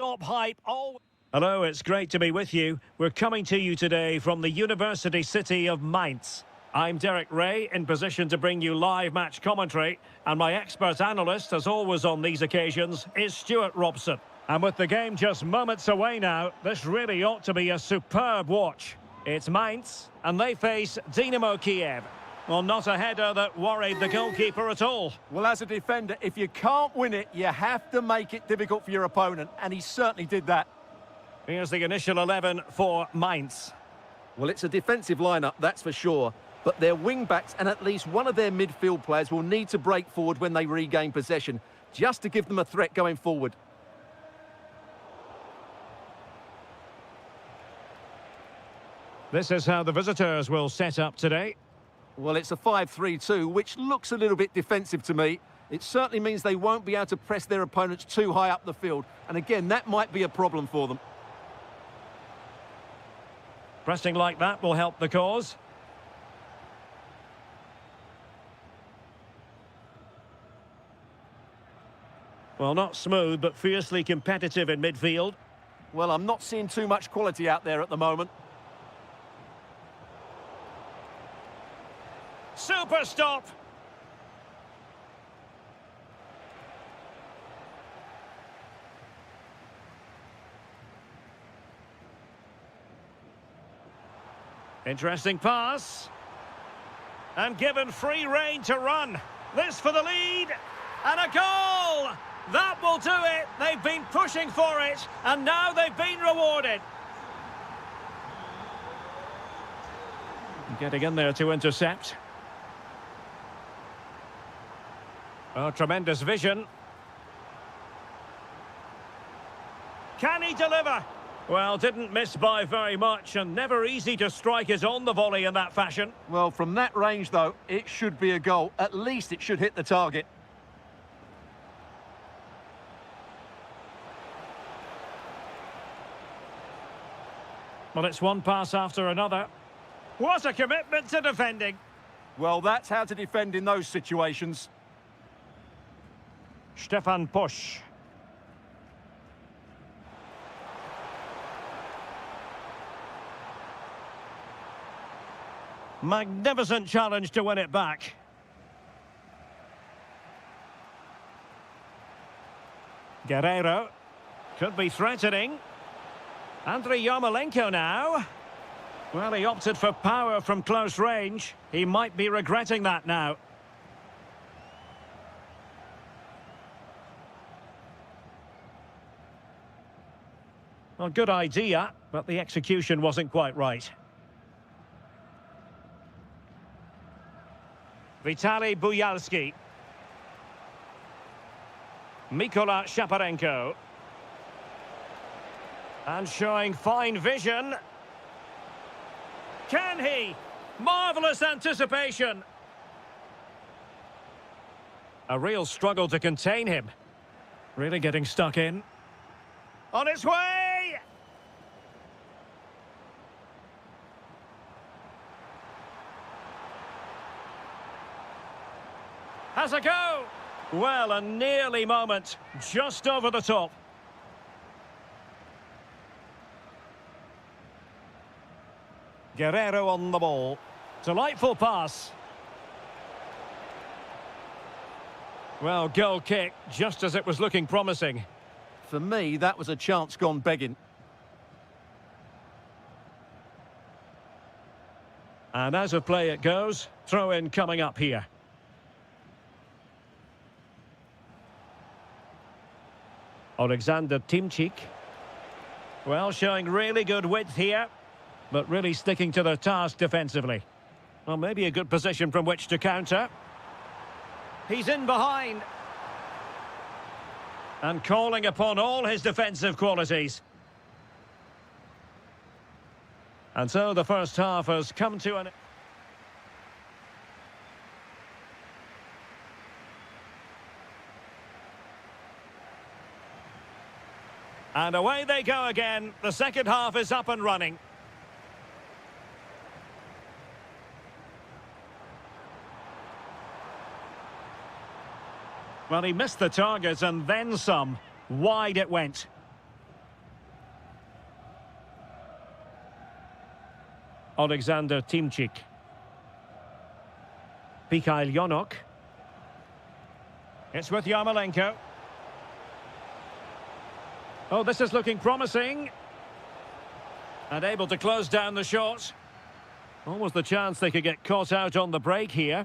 Top hype. Oh. Hello, it's great to be with you. We're coming to you today from the university city of Mainz. I'm Derek Ray, in position to bring you live match commentary, and my expert analyst, as always on these occasions, is Stuart Robson. And with the game just moments away now, this really ought to be a superb watch. It's Mainz, and they face Dynamo Kiev. Well, not a header that worried the goalkeeper at all. Well, as a defender, if you can't win it, you have to make it difficult for your opponent, and he certainly did that. Here's the initial 11 for Mainz. Well, it's a defensive lineup, that's for sure. But their wing-backs and at least one of their midfield players will need to break forward when they regain possession, just to give them a threat going forward. This is how the visitors will set up today. Well, it's a 5-3-2, which looks a little bit defensive to me. It certainly means they won't be able to press their opponents too high up the field. And again, that might be a problem for them. Pressing like that will help the cause. Well, not smooth, but fiercely competitive in midfield. Well, I'm not seeing too much quality out there at the moment. Super stop! Interesting pass. And given free rein to run. This for the lead. And a goal! That will do it. They've been pushing for it, and now they've been rewarded. Getting in there to intercept. Oh, tremendous vision. Can he deliver? Well, didn't miss by very much, and never easy to strike it on the volley in that fashion. Well, from that range, though, it should be a goal. At least it should hit the target. Well, it's one pass after another. What a commitment to defending. Well, that's how to defend in those situations. Stefan Pusch. Magnificent challenge to win it back. Guerrero. Could be threatening. Andriy Yarmolenko now. Well, he opted for power from close range. He might be regretting that now. Well, good idea, but the execution wasn't quite right. Vitaly Buyalski. Mykola Shaparenko. And showing fine vision. Can he? Marvellous anticipation. A real struggle to contain him. Really getting stuck in. On its way! Has a go! Well, a nearly moment. Just over the top. Guerrero on the ball. Delightful pass. Well, goal kick, just as it was looking promising. For me, that was a chance gone begging. And out of play it goes. Throw in coming up here. Alexander Timchik. Well, showing really good width here, but really sticking to their task defensively. Well, maybe a good position from which to counter. He's in behind. And calling upon all his defensive qualities. And so the first half has come to an... And away they go again. The second half is up and running. Well, he missed the target and then some. Wide it went. Alexander Timchik. Mikhail Yonok. It's with Yarmolenko. Oh, this is looking promising. And able to close down the shot. Almost the chance they could get caught out on the break here.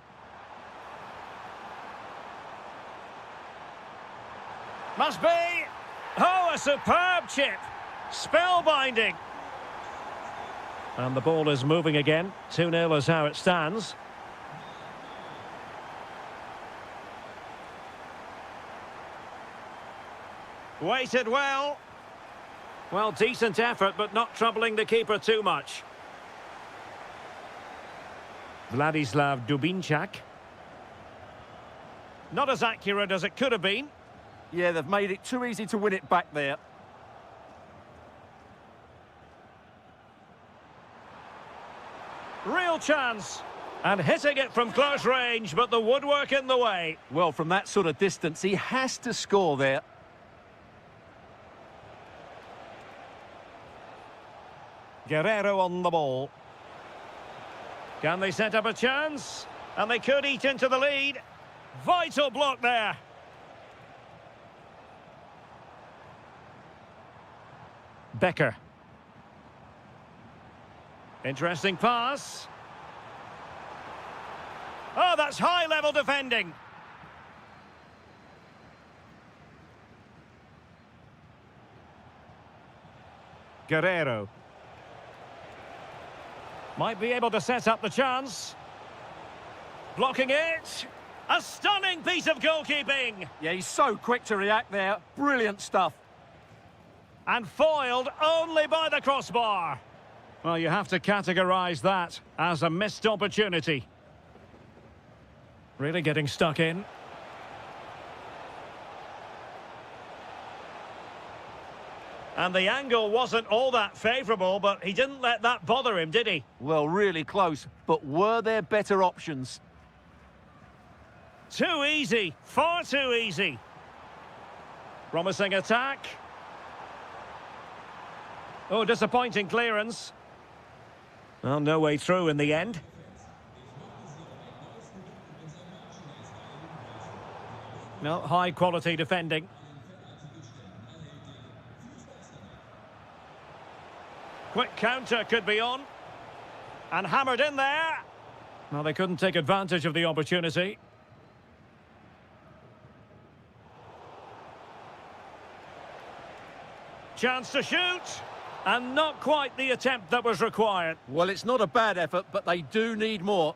Must be. Oh, a superb chip. Spellbinding. And the ball is moving again. 2-0 is how it stands. Waited well. Well, decent effort, but not troubling the keeper too much. Vladislav Dubinchak. Not as accurate as it could have been. Yeah, they've made it too easy to win it back there. Real chance. And hitting it from close range, but the woodwork in the way. Well, from that sort of distance, he has to score there. Guerrero on the ball. Can they set up a chance? And they could eat into the lead. Vital block there. Becker. Interesting pass. Oh, that's high-level defending. Guerrero. Might be able to set up the chance. Blocking it. A stunning piece of goalkeeping. Yeah, he's so quick to react there. Brilliant stuff. And foiled only by the crossbar. Well, you have to categorise that as a missed opportunity. Really getting stuck in. And the angle wasn't all that favourable, but he didn't let that bother him, did he? Well, really close, but were there better options? Too easy, far too easy. Promising attack. Oh, disappointing clearance. Well, no way through in the end. No, high quality defending. Quick counter could be on. And hammered in there. Well, they couldn't take advantage of the opportunity. Chance to shoot. And not quite the attempt that was required. Well, it's not a bad effort, but they do need more.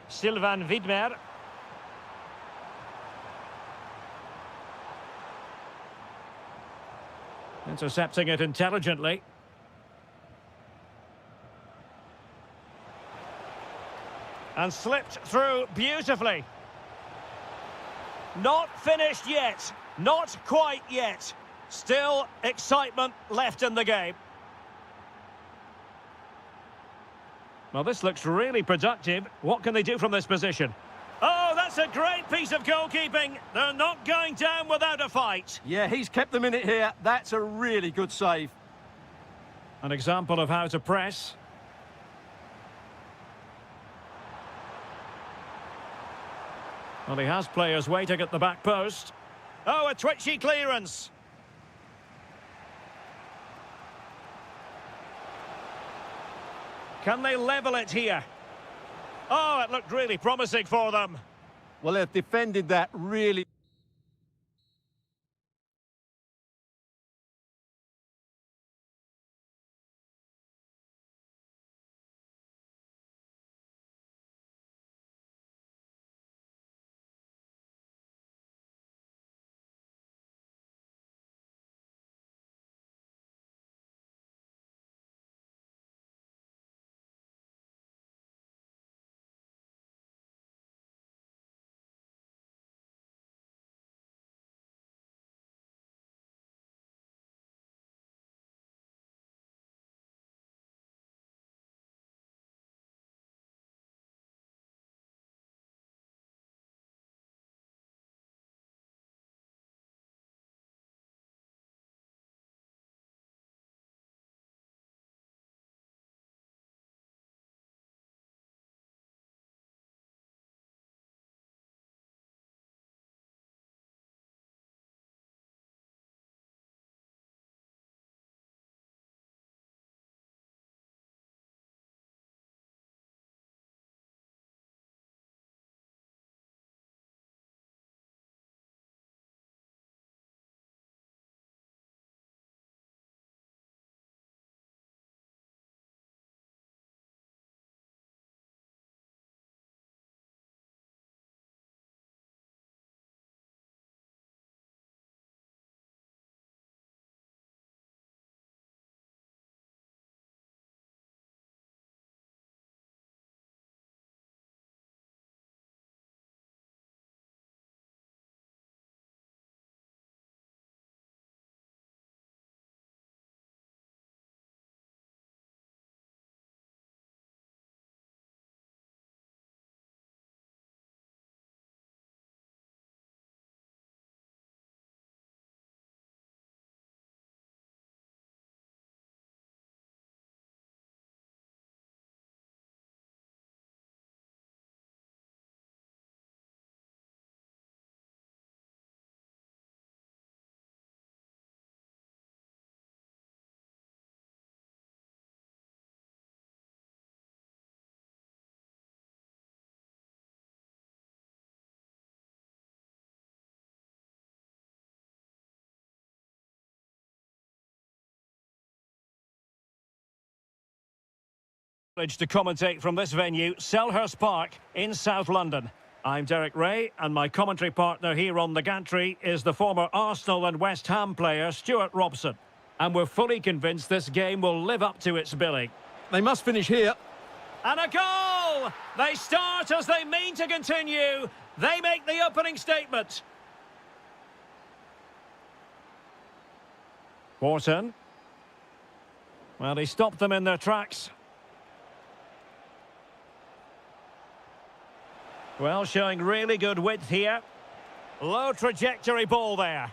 Sylvain Widmer. Intercepting it intelligently. And slipped through beautifully. Not finished yet. Not quite yet. Still excitement left in the game. Well, this looks really productive. What can they do from this position? Oh, that's a great piece of goalkeeping. They're not going down without a fight. Yeah, he's kept them in it here. That's a really good save. An example of how to press. Well, he has players waiting at the back post. Oh, a twitchy clearance. Can they level it here? Oh, it looked really promising for them. Well, they've defended that really To commentate from this venue, Selhurst Park in South London. I'm Derek Ray, and my commentary partner here on the gantry is the former Arsenal and West Ham player Stuart Robson. And we're fully convinced this game will live up to its billing. They must finish here. And a goal! They start as they mean to continue. They make the opening statement. Wharton. Well, he stopped them in their tracks. Well, showing really good width here. Low trajectory ball there.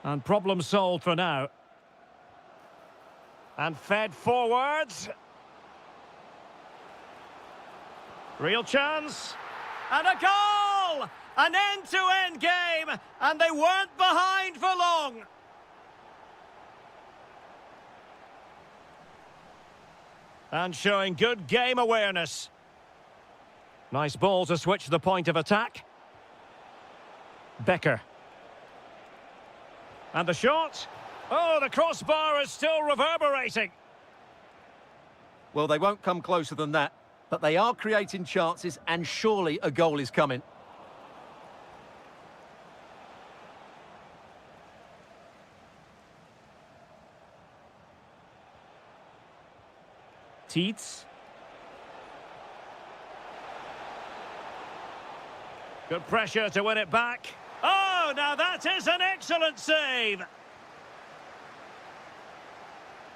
And problem solved for now. And fed forwards. Real chance. And a goal! An end-to-end game. And they weren't behind for long. And showing good game awareness. Nice ball to switch the point of attack. Becker. And the shot. Oh, the crossbar is still reverberating. Well, they won't come closer than that, but they are creating chances, and surely a goal is coming. Teets. Good pressure to win it back. Oh, now that is an excellent save.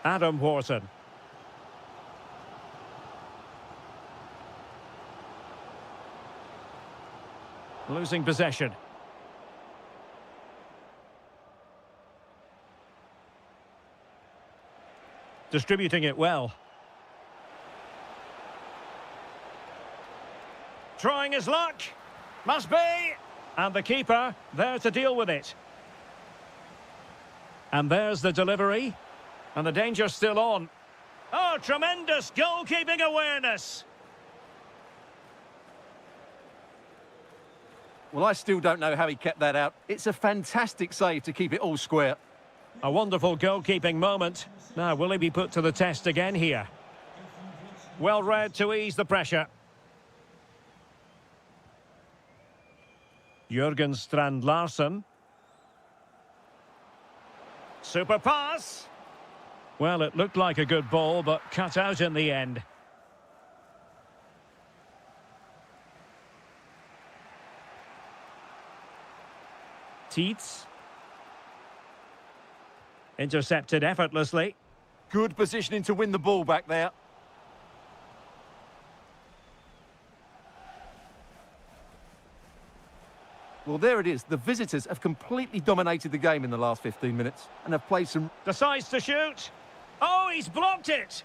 Adam Wharton. Losing possession. Distributing it well. Trying his luck. Must be. And the keeper there to deal with it. And there's the delivery. And the danger's still on. Oh, tremendous goalkeeping awareness. Well, I still don't know how he kept that out. It's a fantastic save to keep it all square. A wonderful goalkeeping moment. Now, will he be put to the test again here? Well read to ease the pressure. Jürgen Strand Larsen. Super pass. Well, it looked like a good ball, but cut out in the end. Teets. Intercepted effortlessly. Good positioning to win the ball back there. Well, there it is. The visitors have completely dominated the game in the last 15 minutes and have played some... Decides to shoot. Oh, he's blocked it.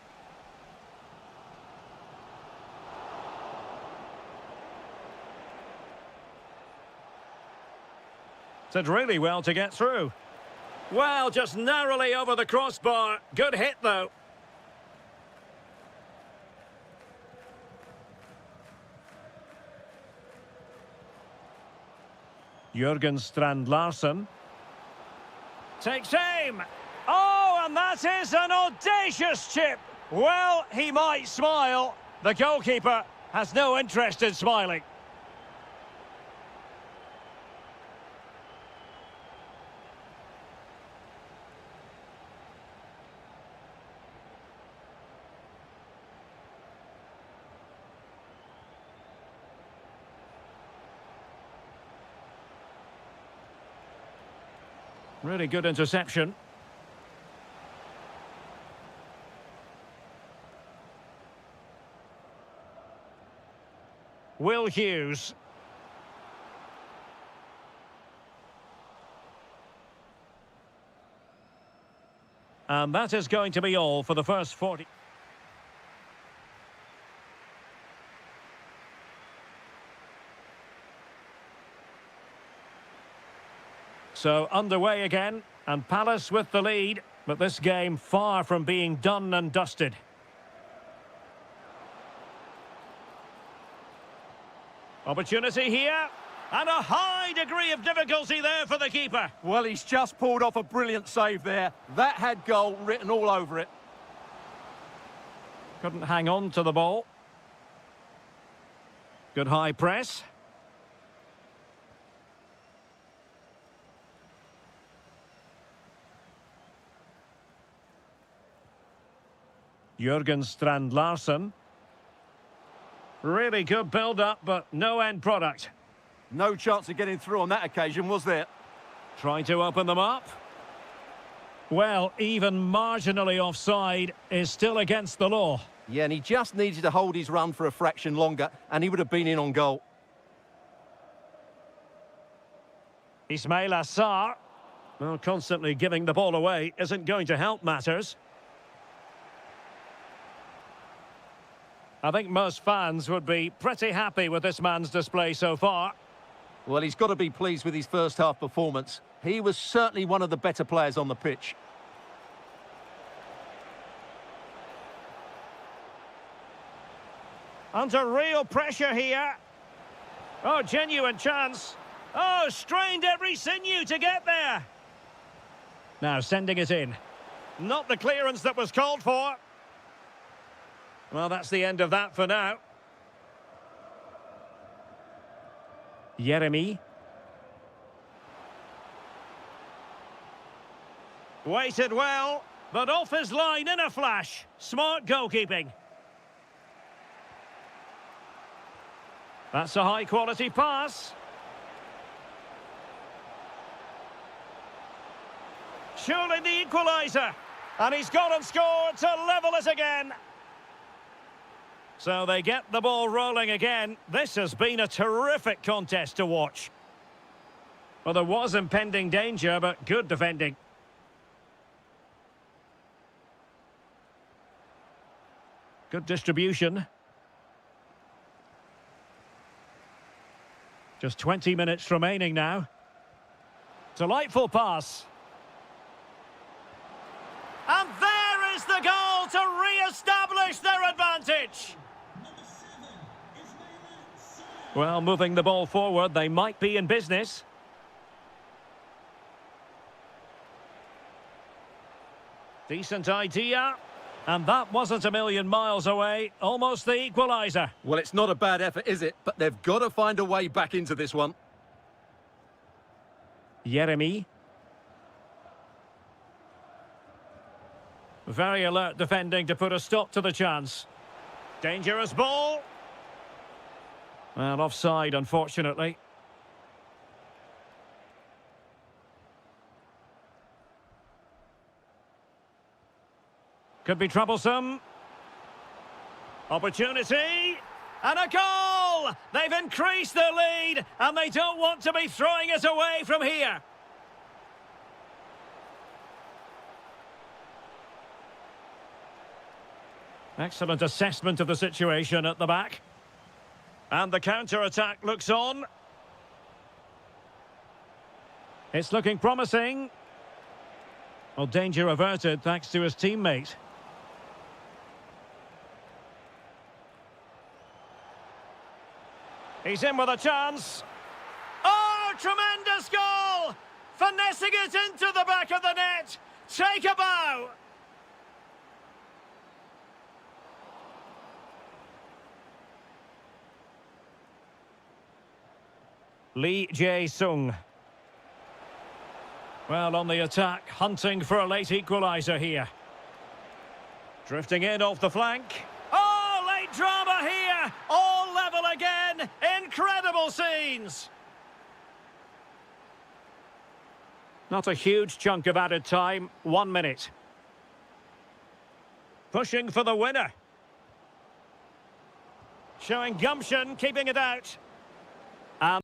Did really well to get through. Well, just narrowly over the crossbar. Good hit, though. Jürgen Strand Larsen. Takes aim. Oh, and that is an audacious chip. Well, he might smile. The goalkeeper has no interest in smiling. Really good interception. Will Hughes. And that is going to be all for the first 40. So underway again, and Palace with the lead, but this game far from being done and dusted. Opportunity here, and a high degree of difficulty there for the keeper. Well, he's just pulled off a brilliant save there. That had goal written all over it. Couldn't hang on to the ball. Good high press. Jürgen Strand Larsen. Really good build-up, but no end product. No chance of getting through on that occasion, was there? Trying to open them up. Well, even marginally offside is still against the law. Yeah, and he just needed to hold his run for a fraction longer, and he would have been in on goal. Ismail Assar. Well, constantly giving the ball away isn't going to help matters. I think most fans would be pretty happy with this man's display so far. Well, he's got to be pleased with his first half performance. He was certainly one of the better players on the pitch. Under real pressure here. Oh, genuine chance. Oh, strained every sinew to get there. Now sending it in. Not the clearance that was called for. Well, that's the end of that for now. Jeremy. Waited well, but off his line in a flash. Smart goalkeeping. That's a high-quality pass. Surely the equaliser. And he's gone and scored to level it again. So they get the ball rolling again. This has been a terrific contest to watch. Well, there was impending danger, but good defending. Good distribution. Just 20 minutes remaining now. Delightful pass. And there is the goal to re-establish their advantage. Well, moving the ball forward, they might be in business. Decent idea. And that wasn't a million miles away. Almost the equaliser. Well, it's not a bad effort, is it? But they've got to find a way back into this one. Jeremy. Very alert defending to put a stop to the chance. Dangerous ball. Well, offside, unfortunately. Could be troublesome. Opportunity. And a goal! They've increased their lead, and they don't want to be throwing it away from here. Excellent assessment of the situation at the back. And the counter-attack looks on. It's looking promising. Well, danger averted thanks to his teammate. He's in with a chance. Oh, tremendous goal! Finessing it into the back of the net. Take a bow. Lee Jae-sung. Well, on the attack, hunting for a late equaliser here. Drifting in off the flank. Oh, late drama here! All level again! Incredible scenes! Not a huge chunk of added time, 1 minute. Pushing for the winner. Showing gumption, keeping it out. And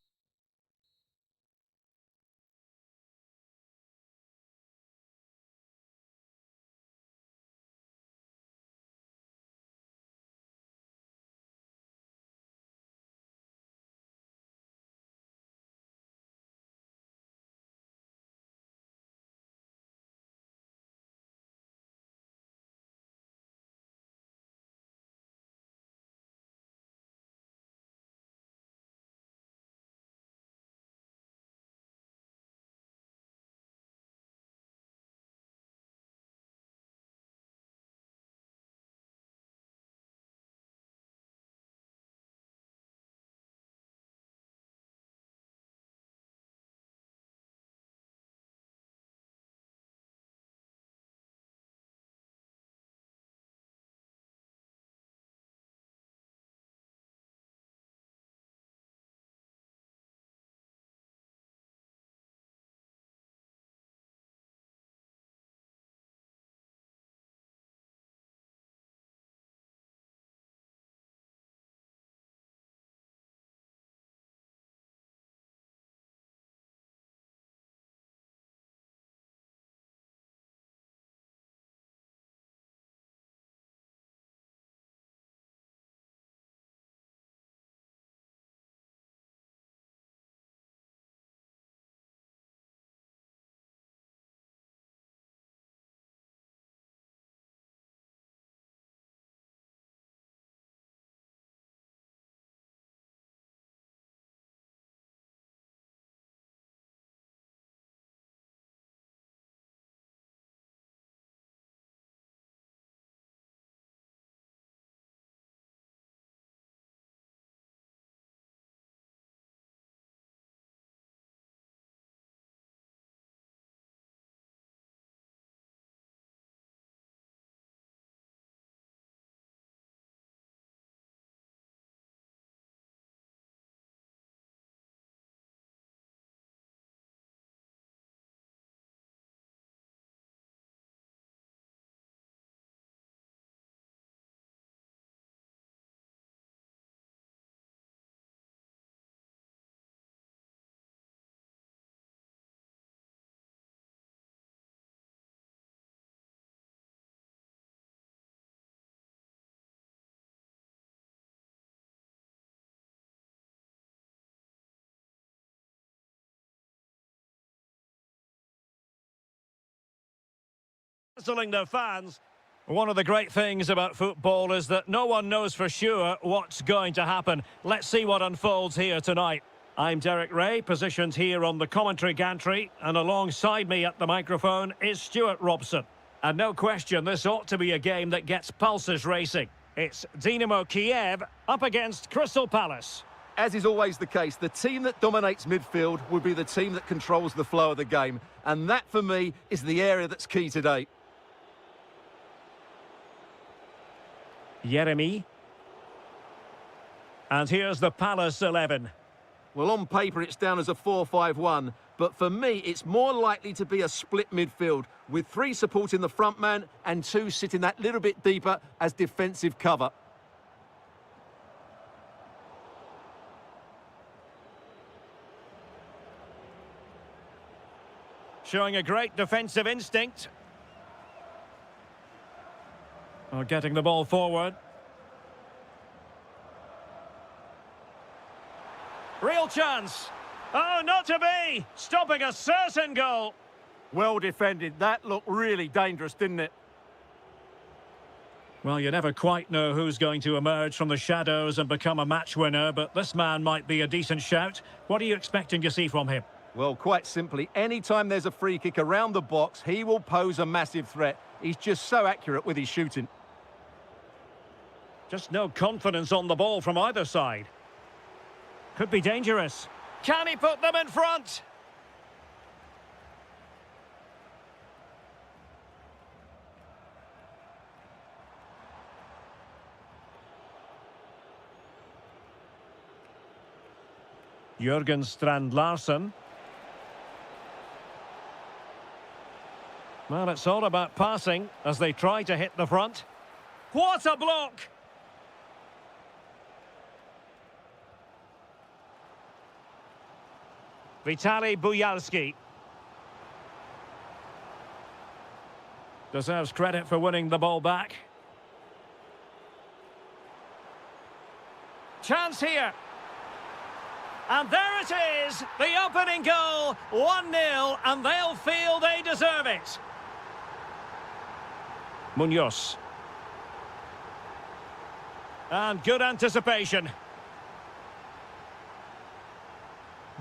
dazzling their fans. One of the great things about football is that no one knows for sure what's going to happen. Let's see what unfolds here tonight. I'm Derek Ray, positioned here on the commentary gantry, and alongside me at the microphone is Stuart Robson. And no question, this ought to be a game that gets pulses racing. It's Dynamo Kiev up against Crystal Palace. As is always the case, the team that dominates midfield will be the team that controls the flow of the game. And that, for me, is the area that's key today. Jeremy. And here's the Palace 11. Well, on paper, it's down as a 4-5-1. But for me, it's more likely to be a split midfield, with 3 supporting the front man and 2 sitting that little bit deeper as defensive cover. Showing a great defensive instinct. Oh, getting the ball forward. Real chance. Oh, not to be! Stopping a certain goal. Well defended. That looked really dangerous, didn't it? Well, you never quite know who's going to emerge from the shadows and become a match winner, but this man might be a decent shout. What are you expecting to see from him? Well, quite simply, anytime there's a free kick around the box, he will pose a massive threat. He's just so accurate with his shooting. Just no confidence on the ball from either side. Could be dangerous. Can he put them in front? Jørgen Strand Larsen. Well, it's all about passing as they try to hit the front. What a block! Vitaly Buyalski. Deserves credit for winning the ball back. Chance here. And there it is, the opening goal, 1-0, and they'll feel they deserve it. Munoz. And good anticipation.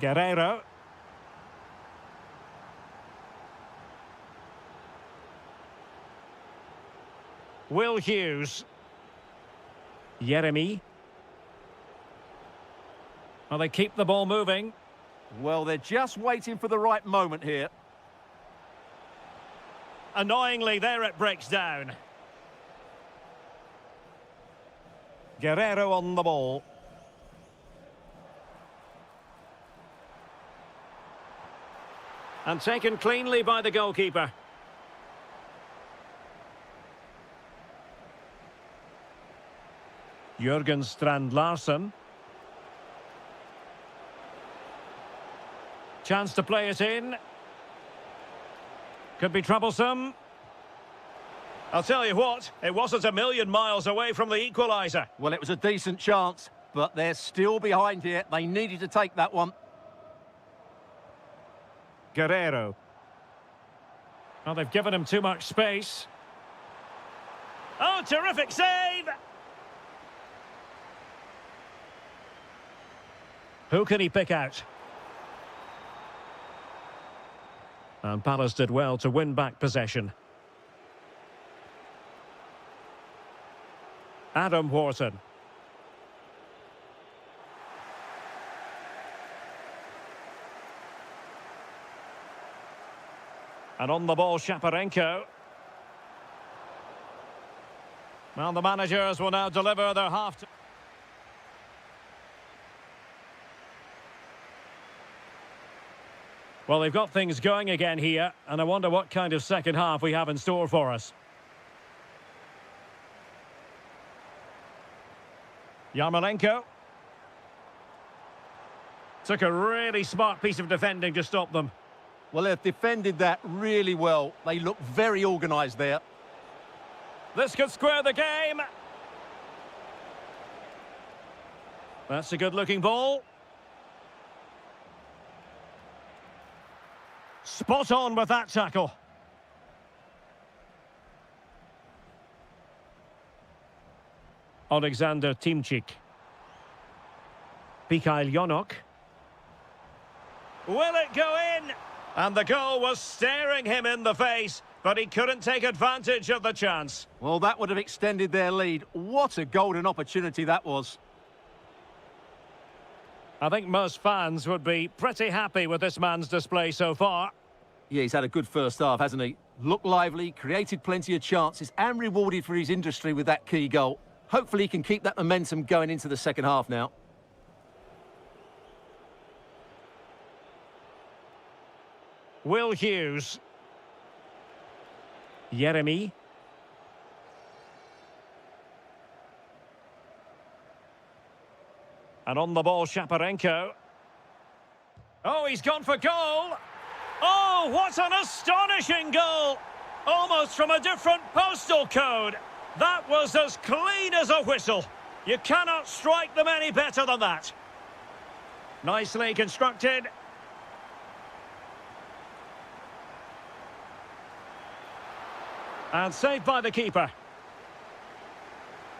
Guerrero. Will Hughes. Jeremy. Well, they keep the ball moving. Well, they're just waiting for the right moment here. Annoyingly, there it breaks down. Guerrero on the ball. And taken cleanly by the goalkeeper. Jørgen Strand Larsen. Chance to play it in. Could be troublesome. I'll tell you what, it wasn't a million miles away from the equaliser. Well, it was a decent chance, but they're still behind here. They needed to take that one. Guerrero. Well, they've given him too much space. Oh, terrific save! Who can he pick out? And Palace did well to win back possession. Adam Wharton. And on the ball, Shaparenko. Well, the managers will now deliver their half-time. Well, they've got things going again here, and I wonder what kind of second half we have in store for us. Yarmolenko. Took a really smart piece of defending to stop them. Well, they've defended that really well. They look very organised there. This could square the game. That's a good-looking ball. Spot on with that tackle. Alexander Timchik. Mikhail Yonok. Will it go in? And the goal was staring him in the face, but he couldn't take advantage of the chance. Well, that would have extended their lead. What a golden opportunity that was. I think most fans would be pretty happy with this man's display so far. Yeah, he's had a good first half, hasn't he? Looked lively, created plenty of chances, and rewarded for his industry with that key goal. Hopefully he can keep that momentum going into the second half now. Will Hughes. Yeremy. And on the ball, Shaparenko. Oh, he's gone for goal. Oh, what an astonishing goal! Almost from a different postal code. That was as clean as a whistle. You cannot strike them any better than that. Nicely constructed. And saved by the keeper.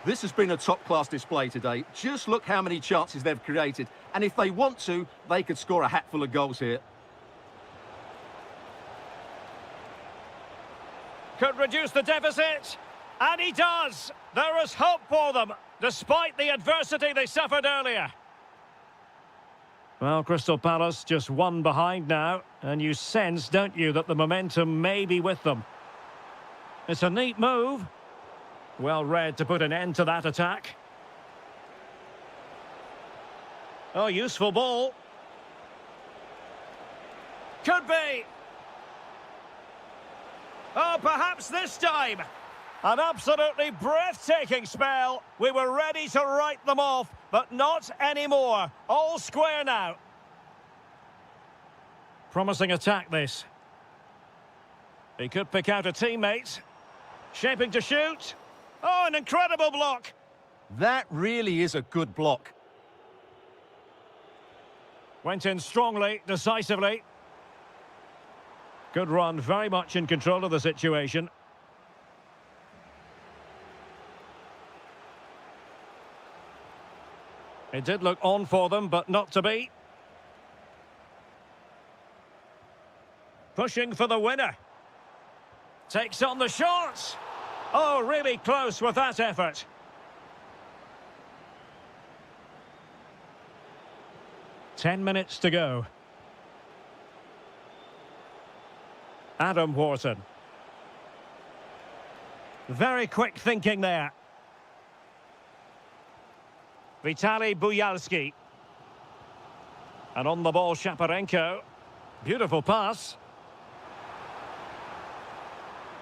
This has been a top-class display today. Just look how many chances they've created. And if they want to, they could score a hatful of goals here. Could reduce the deficit. And he does. There is hope for them, despite the adversity they suffered earlier. Well, Crystal Palace just one behind now. And you sense, don't you, that the momentum may be with them. It's a neat move. Well read to put an end to that attack. Oh, useful ball. Could be. Oh, perhaps this time. An absolutely breathtaking spell. We were ready to write them off, but not anymore. All square now. Promising attack, this. He could pick out a teammate. Shaping to shoot. Oh, an incredible block. That really is a good block. Went in strongly, decisively. Good run, very much in control of the situation. It did look on for them, but not to be. Pushing for the winner. Takes on the shots. Oh, really close with that effort. Ten minutes to go. Adam Wharton. Very quick thinking there. Vitaly Buyalski. And on the ball, Shaparenko. Beautiful pass.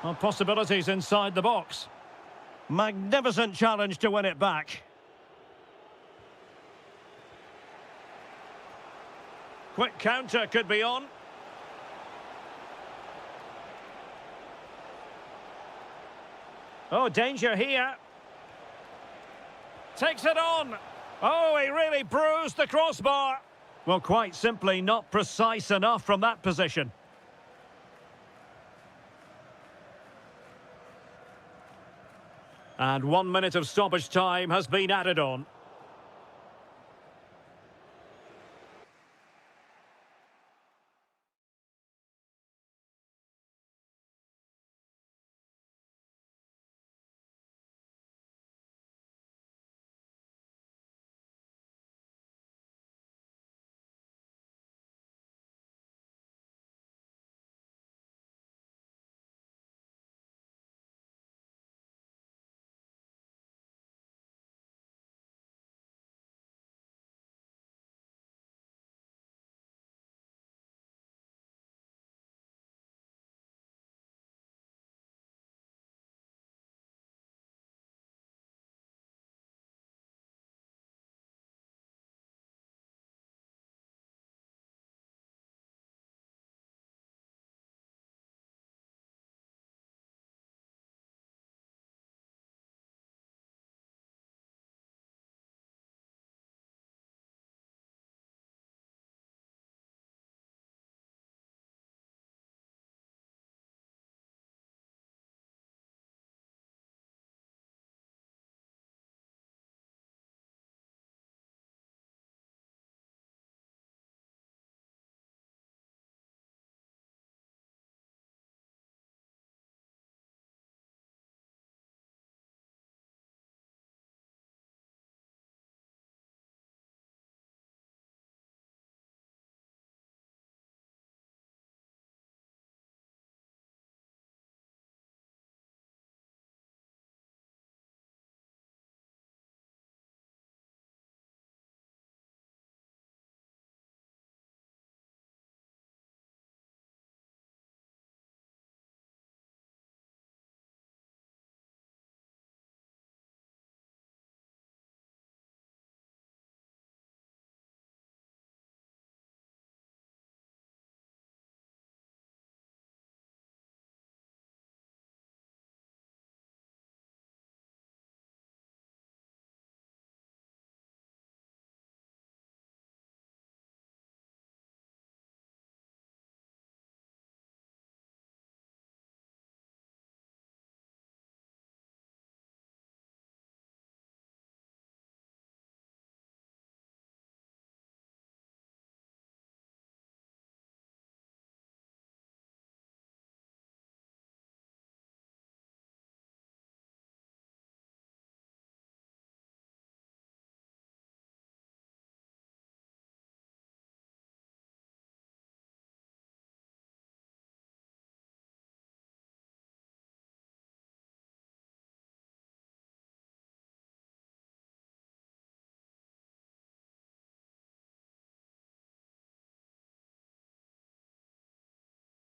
Well, possibilities inside the box. Magnificent challenge to win it back. Quick counter could be on. Oh, danger here. Takes it on. Oh, he really bruised the crossbar. Well, quite simply not precise enough from that position. And 1 minute of stoppage time has been added on.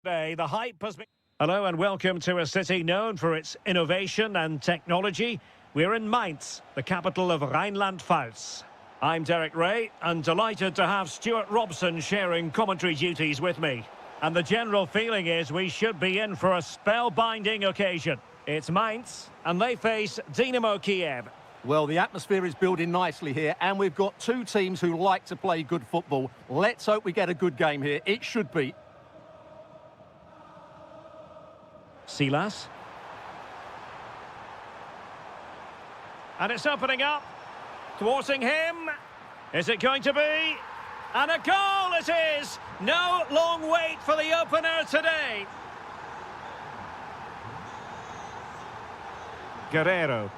The hype has been... Hello and welcome to a city known for its innovation and technology. We're in Mainz, the capital of Rhineland-Pfalz. I'm Derek Ray, and delighted to have Stuart Robson sharing commentary duties with me. And the general feeling is we should be in for a spellbinding occasion. It's Mainz, and they face Dynamo Kiev. Well, the atmosphere is building nicely here, and we've got two teams who like to play good football. Let's hope we get a good game here. It should be. Silas. And it's opening up. Thwarting him. Is it going to be? And a goal it is! No long wait for the opener today. Guerrero.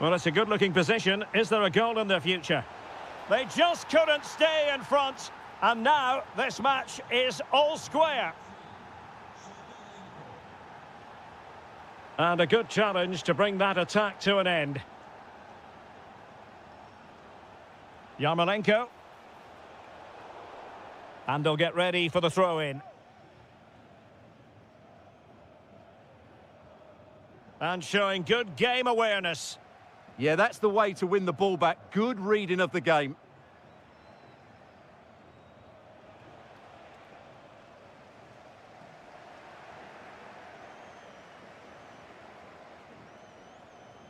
Well, it's a good-looking position. Is there a goal in their future? They just couldn't stay in front. And now this match is all square. And a good challenge to bring that attack to an end. Yarmolenko. And they'll get ready for the throw-in. And showing good game awareness. Yeah, that's the way to win the ball back. Good reading of the game.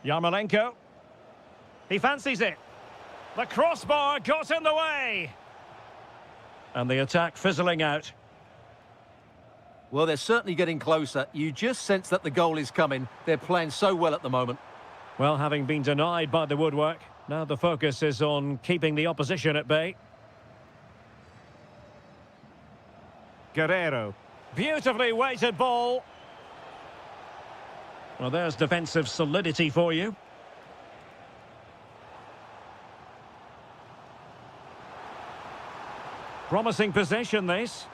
Yarmolenko. He fancies it. The crossbar got in the way. And the attack fizzling out. Well, they're certainly getting closer. You just sense that the goal is coming. They're playing so well at the moment. Well, having been denied by the woodwork, now the focus is on keeping the opposition at bay. Guerrero. Beautifully weighted ball. Well, there's defensive solidity for you. Promising possession, this.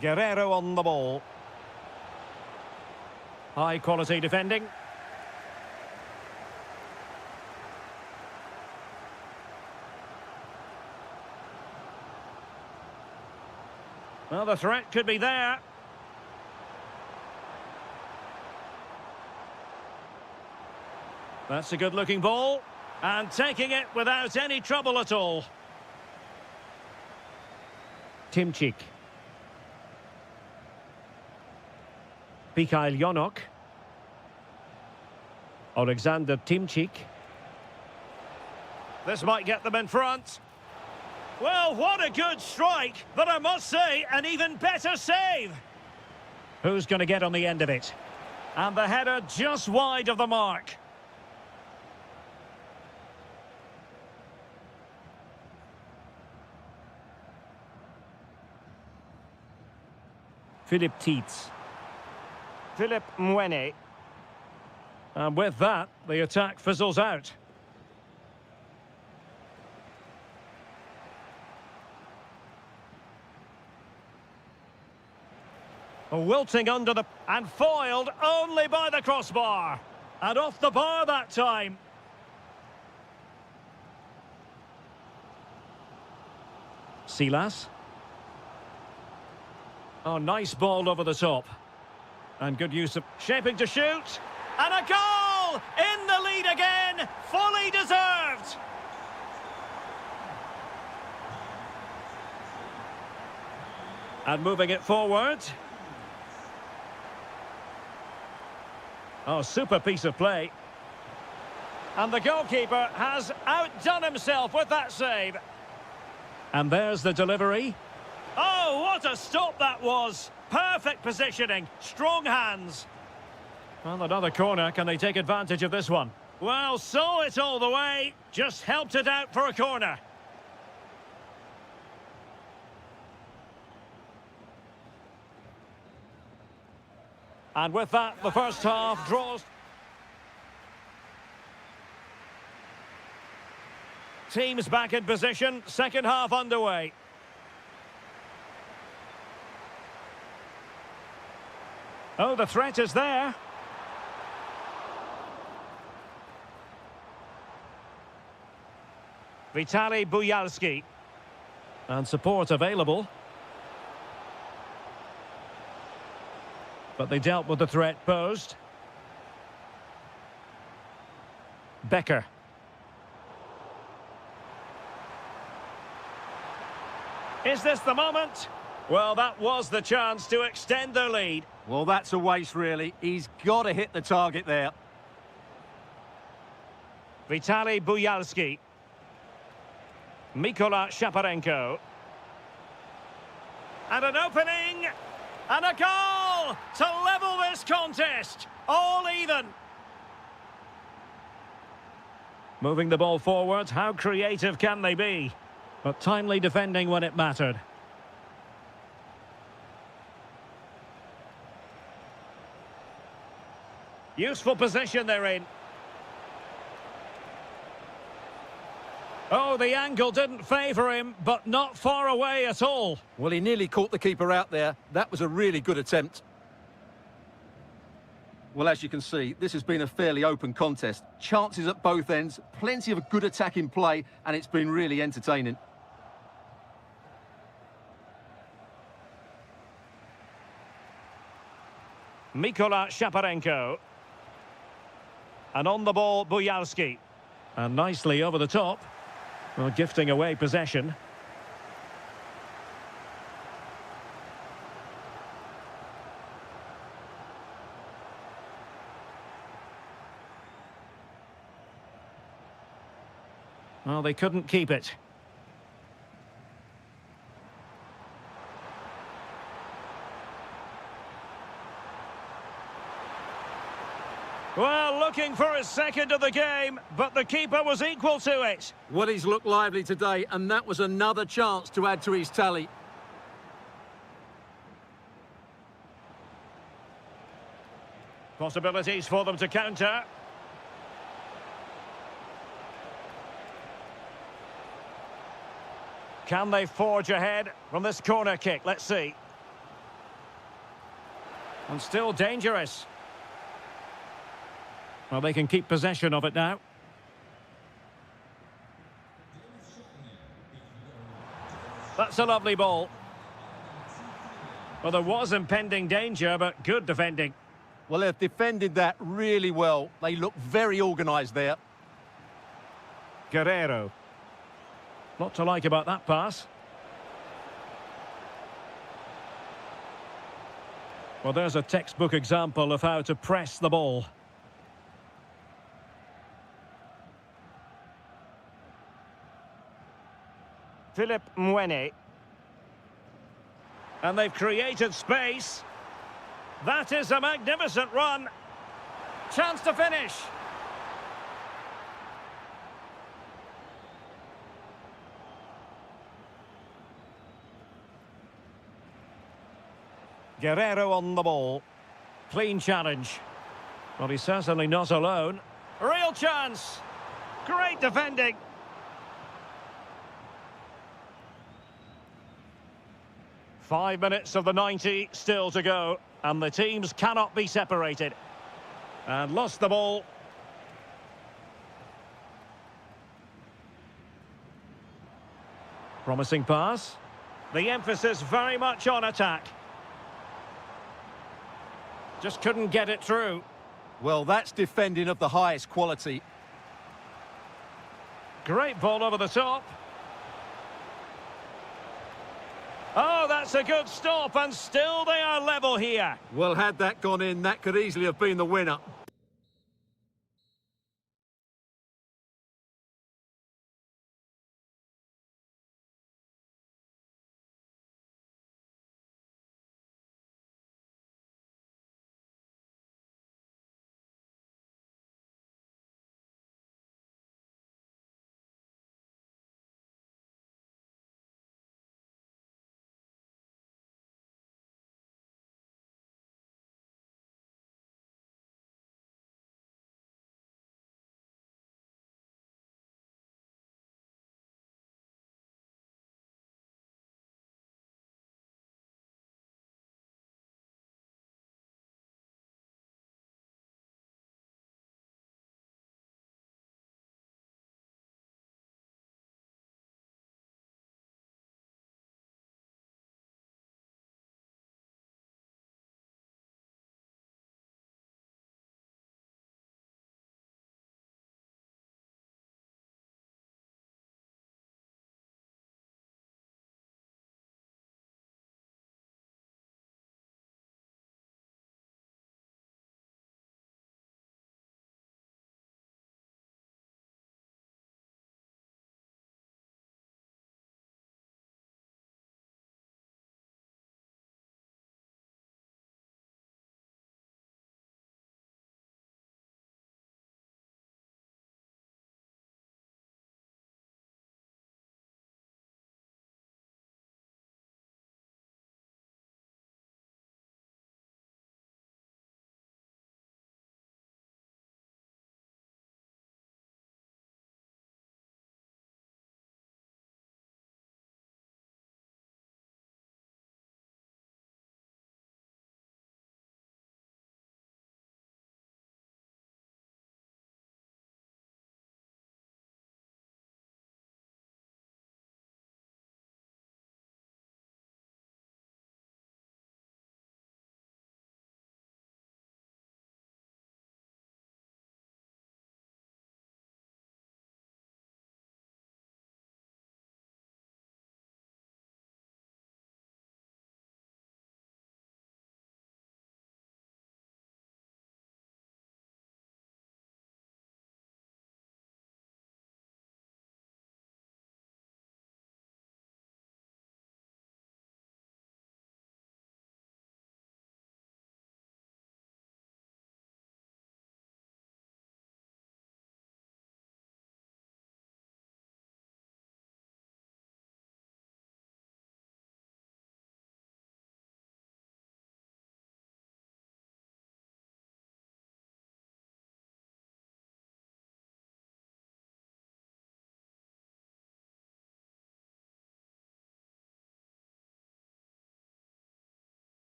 Guerrero on the ball. High quality defending. Well, the threat could be there. That's a good-looking ball. And taking it without any trouble at all. Timchik. Mikhail Yonok. Alexander Timchik. This might get them in front. Well, what a good strike, but I must say, an even better save. Who's going to get on the end of it? And the header just wide of the mark. Philip Tietz. Philip Mwene. And with that, the attack fizzles out. Wilting under the... and foiled only by the crossbar. And off the bar that time. Silas. Oh, nice ball over the top. And good use of... shaping to shoot. And a goal! In the lead again! Fully deserved! And moving it forward. Oh, super piece of play. And the goalkeeper has outdone himself with that save. And there's the delivery. Oh, what a stop that was. Perfect positioning, strong hands. Well, another corner. Can they take advantage of this one? Well, saw it all the way. Just helped it out for a corner. And with that, the first half draws. Teams back in position, second half underway. Oh, the threat is there. Vitaly Buyalski. And support available. But they dealt with the threat posed. Becker. Is this the moment? Well, that was the chance to extend their lead. Well, that's a waste, really. He's got to hit the target there. Vitaly Buyalski. Mykola Shaparenko. And an opening! And a goal to level this contest. All even. Moving the ball forward, how creative can they be? But timely defending when it mattered. Useful position they're in. Oh, the angle didn't favour him, but not far away at all. Well, he nearly caught the keeper out there. That was a really good attempt. Well, as you can see, this has been a fairly open contest. Chances at both ends, plenty of good attack in play, and it's been really entertaining. Mykola Shaparenko. And on the ball, Buyalski. And nicely over the top. Well, gifting away possession. Well, they couldn't keep it. Well, looking for his second of the game, but the keeper was equal to it. Well, he's looked lively today, and that was another chance to add to his tally. Possibilities for them to counter. Can they forge ahead from this corner kick? Let's see. And still dangerous. Well, they can keep possession of it now. That's a lovely ball. Well, there was impending danger, but good defending. Well, they've defended that really well. They look very organised there. Guerrero. Lot to like about that pass. Well, there's a textbook example of how to press the ball. Philip Mwene. And they've created space. That is a magnificent run. Chance to finish. Guerrero on the ball. Clean challenge. Well, he's certainly not alone. Real chance. Great defending. Five minutes of the 90 still to go, and the teams cannot be separated. And lost the ball. Promising pass. The emphasis very much on attack. Just couldn't get it through. Well, that's defending of the highest quality. Great ball over the top. Oh, that's a good stop, and still they are level here. Well, had that gone in, that could easily have been the winner.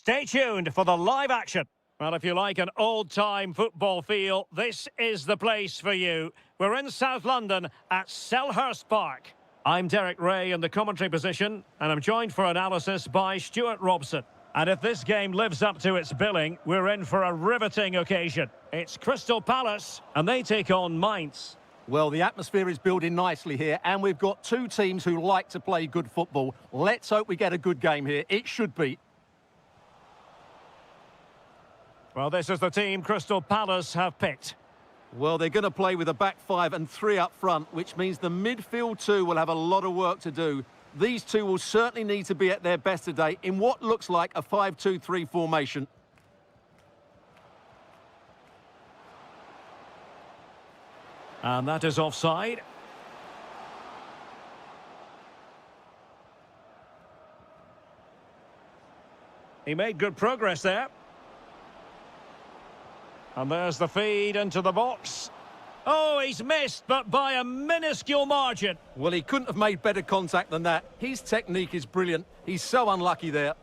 Stay tuned for the live action. Well, if you like an old-time football feel, this is the place for you. We're in South London at Selhurst Park. I'm Derek Ray in the commentary position, and I'm joined for analysis by Stuart Robson. And if this game lives up to its billing, we're in for a riveting occasion. It's Crystal Palace, and they take on Mainz. Well, the atmosphere is building nicely here, and we've got two teams who like to play good football. Let's hope we get a good game here. It should be. Well, this is the team Crystal Palace have picked. Well, they're going to play with a back five and three up front, which means the midfield two will have a lot of work to do. These two will certainly need to be at their best today in what looks like a 5-2-3 formation. And that is offside. He made good progress there. And there's the feed into the box. Oh, he's missed, but by a minuscule margin. Well, he couldn't have made better contact than that. His technique is brilliant. He's so unlucky there.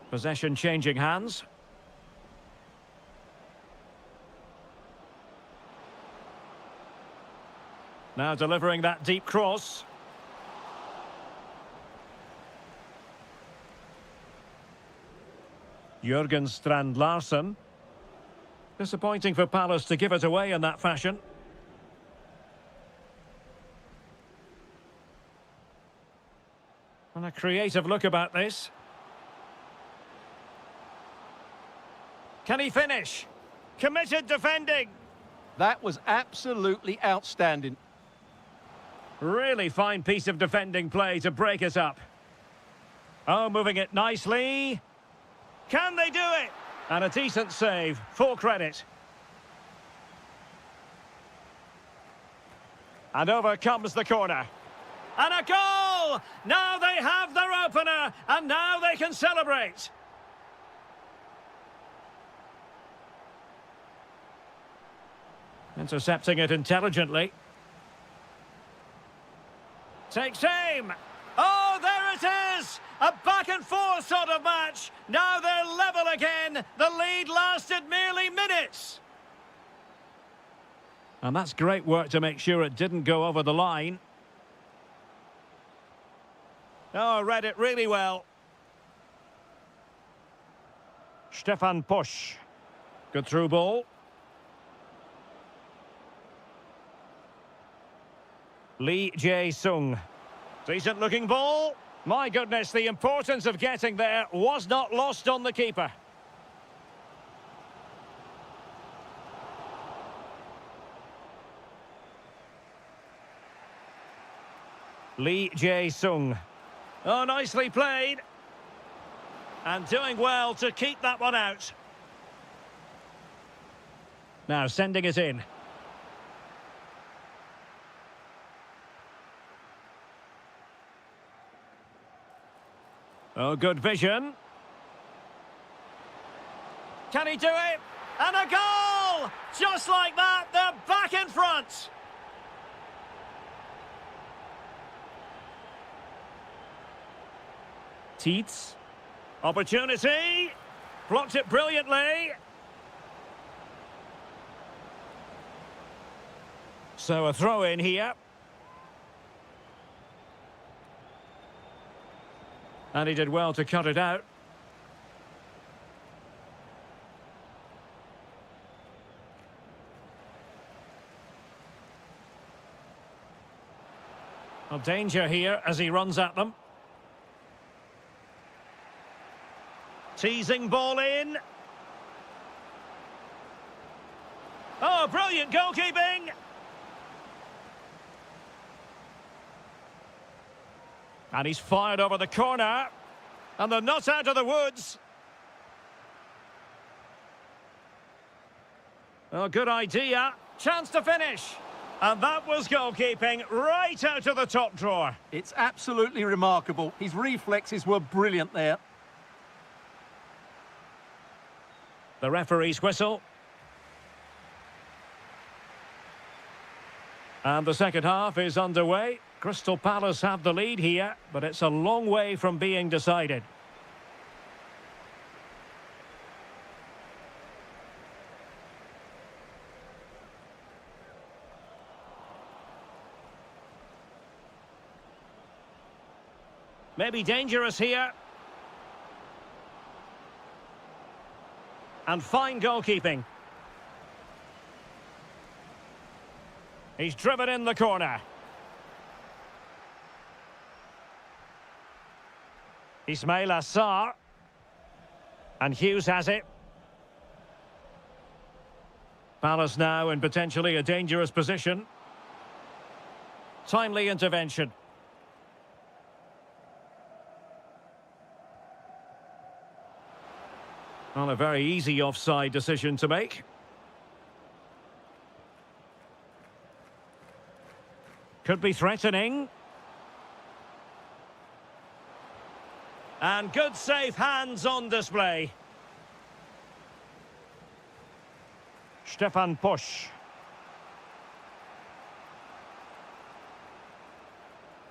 Possession changing hands. Now delivering that deep cross. Jürgen Strand Larsen. Disappointing for Palace to give it away in that fashion. And a creative look about this. Can he finish? Committed defending. That was absolutely outstanding. Really fine piece of defending play to break it up. Oh, moving it nicely. Can they do it? And a decent save, full credit. And over comes the corner. And a goal! Now they have their opener, and now they can celebrate. Intercepting it intelligently. Takes aim. Oh, there it is! A back-and-forth sort of match. Now they're level again. The lead lasted merely minutes. And that's great work to make sure it didn't go over the line. Oh, read it really well. Stefan Posch. Good through ball. Lee Jae-sung. Decent looking ball. My goodness, the importance of getting there was not lost on the keeper. Lee Jae-sung. Oh, nicely played. And doing well to keep that one out. Now sending it in. Oh, good vision. Can he do it? And a goal! Just like that, they're back in front. Teets. Opportunity. Blocked it brilliantly. So a throw in here. And he did well to cut it out. Well, danger here as he runs at them. Teasing ball in. Oh, brilliant goalkeeping! And he's fired over the corner. And they're not out of the woods. Oh, good idea. Chance to finish. And that was goalkeeping right out of the top drawer. It's absolutely remarkable. His reflexes were brilliant there. The referee's whistle. And the second half is underway. Crystal Palace have the lead here, but it's a long way from being decided. Maybe dangerous here. And fine goalkeeping. He's driven in the corner. Ismail Assar. And Hughes has it. Palace now in potentially a dangerous position. Timely intervention. Not a very easy offside decision to make. Could be threatening. And good safe hands on display. Stefan Pusch.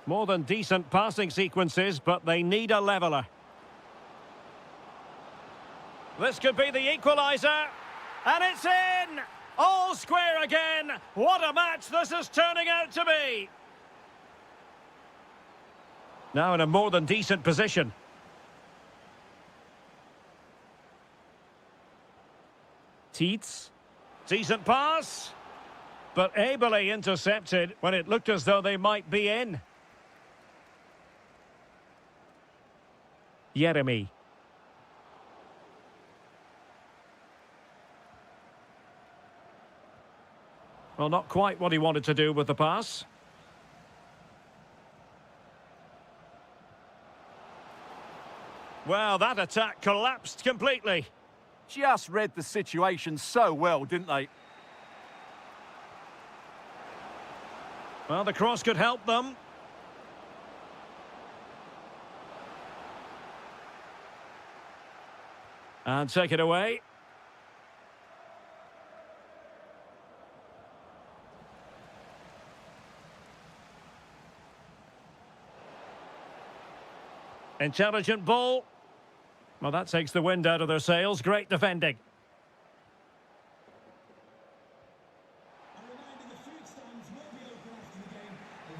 More than decent passing sequences, but they need a leveller. This could be the equaliser. And it's in! All square again. What a match this is turning out to be. Now in a more than decent position. Teets. Decent pass. But ably intercepted when it looked as though they might be in. Yeremy. Well, not quite what he wanted to do with the pass. Well, that attack collapsed completely. Just read the situation so well, didn't they? Well, the cross could help them. And take it away. Intelligent ball. Well, that takes the wind out of their sails. Great defending.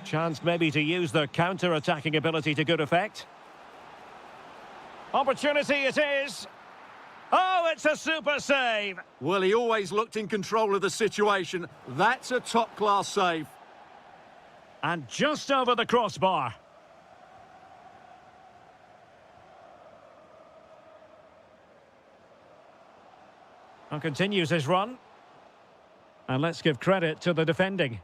Chance maybe to use their counter-attacking ability to good effect. Opportunity it is. Oh, it's a super save. Well, he always looked in control of the situation. That's a top-class save. And just over the crossbar. And continues his run. And let's give credit to the defending.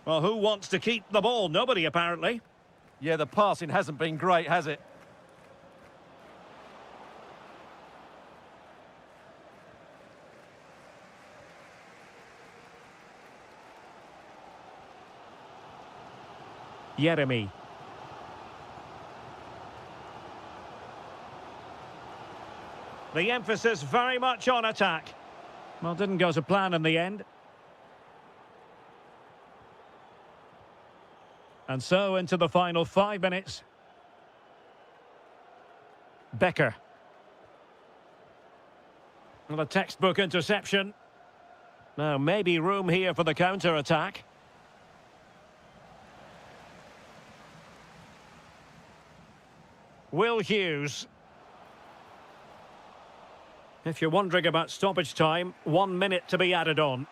Well, who wants to keep the ball? Nobody, apparently. Yeah, the passing hasn't been great, has it? Yeremy. The emphasis very much on attack. Well, didn't go to plan in the end. And so into the final 5 minutes. Becker. Well, a textbook interception. Now, maybe room here for the counter-attack. Will Hughes. If you're wondering about stoppage time, 1 minute to be added on.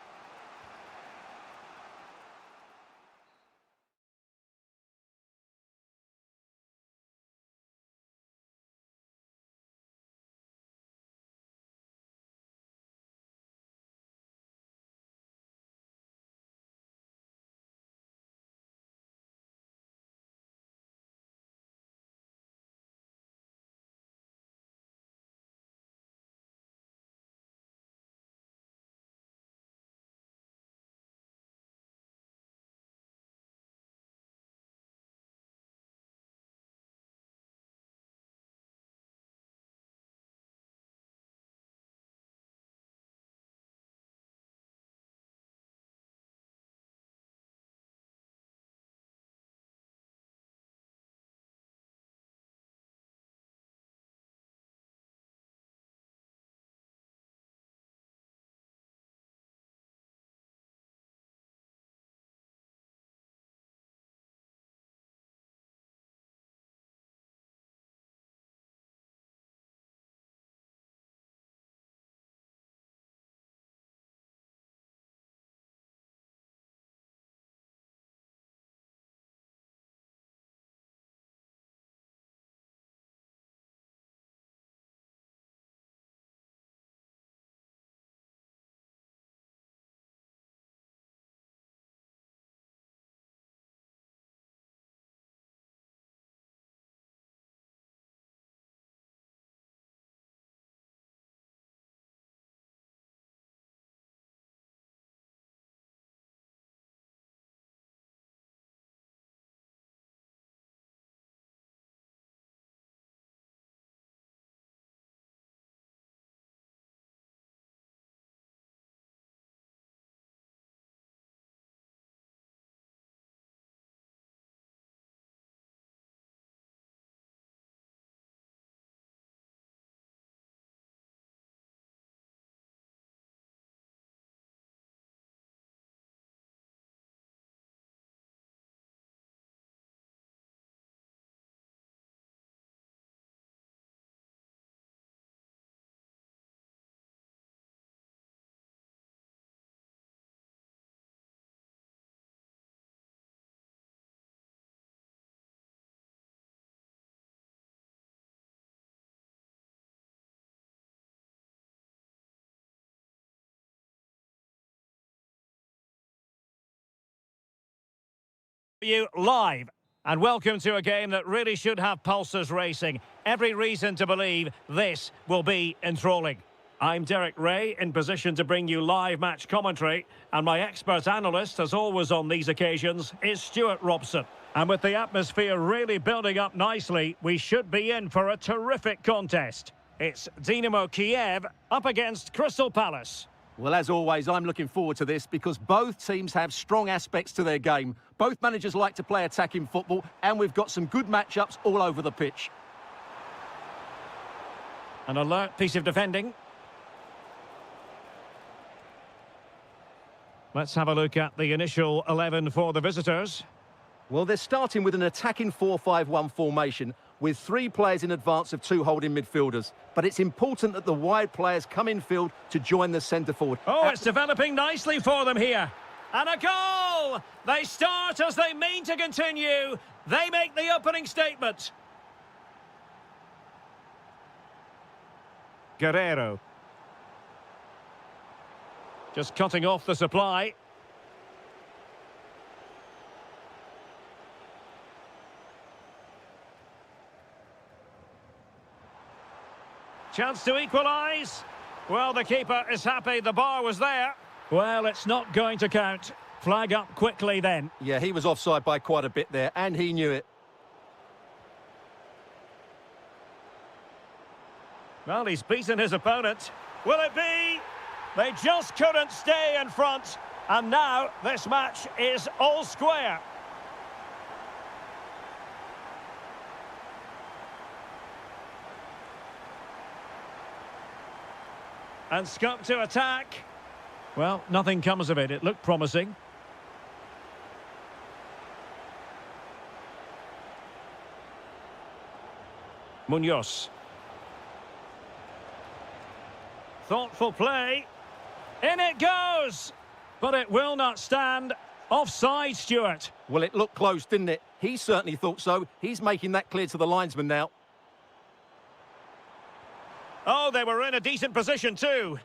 You live. And welcome to a game that really should have pulses racing. Every reason to believe this will be enthralling. I'm Derek Ray, in position to bring you live match commentary, and my expert analyst, as always on these occasions, is Stuart Robson. And with the atmosphere really building up nicely, we should be in for a terrific contest. It's Dynamo Kiev up against Crystal Palace. Well, as always, I'm looking forward to this because both teams have strong aspects to their game. Both managers like to play attacking football, and we've got some good matchups all over the pitch. An alert piece of defending. Let's have a look at the initial 11 for the visitors. Well, they're starting with an attacking 4-5-1 formation with 3 players in advance of 2 holding midfielders. But it's important that the wide players come in field to join the centre forward. Oh, it's developing nicely for them here. And a goal! They start as they mean to continue. They make the opening statement. Guerrero. Just cutting off the supply. Chance to equalise. Well, the keeper is happy the bar was there. Well, it's not going to count. Flag up quickly then. Yeah, he was offside by quite a bit there, and he knew it. Well, he's beaten his opponent. Will it be? They just couldn't stay in front. And now this match is all square. And scope to attack. Well, nothing comes of it. It looked promising. Munoz. Thoughtful play. In it goes! But it will not stand. Offside, Stuart. Well, it looked close, didn't it? He certainly thought so. He's making that clear to the linesman now. Oh, they were in a decent position too.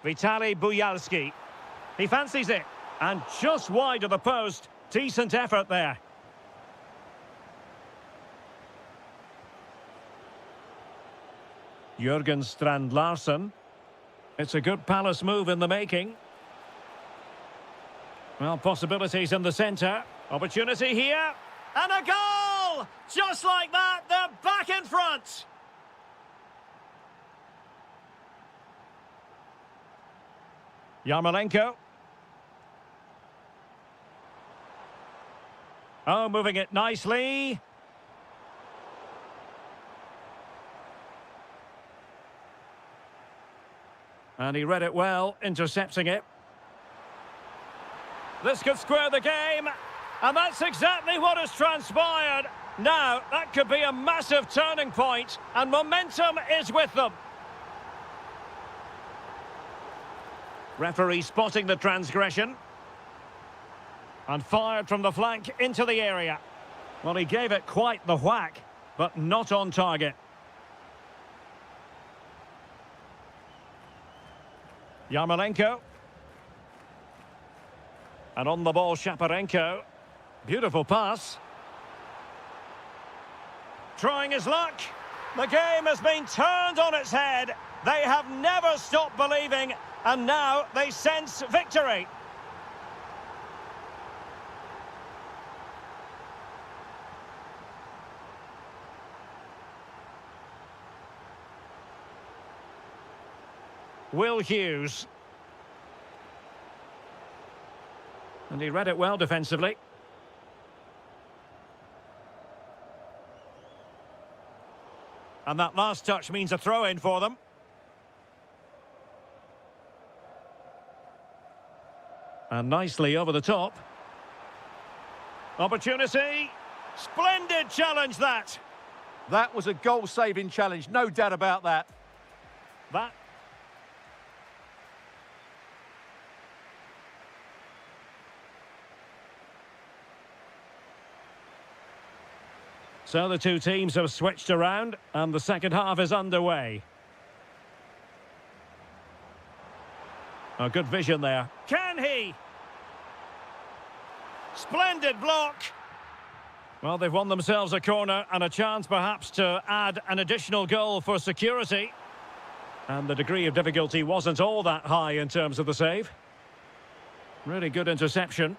Vitaly Buyalski. He fancies it. And just wide of the post. Decent effort there. Jürgen Strand Larsen. It's a good Palace move in the making. Well, possibilities in the centre. Opportunity here. And a goal! Just like that, they're back in front. Yarmolenko. Oh, moving it nicely. And he read it well, intercepting it. This could square the game, and that's exactly what has transpired. Now, that could be a massive turning point, and momentum is with them. Referee spotting the transgression. And fired from the flank into the area. Well, he gave it quite the whack, but not on target. Yarmolenko. And on the ball, Shaparenko. Beautiful pass. Trying his luck. The game has been turned on its head. They have never stopped believing, and now they sense victory. Will Hughes. And he read it well defensively. And that last touch means a throw-in for them. And nicely over the top. Opportunity. Splendid challenge, that. That was a goal-saving challenge, no doubt about that. That. So the two teams have switched around, and the second half is underway. Oh, good vision there. Can he? Splendid block. Well, they've won themselves a corner and a chance perhaps to add an additional goal for security. And the degree of difficulty wasn't all that high in terms of the save. Really good interception.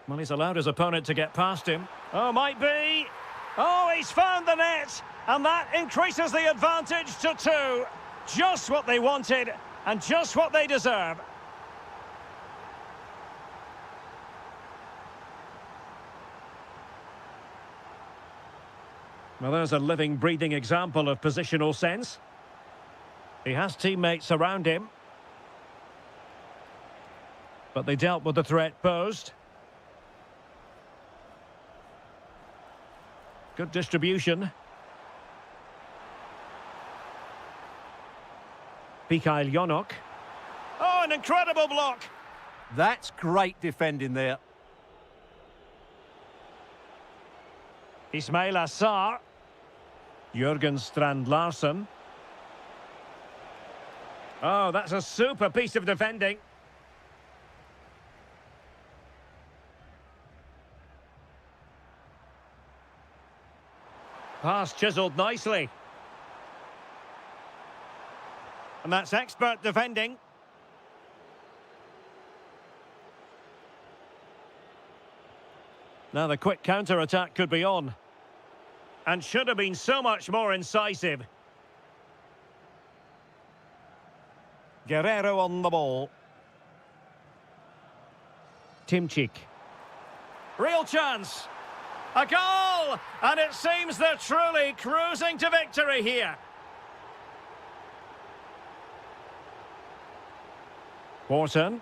Well, he's allowed his opponent to get past him. Oh, might be. Oh, he's found the net. And that increases the advantage to 2. Just what they wanted and just what they deserve. Well, there's a living, breathing example of positional sense. He has teammates around him. But they dealt with the threat posed. Good distribution. Mikhail Yonok. Oh, an incredible block. That's great defending there. Ismail Assar. Jürgen Strand-Larsen. Oh, that's a super piece of defending. Pass chiselled nicely. And that's expert defending. Now the quick counter-attack could be on. And should have been so much more incisive. Guerrero on the ball. Timchik. Real chance. A goal! And it seems they're truly cruising to victory here. Wharton.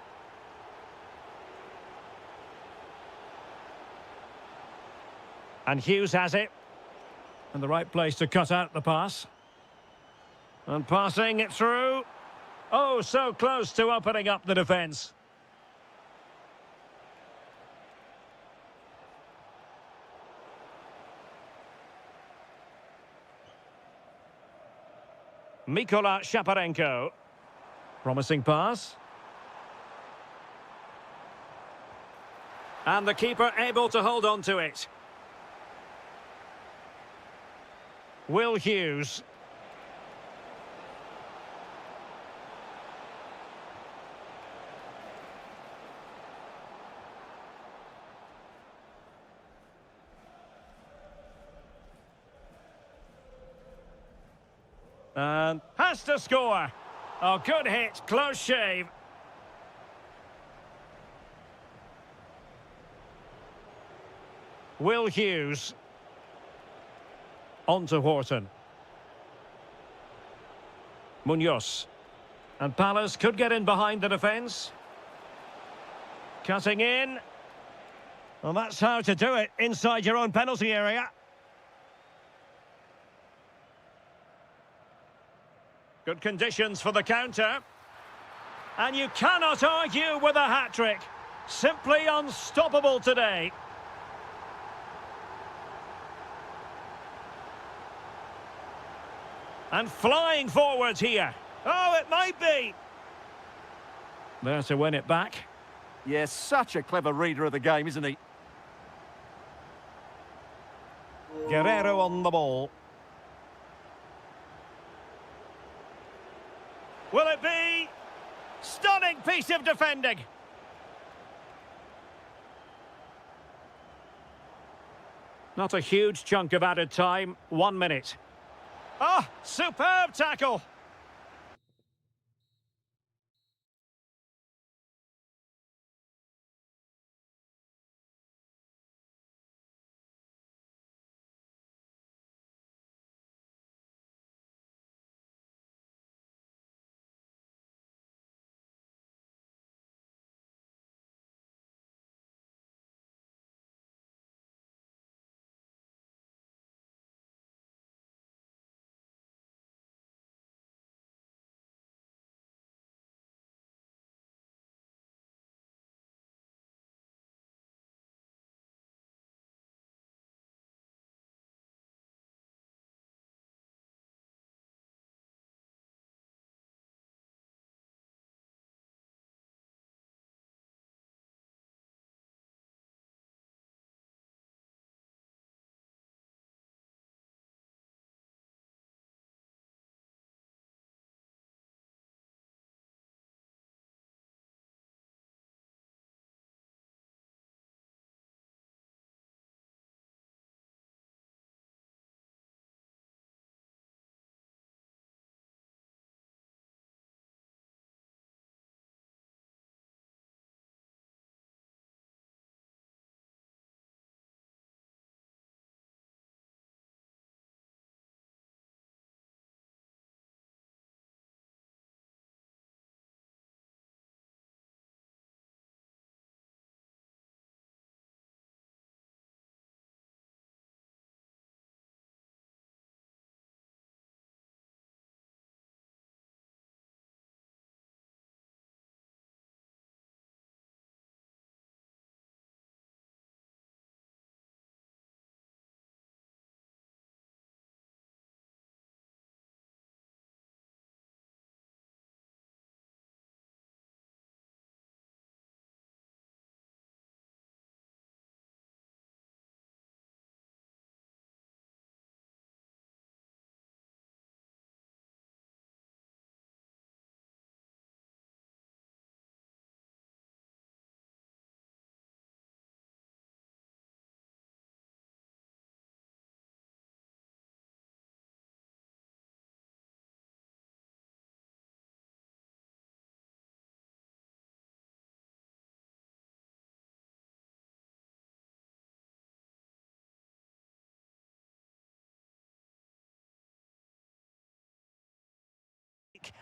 And Hughes has it. And the right place to cut out the pass. And passing it through. Oh, so close to opening up the defence. Mikola Shaparenko. Promising pass. And the keeper able to hold on to it. Will Hughes. And has to score. Oh, good hit, close shave. Will Hughes. On to Wharton. Munoz. And Palace could get in behind the defence. Cutting in. Well, that's how to do it inside your own penalty area. Good conditions for the counter. And you cannot argue with a hat-trick. Simply unstoppable today. And flying forwards here. Oh, it might be. There to win it back. Yes, such a clever reader of the game, isn't he? Guerrero on the ball. Will it be? Stunning piece of defending. Not a huge chunk of added time. 1 minute. Oh, superb tackle.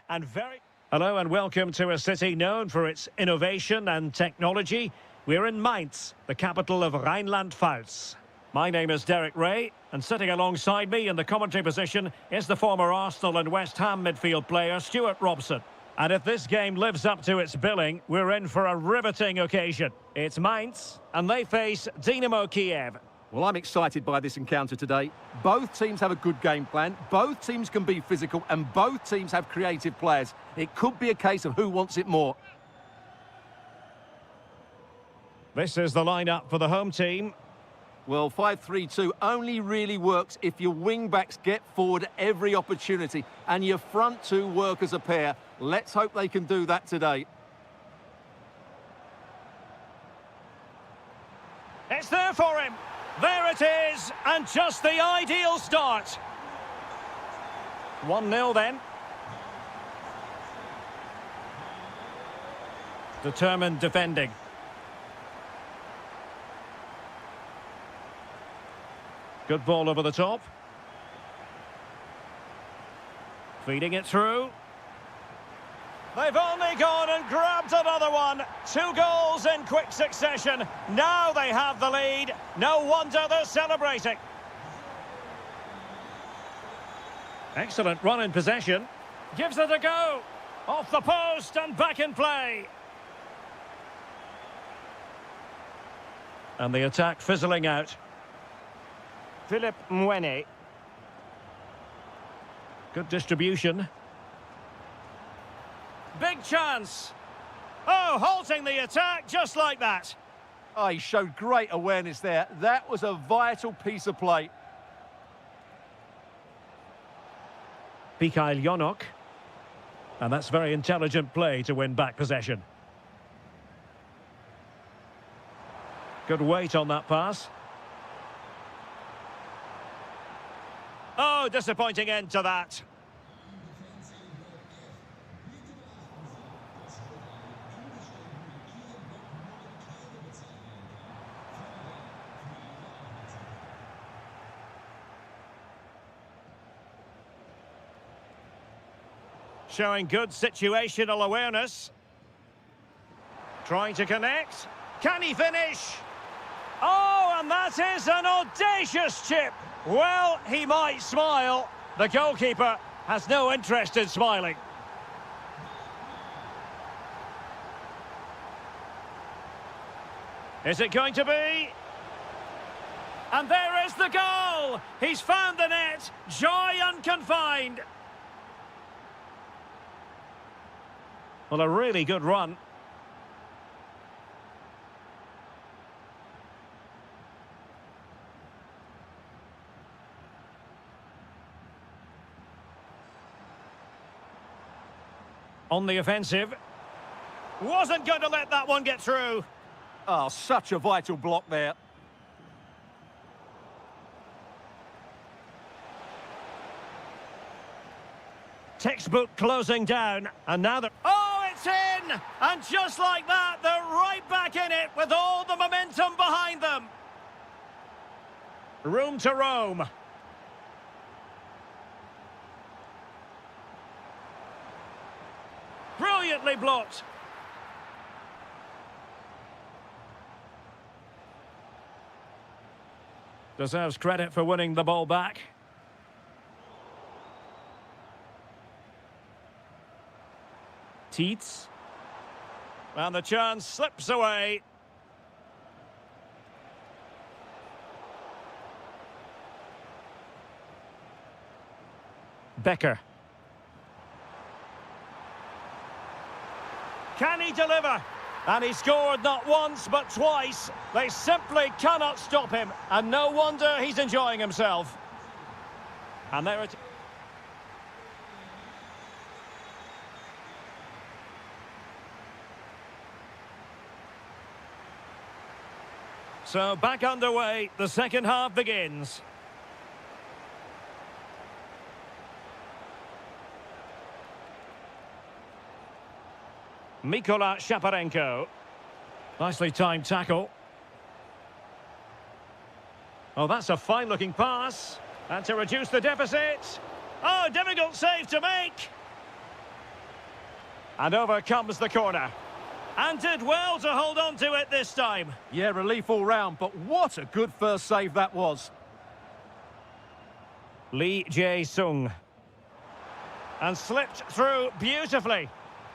and very... Hello and welcome to a city known for its innovation and technology. We're in Mainz, the capital of Rhineland-Pfalz. My name is Derek Ray, and sitting alongside me in the commentary position is the former Arsenal and West Ham midfield player Stuart Robson. And if this game lives up to its billing, we're in for a riveting occasion. It's Mainz, and they face Dynamo Kiev. Well, I'm excited by this encounter today. Both teams have a good game plan, both teams can be physical, and both teams have creative players. It could be a case of who wants it more. This is the lineup for the home team. Well, 5-3-2 only really works if your wing-backs get forward at every opportunity and your front two work as a pair. Let's hope they can do that today. It's there for him. There it is, and just the ideal start. 1-0 then. Determined defending. Good ball over the top. Feeding it through. They've only gone and grabbed another one. 2 goals in quick succession. Now they have the lead. No wonder they're celebrating. Excellent run in possession. Gives it a go. Off the post and back in play. And the attack fizzling out. Philip Mwene. Good distribution. Big chance. Oh, halting the attack just like that. Oh, he showed great awareness there. That was a vital piece of play. Mikhail Yonok. And that's very intelligent play to win back possession. Good weight on that pass. Oh, disappointing end to that. Showing good situational awareness. Trying to connect. Can he finish? Oh, and that is an audacious chip. Well, he might smile. The goalkeeper has no interest in smiling. Is it going to be? And there is the goal! He's found the net. Joy unconfined. Well, a really good run. On the offensive. Wasn't going to let that one get through. Oh, such a vital block there. Textbook closing down. And now that... Oh, it's in! And just like that, they're right back in it with all the momentum behind them. Room to roam. Brilliantly blocked. Deserves credit for winning the ball back. Teets. And the chance slips away. Becker. Can he deliver? And he scored not once but twice. They simply cannot stop him. And no wonder he's enjoying himself. And there it... So back underway, the second half begins. Mikola Shaparenko. Nicely timed tackle. Oh, that's a fine-looking pass. And to reduce the deficit. Oh, difficult save to make. And over comes the corner. And did well to hold on to it this time. Yeah, relief all round, but what a good first save that was. Lee Jae-sung. And slipped through beautifully.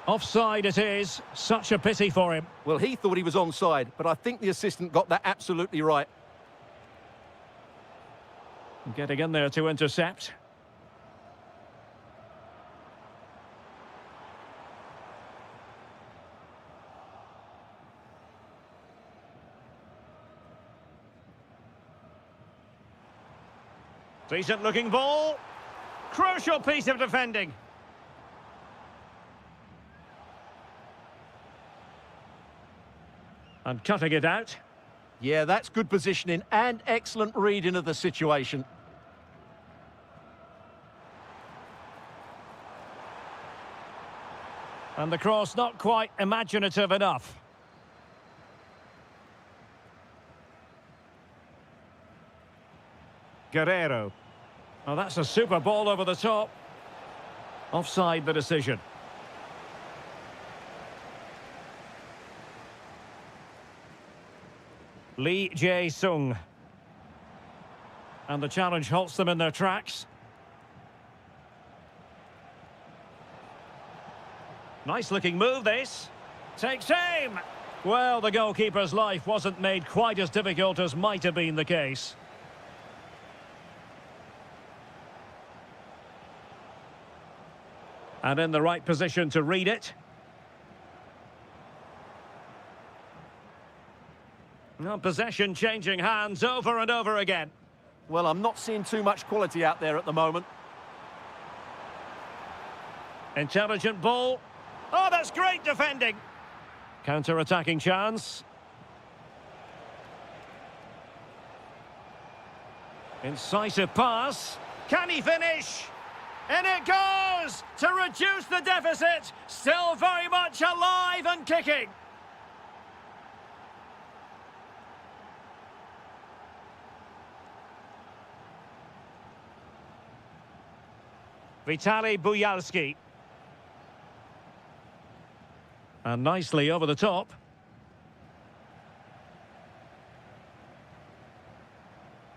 Offside it is. Such a pity for him. Well, he thought he was onside, but I think the assistant got that absolutely right. Getting in there to intercept. Decent looking ball. Crucial piece of defending. And cutting it out. Yeah, that's good positioning and excellent reading of the situation. And the cross not quite imaginative enough. Guerrero. Oh, that's a super ball over the top. Offside the decision. Lee Jae-sung. And the challenge halts them in their tracks. Nice looking move this. Takes aim. Well, the goalkeeper's life wasn't made quite as difficult as might have been the case. And in the right position to read it. Well, possession changing hands over and over again. Well, I'm not seeing too much quality out there at the moment. Intelligent ball. Oh, that's great defending. Counter-attacking chance. Incisive pass. Can he finish? In it goes to reduce the deficit. Still very much alive and kicking. Vitaly Buyalski. And nicely over the top.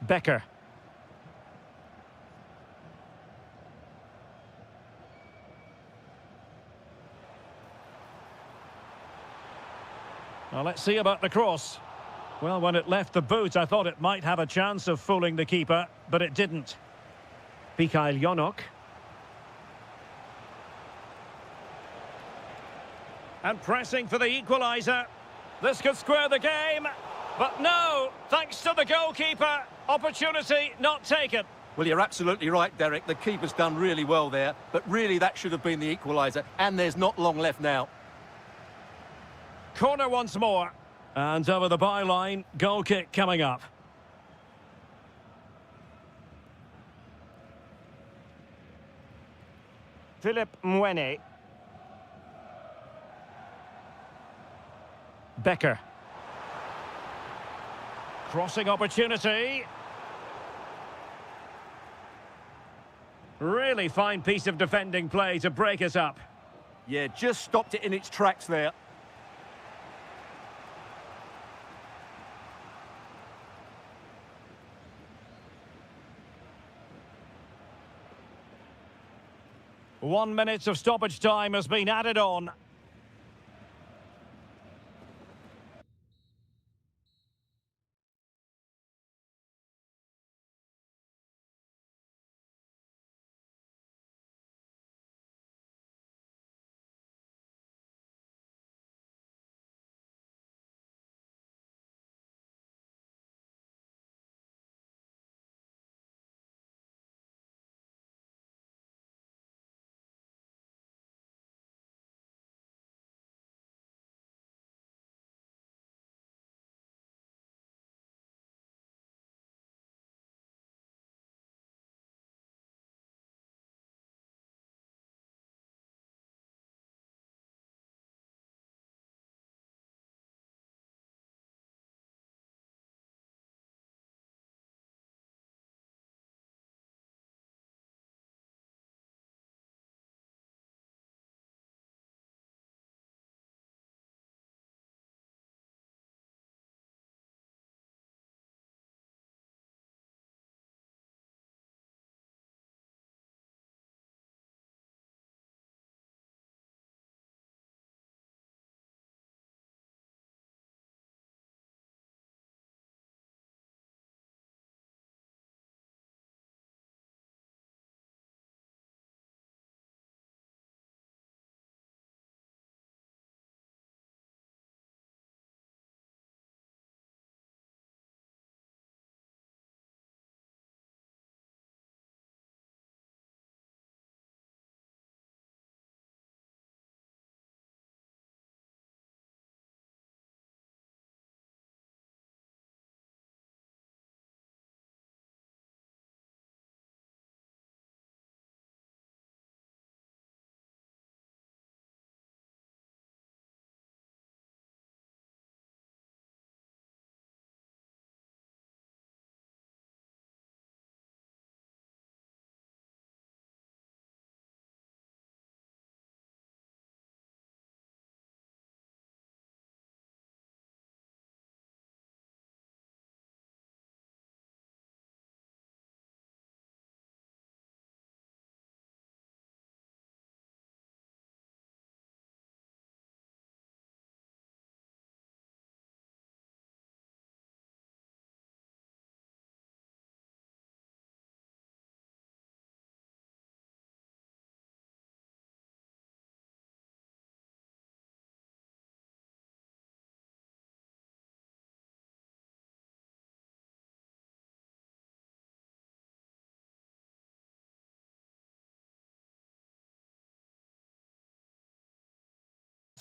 Becker. Now let's see about the cross. Well, when it left the boot, I thought it might have a chance of fooling the keeper, but it didn't. Mikhail Yonok. And pressing for the equaliser. This could square the game, but no, thanks to the goalkeeper, opportunity not taken. Well, you're absolutely right, Derek. The keeper's done really well there, but really that should have been the equaliser, and there's not long left now. Corner once more. And over the byline, goal kick coming up. Philip Mwene. Becker. Crossing opportunity. Really fine piece of defending play to break us up. Yeah, just stopped it in its tracks there. One minute of stoppage time has been added on.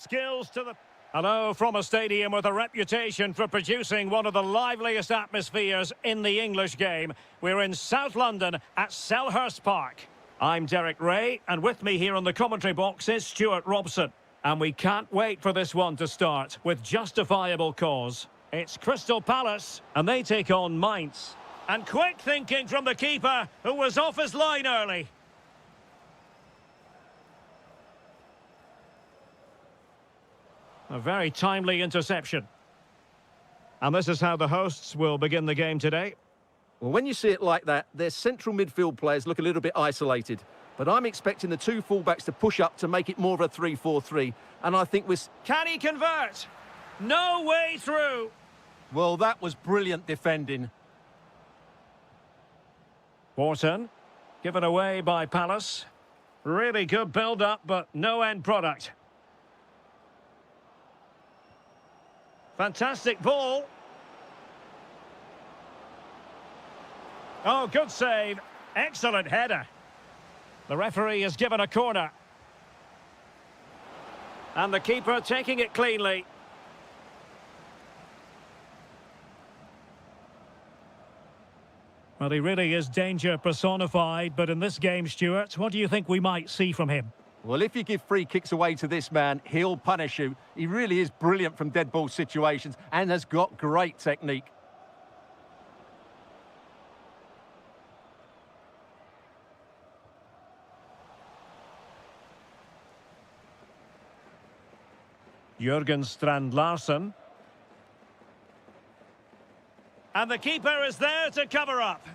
skills to the... Hello from a stadium with a reputation for producing one of the liveliest atmospheres in the English game. We're in South London at Selhurst Park. I'm Derek Ray, and with me here on the commentary box is Stuart Robson. And we can't wait for this one to start with justifiable cause. It's Crystal Palace, and they take on Mainz. And quick thinking from the keeper, who was off his line early. A very timely interception. And this is how the hosts will begin the game today. Well, when you see it like that, their central midfield players look a little bit isolated. But I'm expecting the two fullbacks to push up to make it more of a 3-4-3. And I think we're... Can he convert? No way through. Well, that was brilliant defending. Wharton, given away by Palace. Really good build-up, but no end product. Fantastic ball. Oh, good save. Excellent header. The referee has given a corner. And the keeper taking it cleanly. Well, he really is danger personified, but in this game, Stuart, what do you think we might see from him? Well, if you give free kicks away to this man, he'll punish you. He really is brilliant from dead ball situations and has got great technique. Jørgen Strand Larsen. And the keeper is there to cover up.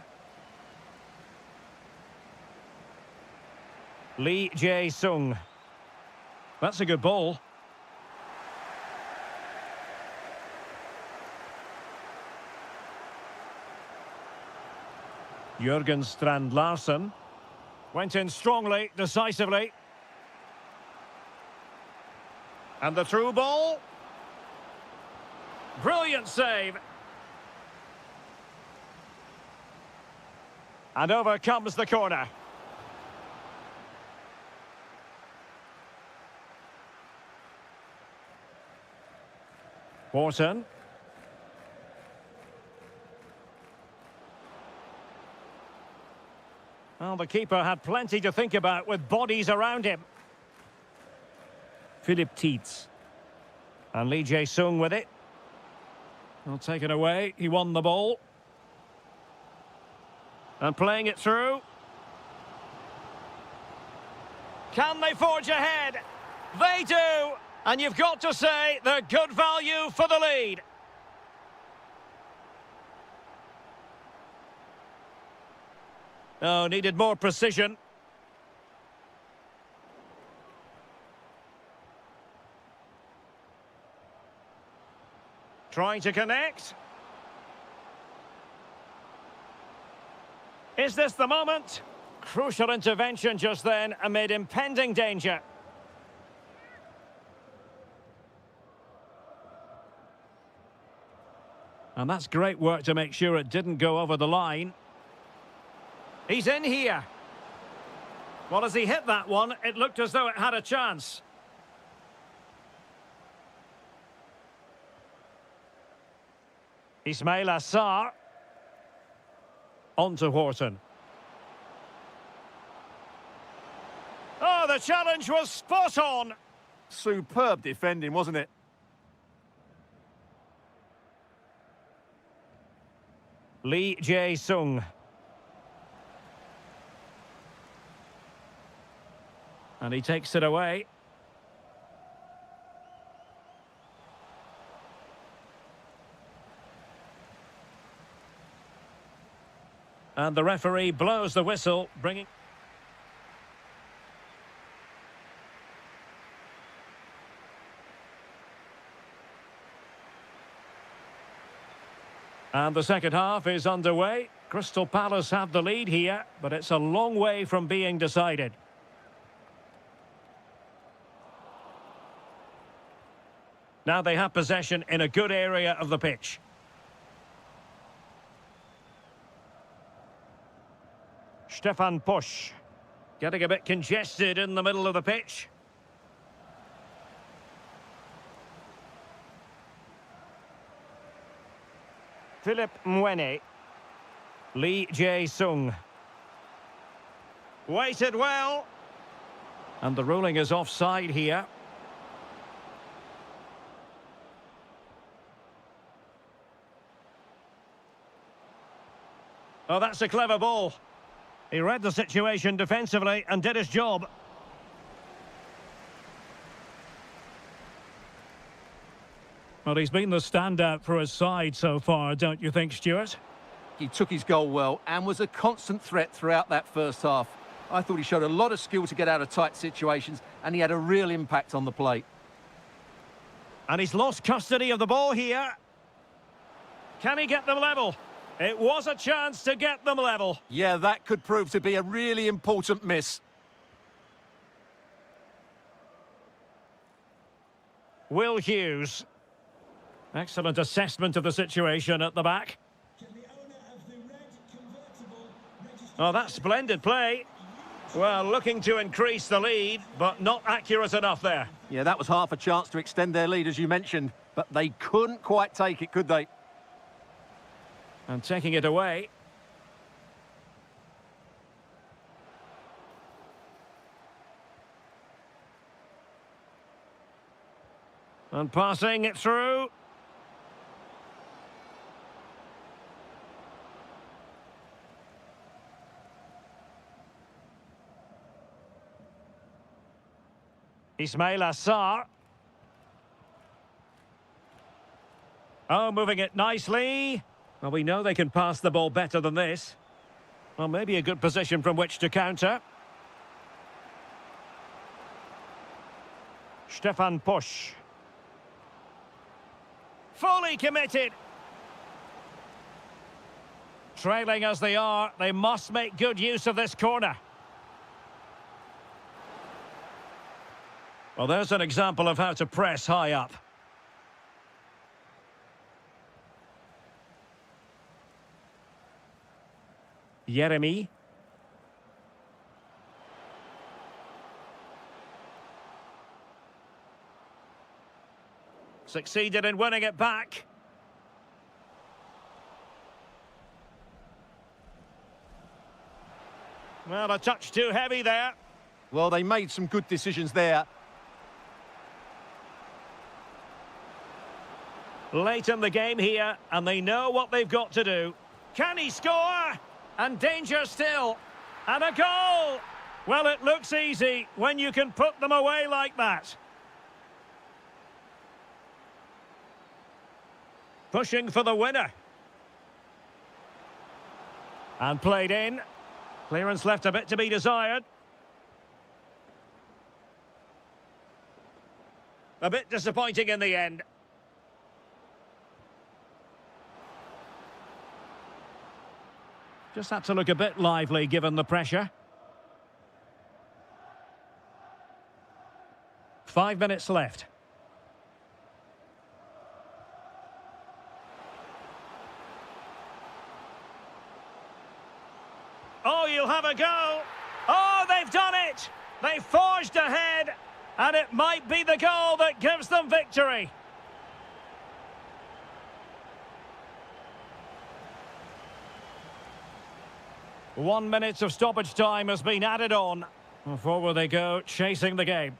Lee Jae-sung. That's a good ball. Jørgen Strand Larsen. Went in strongly, decisively. And the through ball. Brilliant save. And over comes the corner. Wharton. Well, the keeper had plenty to think about with bodies around him. Philip Tietz. And Lee Jae-sung with it. Well, taken away. He won the ball. And playing it through. Can they forge ahead? They do! And you've got to say they're good value for the lead. Oh, needed more precision. Trying to connect. Is this the moment? Crucial intervention just then amid impending danger. And that's great work to make sure it didn't go over the line. He's in here. Well, as he hit that one, it looked as though it had a chance. Ismail Assar. On to Wharton. Oh, the challenge was spot on. Superb defending, wasn't it? Lee Jae-sung. And he takes it away. And the referee blows the whistle, bringing... And the second half is underway. Crystal Palace have the lead here, but it's a long way from being decided. Now they have possession in a good area of the pitch. Stefan Posch. Getting a bit congested in the middle of the pitch. Philip Mwene. Lee Jae-sung. Waited well. And the ruling is offside here. Oh, that's a clever ball. He read the situation defensively and did his job. Well, he's been the standout for his side so far, don't you think, Stuart? He took his goal well and was a constant threat throughout that first half. I thought he showed a lot of skill to get out of tight situations, and he had a real impact on the plate. And he's lost custody of the ball here. Can he get them level? It was a chance to get them level. Yeah, that could prove to be a really important miss. Will Hughes. Excellent assessment of the situation at the back. Oh, that's splendid play. Well, looking to increase the lead, but not accurate enough there. Yeah, that was half a chance to extend their lead, as you mentioned, but they couldn't quite take it, could they? And taking it away. And passing it through. Ismail Assar. Oh, moving it nicely. Well, we know they can pass the ball better than this. Well, maybe a good position from which to counter. Stefan Pusch. Fully committed. Trailing as they are, they must make good use of this corner. Well, there's an example of how to press high up. Jeremy. Succeeded in winning it back. Well, a touch too heavy there. Well, they made some good decisions there. Late in the game here, and they know what they've got to do. Can he score? And danger still. And a goal! Well, it looks easy when you can put them away like that. Pushing for the winner. And played in. Clearance left a bit to be desired. A bit disappointing in the end. Just had to look a bit lively given the pressure. 5 minutes left. Oh, you'll have a go. Oh, they've done it. They forged ahead, and it might be the goal that gives them victory. One minute of stoppage time has been added on. Forward they go, chasing the game.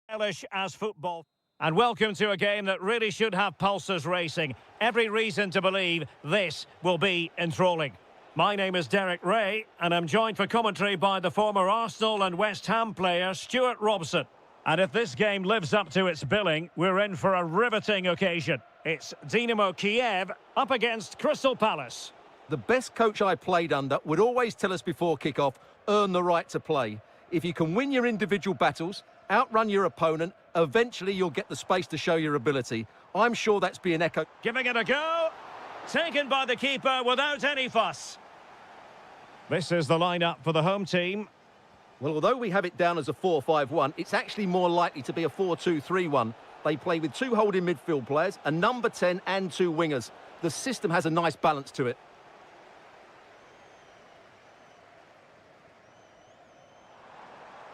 Hellish as football. And welcome to a game that really should have pulses racing. Every reason to believe this will be enthralling. My name is Derek Ray, and I'm joined for commentary by the former Arsenal and West Ham player Stuart Robson. And if this game lives up to its billing, we're in for a riveting occasion. It's Dynamo Kiev up against Crystal Palace. The best coach I played under would always tell us before kick-off, earn the right to play. If you can win your individual battles, outrun your opponent, eventually you'll get the space to show your ability. I'm sure that's being echoed. Giving it a go. Taken by the keeper without any fuss. This is the lineup for the home team. Well, although we have it down as a 4-5-1, it's actually more likely to be a 4-2-3-1. They play with two holding midfield players, a number 10 and two wingers. The system has a nice balance to it.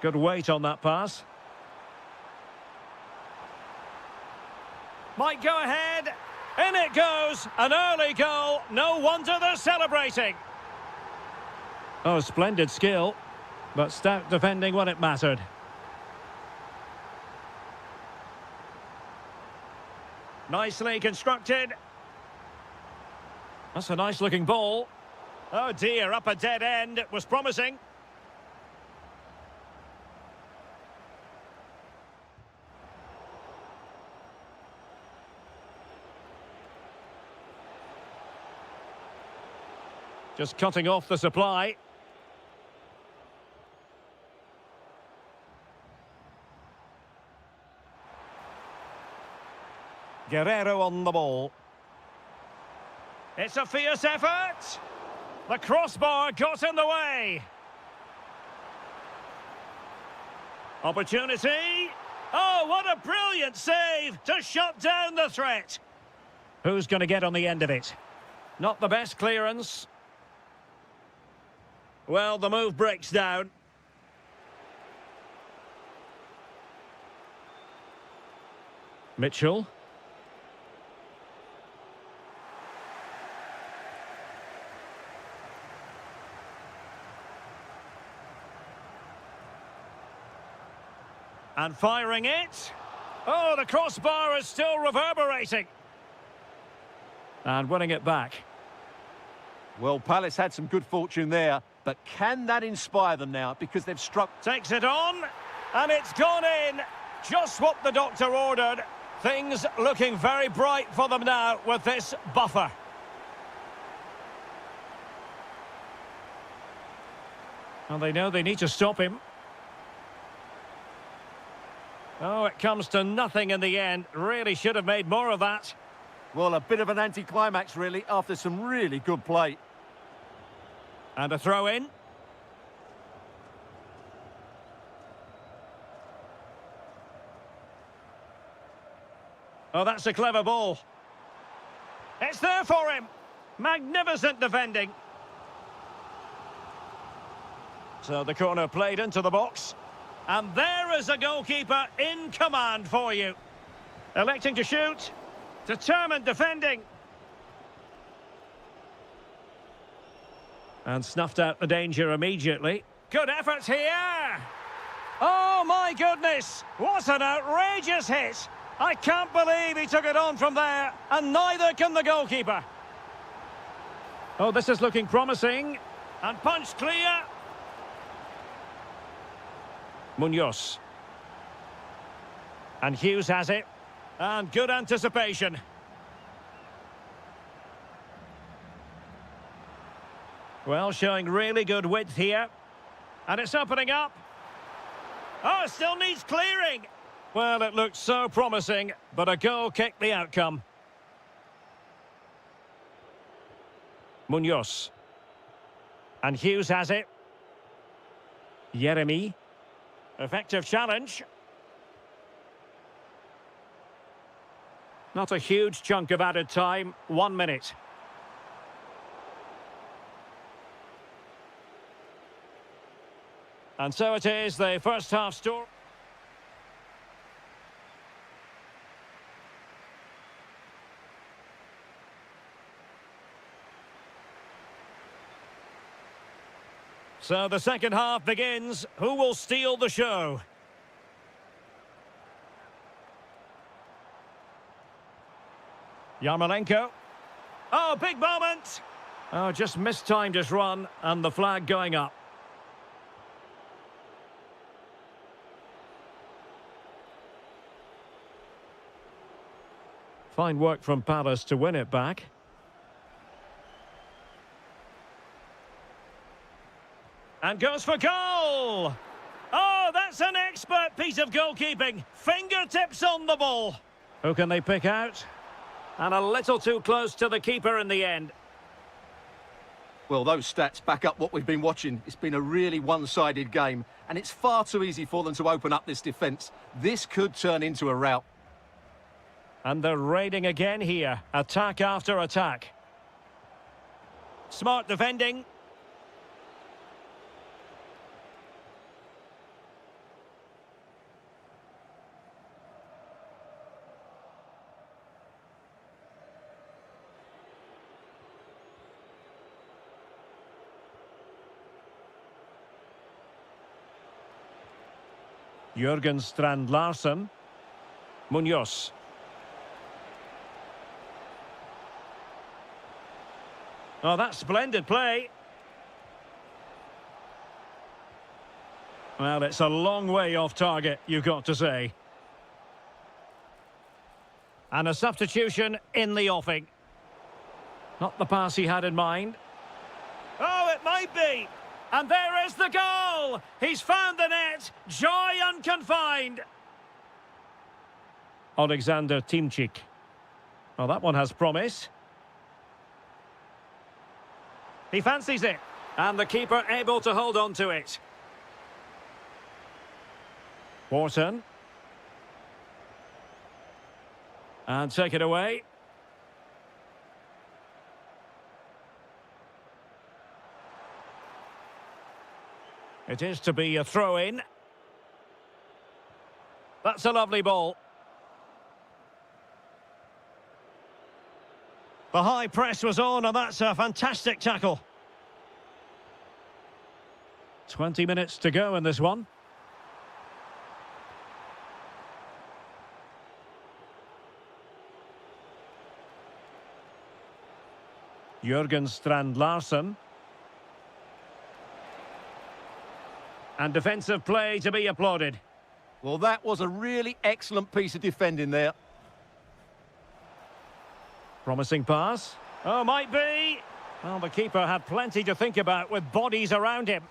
Good weight on that pass. Might go ahead. In it goes. An early goal. No wonder they're celebrating. Oh, splendid skill. But stout defending when it mattered. Nicely constructed. That's a nice looking ball. Oh dear, up a dead end. It was promising. Just cutting off the supply. Guerrero on the ball. It's a fierce effort. The crossbar got in the way. Opportunity. Oh, what a brilliant save to shut down the threat. Who's going to get on the end of it? Not the best clearance. Well, the move breaks down. Mitchell. And firing it. Oh, the crossbar is still reverberating. And winning it back. Well, Palace had some good fortune there, but can that inspire them now? Because they've struck... Takes it on, and it's gone in. Just what the doctor ordered. Things looking very bright for them now with this buffer. And they know they need to stop him. Oh, it comes to nothing in the end. Really should have made more of that. Well, a bit of an anticlimax, really, after some really good play. And a throw in. Oh, that's a clever ball. It's there for him. Magnificent defending. So the corner played into the box. And there is a goalkeeper in command for you. Electing to shoot. Determined defending. And snuffed out the danger immediately. Good effort here. Oh, my goodness. What an outrageous hit. I can't believe he took it on from there. And neither can the goalkeeper. Oh, this is looking promising. And punched clear. Munoz. And Hughes has it. And good anticipation. Well, showing really good width here. And it's opening up. Oh, it still needs clearing. Well, it looked so promising, but a goal kicked the outcome. Munoz. And Hughes has it. Yeremy. Effective challenge. Not a huge chunk of added time. 1 minute. And so it is, the first half story. So the second half begins. Who will steal the show? Yarmolenko. Oh, big moment. Oh, just mistimed his run and the flag going up. Fine work from Palace to win it back. And goes for goal! Oh, that's an expert piece of goalkeeping. Fingertips on the ball. Who can they pick out? And a little too close to the keeper in the end. Well, those stats back up what we've been watching. It's been a really one-sided game, and it's far too easy for them to open up this defence. This could turn into a rout. And they're raiding again here. Attack after attack. Smart defending. Jürgen Strand Larsen. Munoz. Oh, that's splendid play. Well, it's a long way off target, you've got to say. And a substitution in the offing. Not the pass he had in mind. Oh, it might be. And there is the goal! He's found the net. Joy unconfined. Alexander Timchik. Well, that one has promise. He fancies it. And the keeper able to hold on to it. Wharton. And take it away. It is to be a throw-in. That's a lovely ball. The high press was on, and that's a fantastic tackle. 20 minutes to go in this one. Jürgen Strand Larsen. And defensive play to be applauded. Well, that was a really excellent piece of defending there. Promising pass. Oh, might be. Well, the keeper had plenty to think about with bodies around him.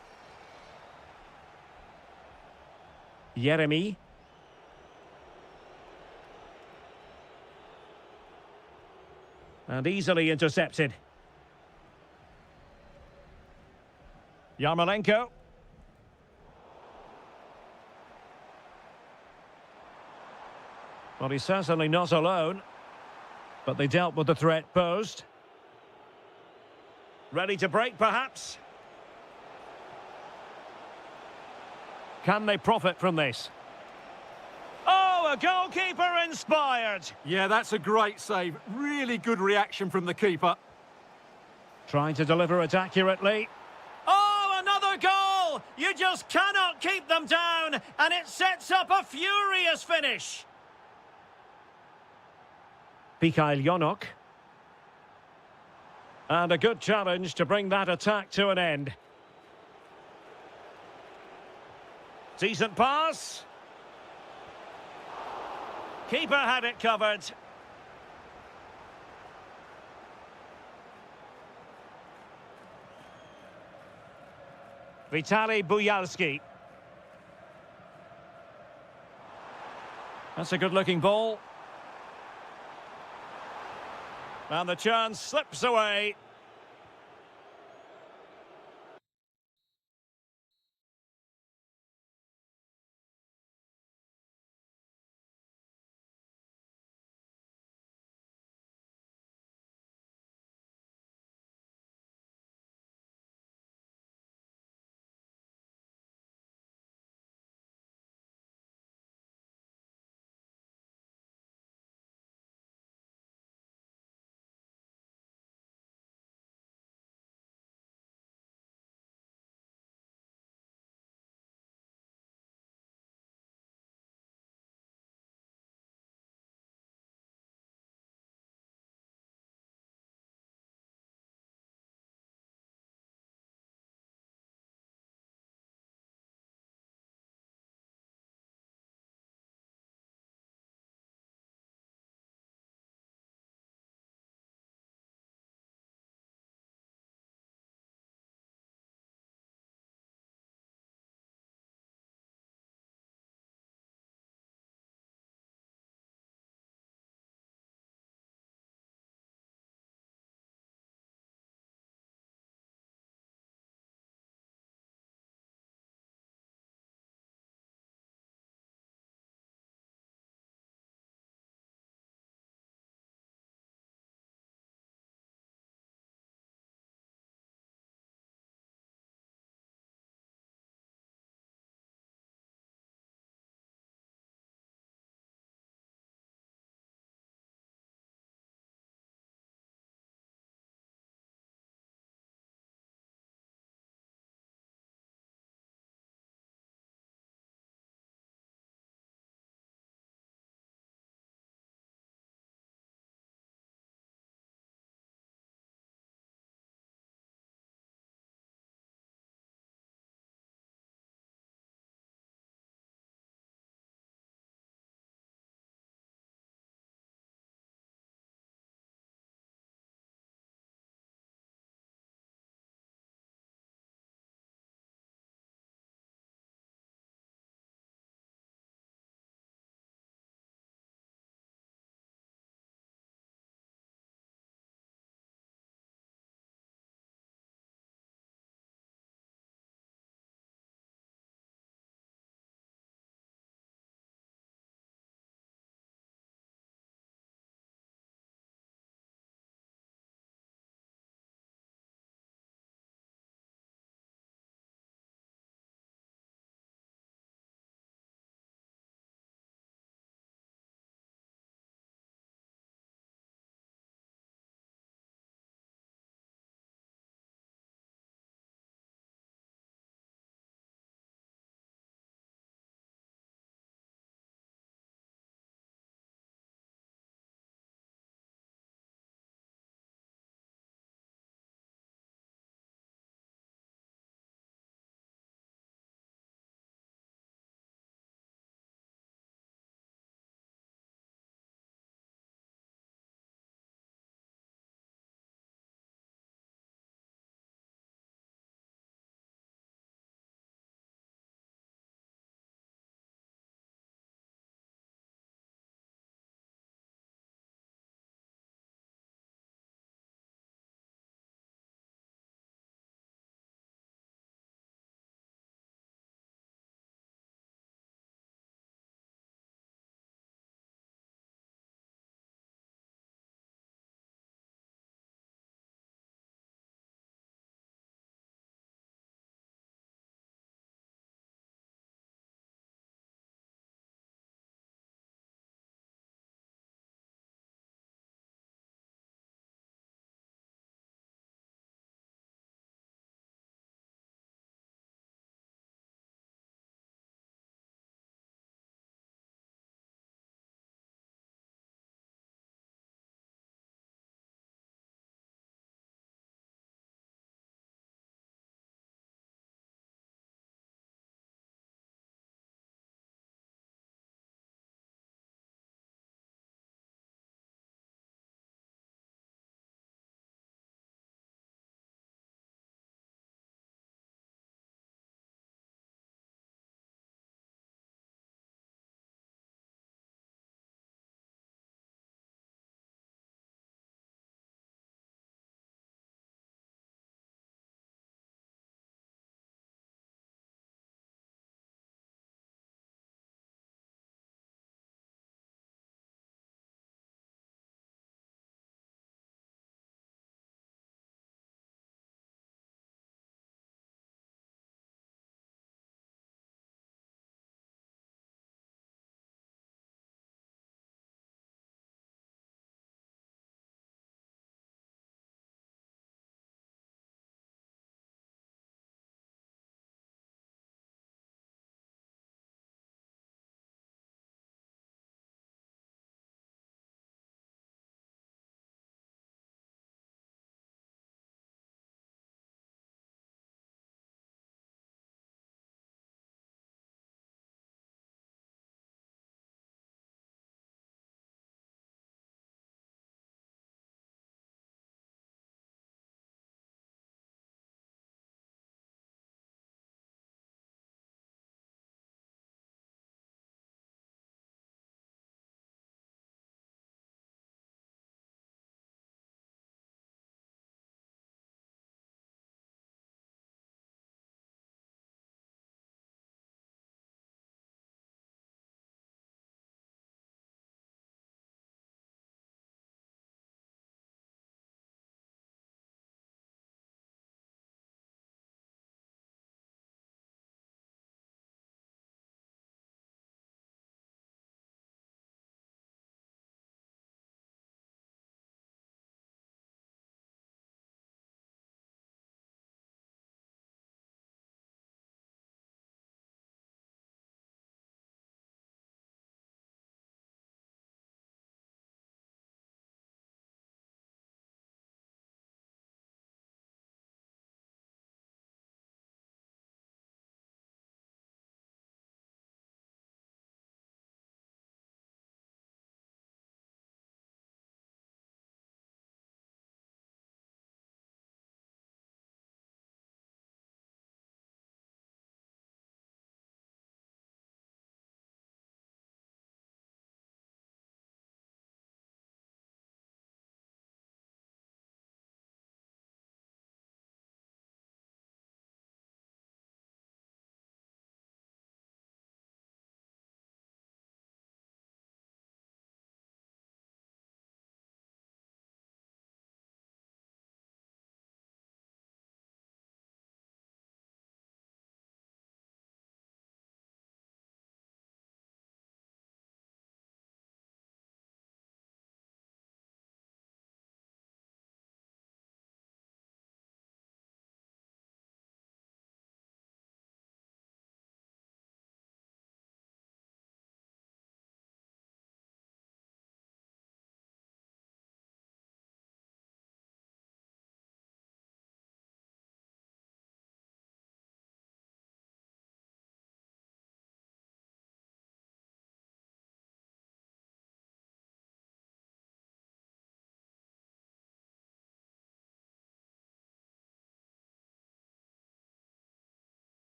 Jeremy. And easily intercepted. Yarmolenko. Well, he's certainly not alone. But they dealt with the threat posed. Ready to break, perhaps? Can they profit from this? Oh, a goalkeeper inspired! Yeah, that's a great save. Really good reaction from the keeper. Trying to deliver it accurately. Oh, another goal! You just cannot keep them down, and it sets up a furious finish. Mikhail Yonok. And a good challenge to bring that attack to an end. Decent pass. Keeper had it covered. Vitaly Buyalski. That's a good-looking ball. And the chance slips away.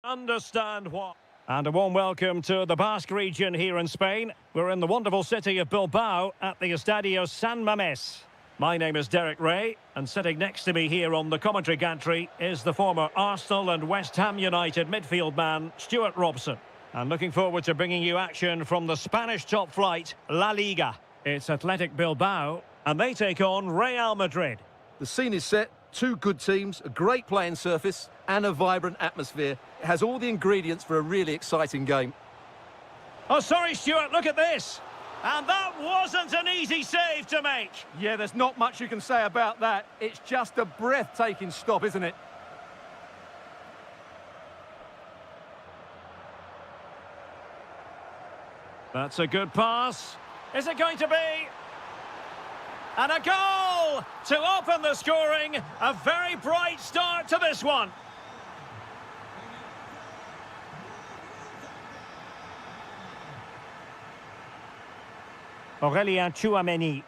Understand what. And a warm welcome to the Basque region here in Spain. We're in the wonderful city of Bilbao at the Estadio San Mamés. My name is Derek Ray, and sitting next to me here on the commentary gantry is the former Arsenal and West Ham United midfield man, Stuart Robson. And looking forward to bringing you action from the Spanish top flight, La Liga. It's Athletic Bilbao, and they take on Real Madrid. The scene is set. Two good teams, a great playing surface and a vibrant atmosphere. It has all the ingredients for a really exciting game. Oh, sorry, Stuart, look at this. And that wasn't an easy save to make. Yeah, there's not much you can say about that. It's just a breathtaking stop, isn't it? That's a good pass. Is it going to be? And a goal to open the scoring. A very bright start to this one. Aurélien Tchouameni.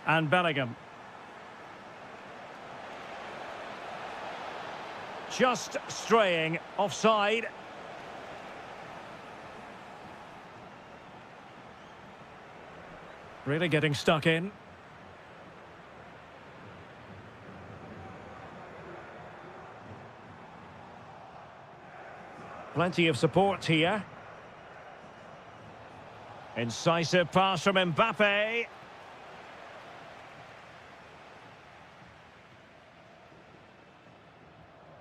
And Bellingham. Just straying offside. Really getting stuck in. Plenty of support here. Incisive pass from Mbappe.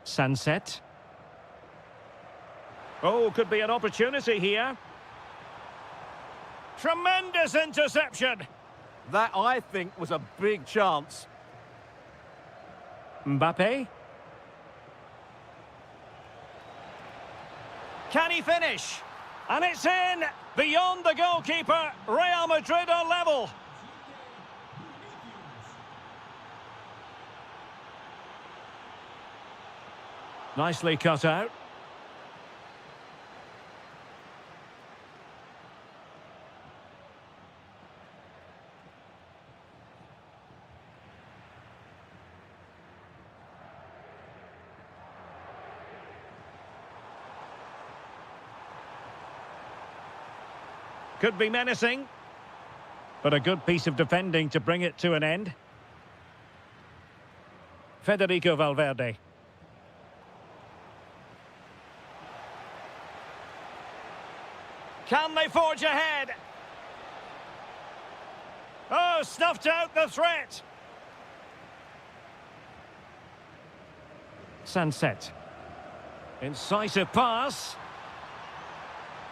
Sunset. Oh, could be an opportunity here. Tremendous interception. That, I think, was a big chance. Mbappe. Can he finish? And it's in! Beyond the goalkeeper, Real Madrid are level. Nicely cut out. Could be menacing, but a good piece of defending to bring it to an end. Federico Valverde. Can they forge ahead? Oh, snuffed out the threat. Sunset. Incisive pass.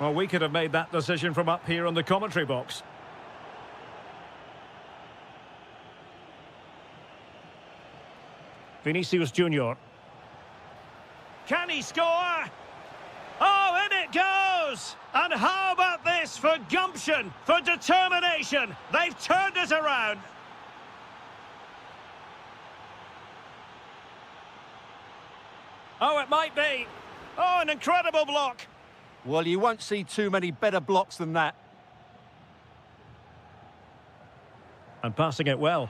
Well, we could have made that decision from up here on the commentary box. Vinicius Junior. Can he score? Oh, in it goes! And how about this for gumption, for determination? They've turned it around. Oh, it might be. Oh, an incredible block. Well, you won't see too many better blocks than that. And passing it well.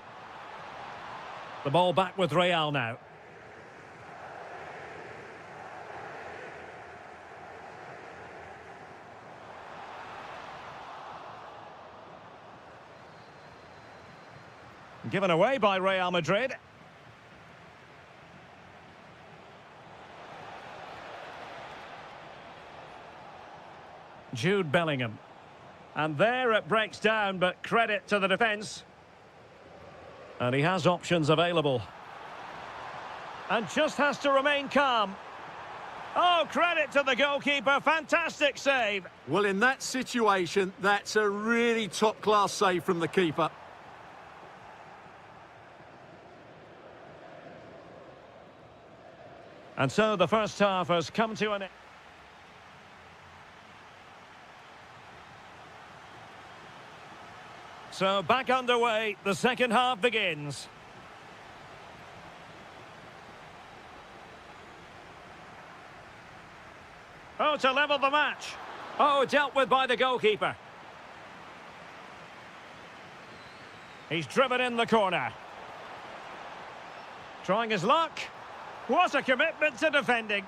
The ball back with Real now. Given away by Real Madrid. Jude Bellingham. And there it breaks down, but credit to the defence. And he has options available. And just has to remain calm. Oh, credit to the goalkeeper. Fantastic save. Well, in that situation, that's a really top-class save from the keeper. And so the first half has come to an end. So back underway, the second half begins. Oh, to level the match. Oh, dealt with by the goalkeeper. He's driven in the corner. Trying his luck. What a commitment to defending.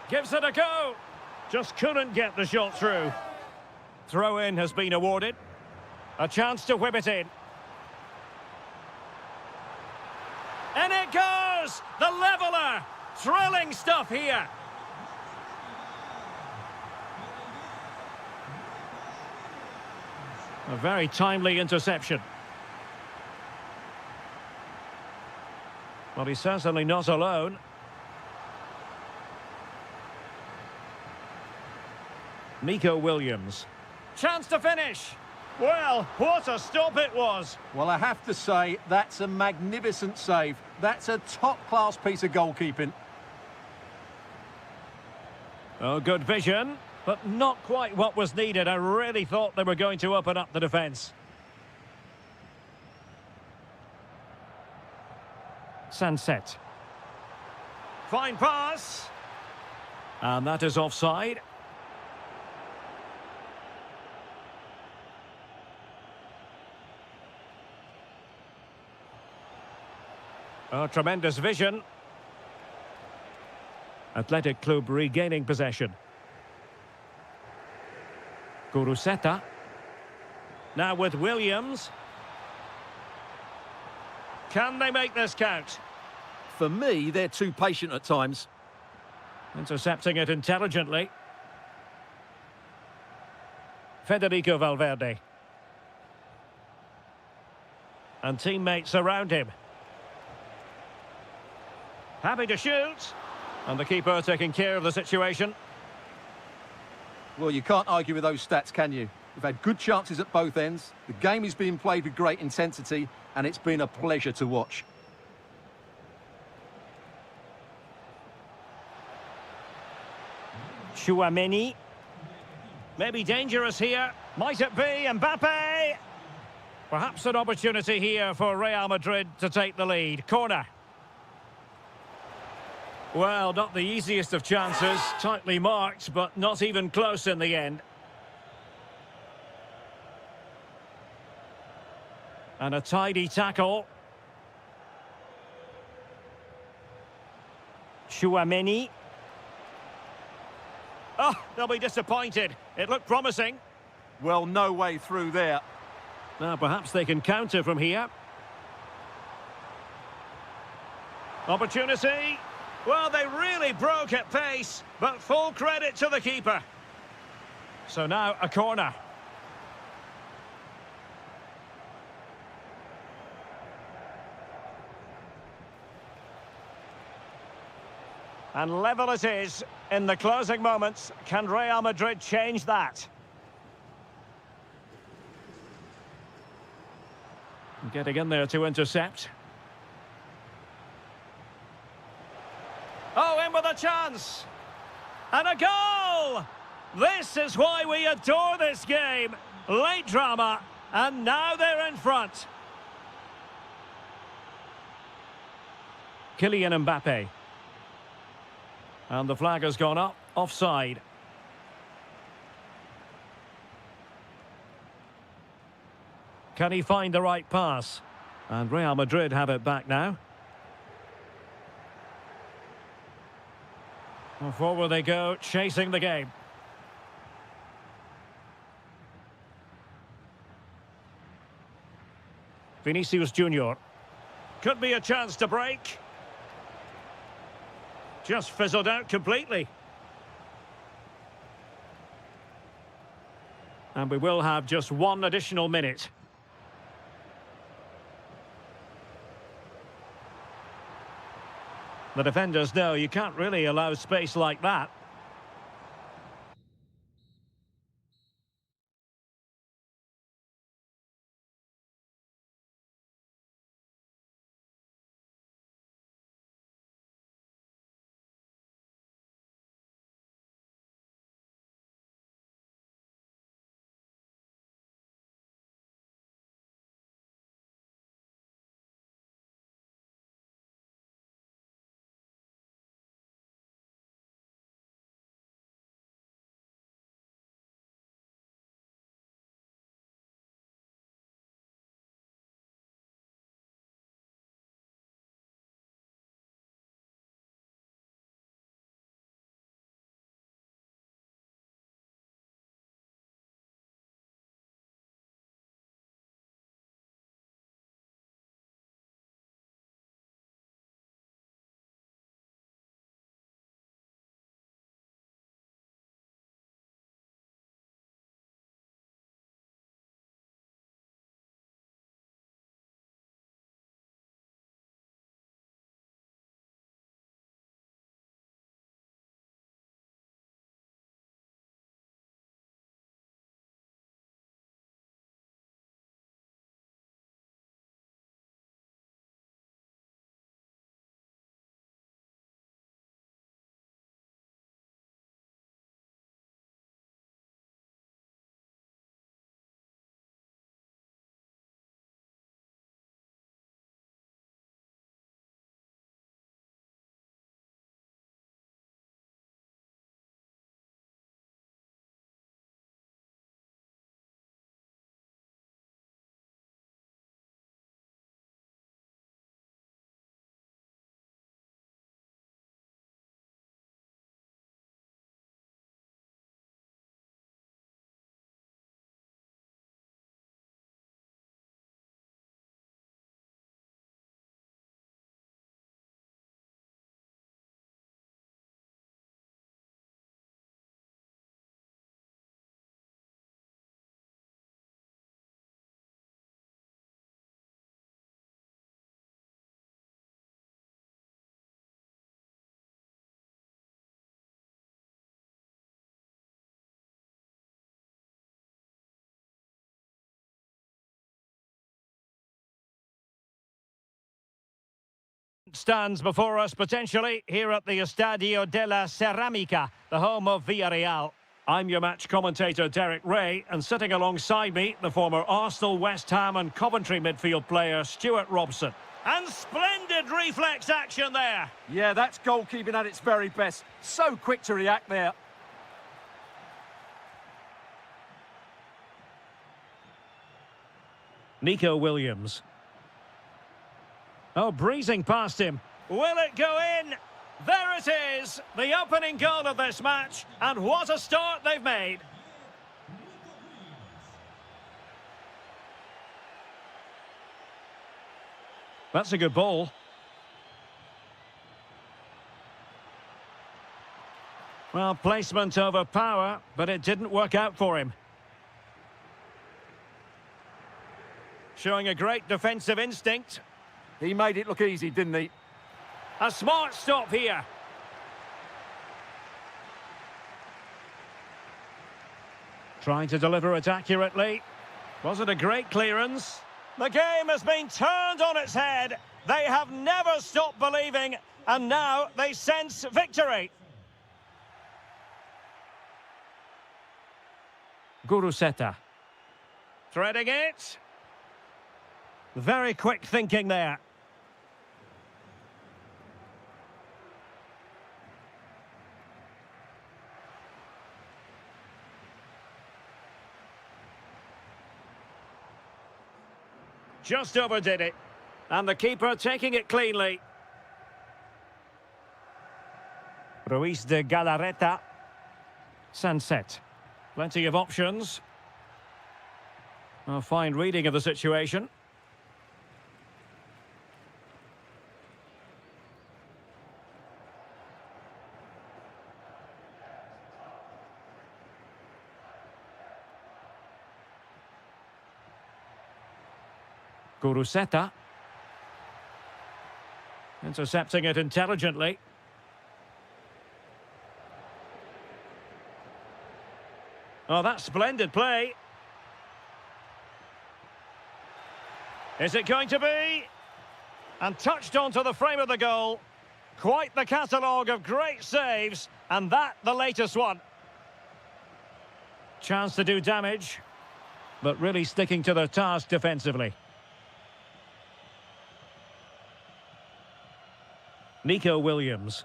Gives it a go. Just couldn't get the shot through. Throw-in has been awarded. A chance to whip it in. And it goes! The leveller! Thrilling stuff here. A very timely interception. Well, he's certainly not alone. Nico Williams. Chance to finish. Well, what a stop it was. Well, I have to say, that's a magnificent save. That's a top-class piece of goalkeeping. Oh, good vision, but not quite what was needed. I really thought they were going to open up the defence. Sunset. Fine pass. And that is offside. Oh, tremendous vision. Athletic Club regaining possession. Kuruseta. Now with Williams. Can they make this count? For me, they're too patient at times. Intercepting it intelligently. Federico Valverde. And teammates around him. Happy to shoot. And the keeper taking care of the situation. Well, you can't argue with those stats, can you? We've had good chances at both ends. The game is being played with great intensity, and it's been a pleasure to watch. Chouameni. Maybe dangerous here. Might it be Mbappe? Perhaps an opportunity here for Real Madrid to take the lead. Corner. Well, not the easiest of chances. Tightly marked, but not even close in the end. And a tidy tackle. Chouameni. Oh, they'll be disappointed. It looked promising. Well, no way through there. Now, perhaps they can counter from here. Opportunity. Well, they really broke at pace, but full credit to the keeper. So now a corner. And level it is in the closing moments. Can Real Madrid change that? Getting in there to intercept. Oh, in with a chance. And a goal! This is why we adore this game. Late drama, and now they're in front. Kylian Mbappe. And the flag has gone up, offside. Can he find the right pass? And Real Madrid have it back now. Well, forward they go, chasing the game. Vinicius Junior. Could be a chance to break. Just fizzled out completely. And we will have just one additional minute. The defenders know you can't really allow space like that. stands before us potentially here at the Estadio de la Ceramica, the home of Villarreal. I'm your match commentator, Derek Ray, and sitting alongside me, the former Arsenal, West Ham and Coventry midfield player, Stuart Robson. And splendid reflex action there. Yeah, that's goalkeeping at its very best. So quick to react there. Nico Williams. Oh, breezing past him. Will it go in? There it is, the opening goal of this match, and what a start they've made. That's a good ball. Well, placement over power, but it didn't work out for him. Showing a great defensive instinct. He made it look easy, didn't he? A smart stop here. Trying to deliver it accurately. Was it a great clearance? The game has been turned on its head. They have never stopped believing, and now they sense victory. Guruseta. Threading it. Very quick thinking there. Just overdid it. And the keeper taking it cleanly. Ruiz de Galarreta. Sunset. Plenty of options. A fine reading of the situation. Guruseta. Intercepting it intelligently. Oh, that's splendid play. Is it going to be? And touched onto the frame of the goal. Quite the catalogue of great saves, and that the latest one. Chance to do damage, but really sticking to their task defensively. Nico Williams.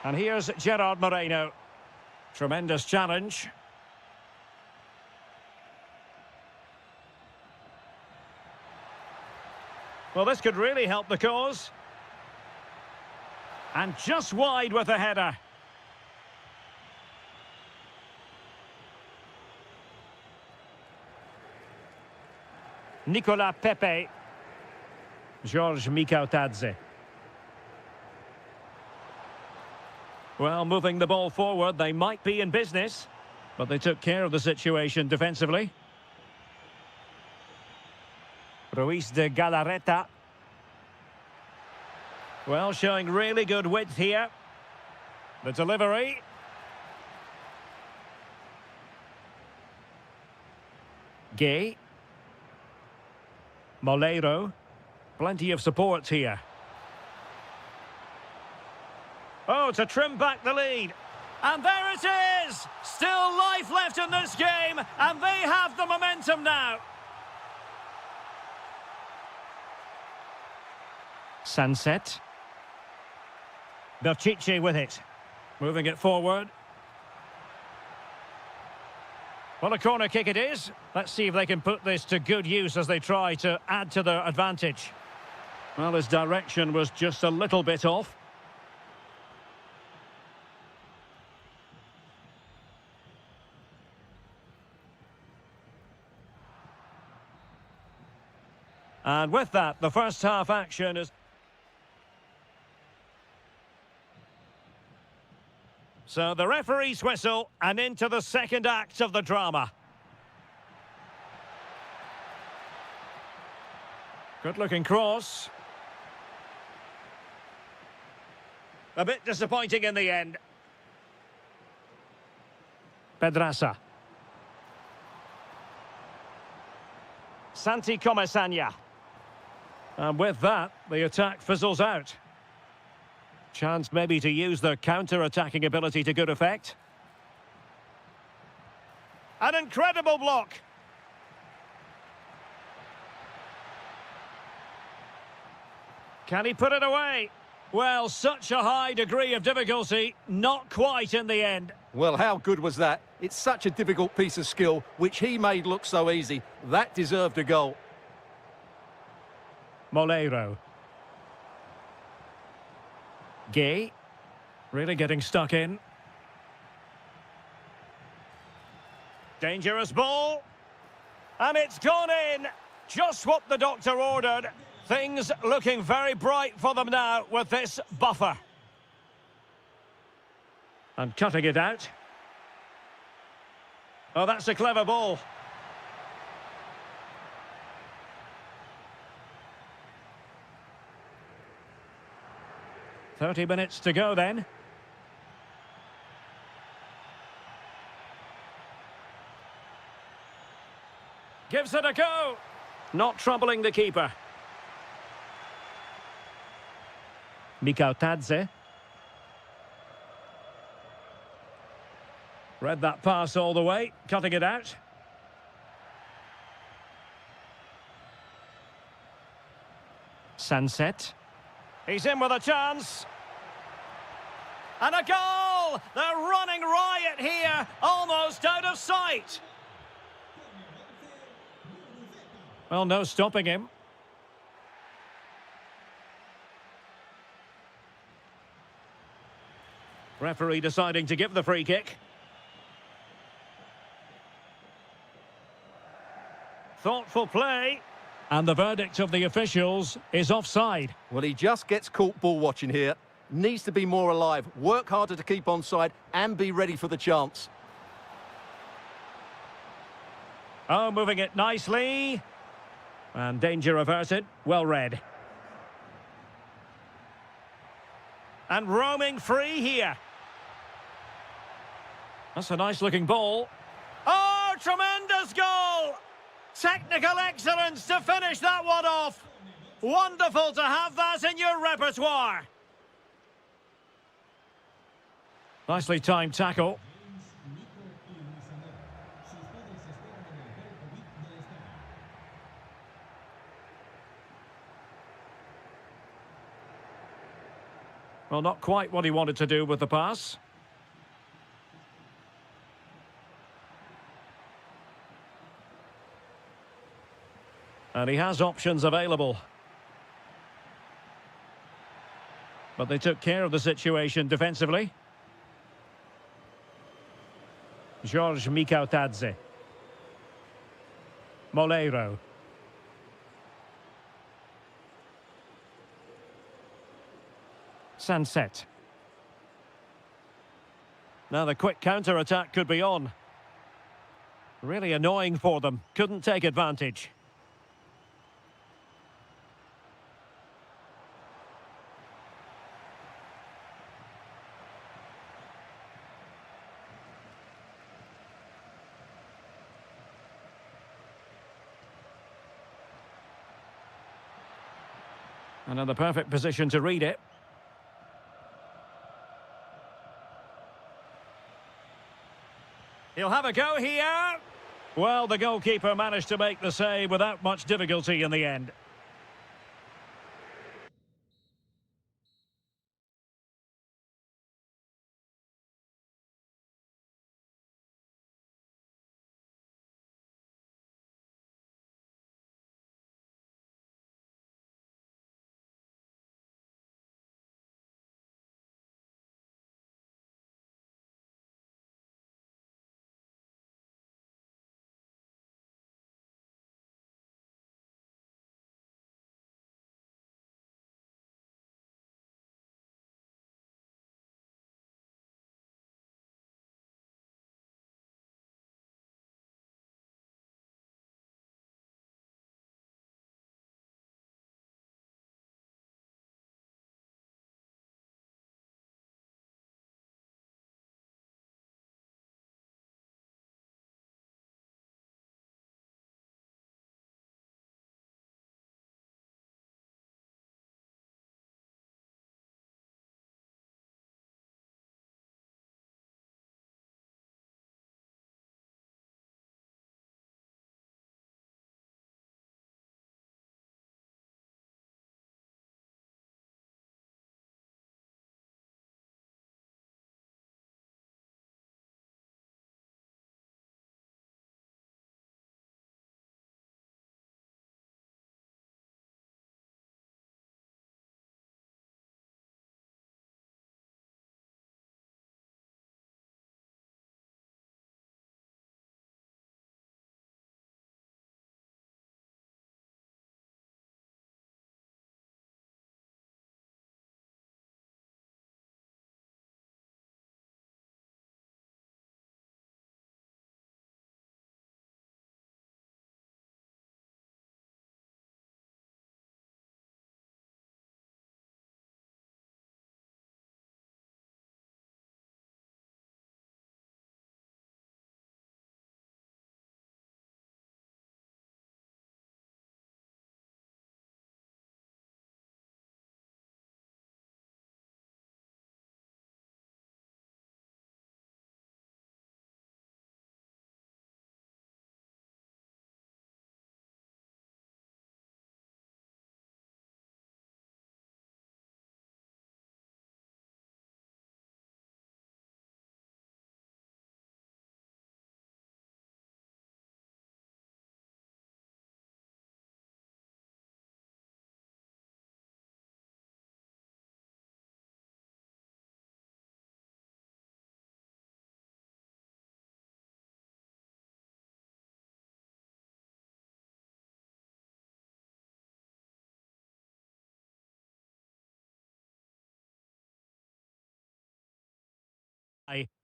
And here's Gerard Moreno. Tremendous challenge. Well, this could really help the cause. And just wide with a header. Nicolas Pepe. Georges Mikautadze. Well, moving the ball forward, they might be in business, but they took care of the situation defensively. Ruiz de Galarreta. Well, showing really good width here. The delivery. Gay. Moleiro. Plenty of support here. Oh, to trim back the lead. And there it is! Still life left in this game, and they have the momentum now. Sunset. Berchiche with it. Moving it forward. Well, a corner kick it is. Let's see if they can put this to good use as they try to add to their advantage. Well, his direction was just a little bit off. And with that, the first half action is... So the referee's whistle, and into the second act of the drama. Good-looking cross. A bit disappointing in the end. Pedraza. Santi Comesaña. And with that, the attack fizzles out. Chance maybe to use their counter-attacking ability to good effect. An incredible block. Can he put it away? Well, such a high degree of difficulty, not quite in the end. Well, how good was that? It's such a difficult piece of skill, which he made look so easy. That deserved a goal. Moleiro. Gay. Really getting stuck in. Dangerous ball. And it's gone in. Just what the doctor ordered. Things looking very bright for them now with this buffer. And cutting it out. Oh, that's a clever ball. "30 minutes to go then. Gives it a go. Not troubling the keeper. Mikautadze. Read that pass all the way, cutting it out. Sunset. He's in with a chance. And a goal! They're running riot here, almost out of sight. Well, no stopping him. Referee deciding to give the free kick. Thoughtful play. And the verdict of the officials is offside. Well, he just gets caught ball watching here. Needs to be more alive, work harder to keep onside and be ready for the chance. Oh, moving it nicely. And danger averted. Well read. And roaming free here. That's a nice-looking ball. Oh, tremendous goal! Technical excellence to finish that one off. Wonderful to have that in your repertoire. Nicely timed tackle. Well, not quite what he wanted to do with the pass. And he has options available. But they took care of the situation defensively. George Mikautadze. Moleiro. Sunset. Now the quick counter-attack could be on. Really annoying for them. Couldn't take advantage. Another perfect position to read it. He'll have a go here. Well, the goalkeeper managed to make the save without much difficulty in the end.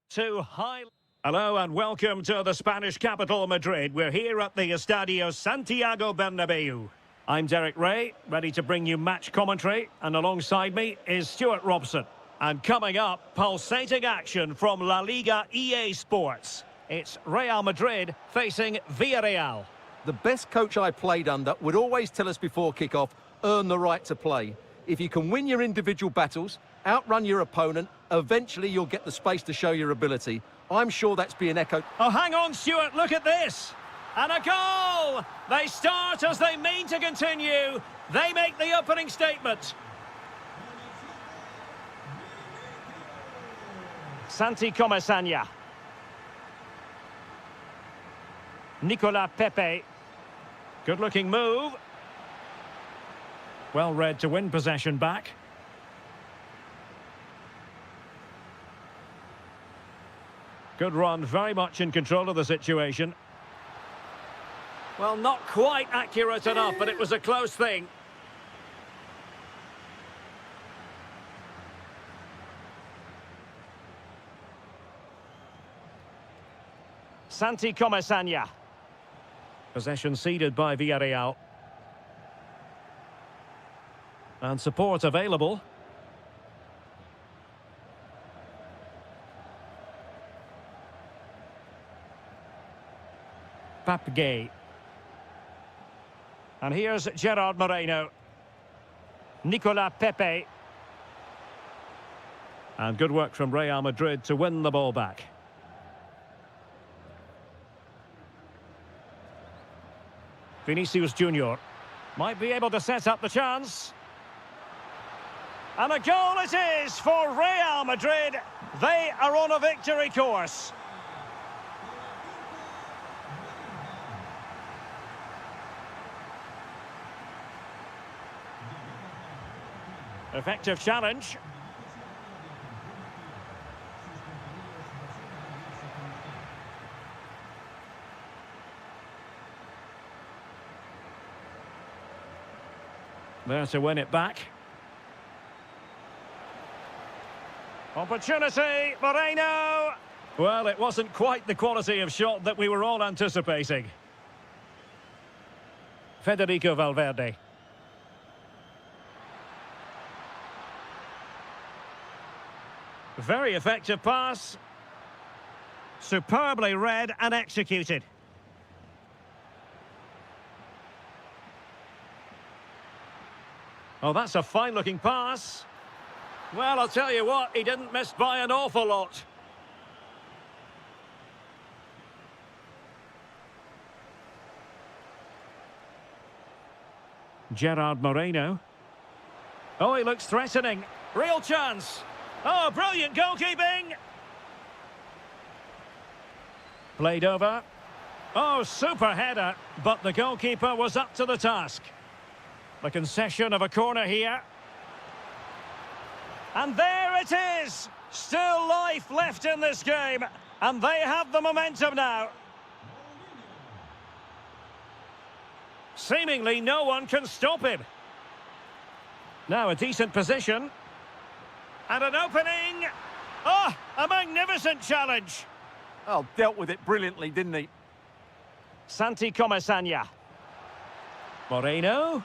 Too high. Hello and welcome to the Spanish capital, Madrid. We're here at the Estadio Santiago Bernabeu. I'm Derek Ray, ready to bring you match commentary, and alongside me is Stuart Robson. And coming up, pulsating action from La Liga EA Sports. It's Real Madrid facing Villarreal. The best coach I played under would always tell us before kick-off, earn the right to play. If you can win your individual battles, outrun your opponent, eventually you'll get the space to show your ability. I'm sure that's being echoed. Oh, hang on, Stuart, look at this. And a goal! They start as they mean to continue. They make the opening statement. Santi Comesaña. Nicolas Pepe. Good-looking move. Well read to win possession back. Good run, very much in control of the situation. Well, not quite accurate enough, but it was a close thing. Santi Comesaña. Possession ceded by Villarreal. And support available. Papgay. And here's Gerard Moreno. Nicolas Pepe. And good work from Real Madrid to win the ball back. Vinicius Junior might be able to set up the chance. And a goal it is for Real Madrid. They are on a victory course. Effective challenge. There to win it back. Opportunity, Moreno! Well, it wasn't quite the quality of shot that we were all anticipating. Federico Valverde. Very effective pass. Superbly read and executed. Oh, that's a fine-looking pass. Well, I'll tell you what, he didn't miss by an awful lot. Gerard Moreno. Oh, he looks threatening. Real chance. Oh, brilliant goalkeeping. Played over. Oh, super header, but the goalkeeper was up to the task. The concession of a corner here. And there it is! Still life left in this game, and they have the momentum now. Seemingly no one can stop him. Now a decent position. And an opening. Oh, a magnificent challenge. Oh, dealt with it brilliantly, didn't he? Santi Comesaña. Moreno.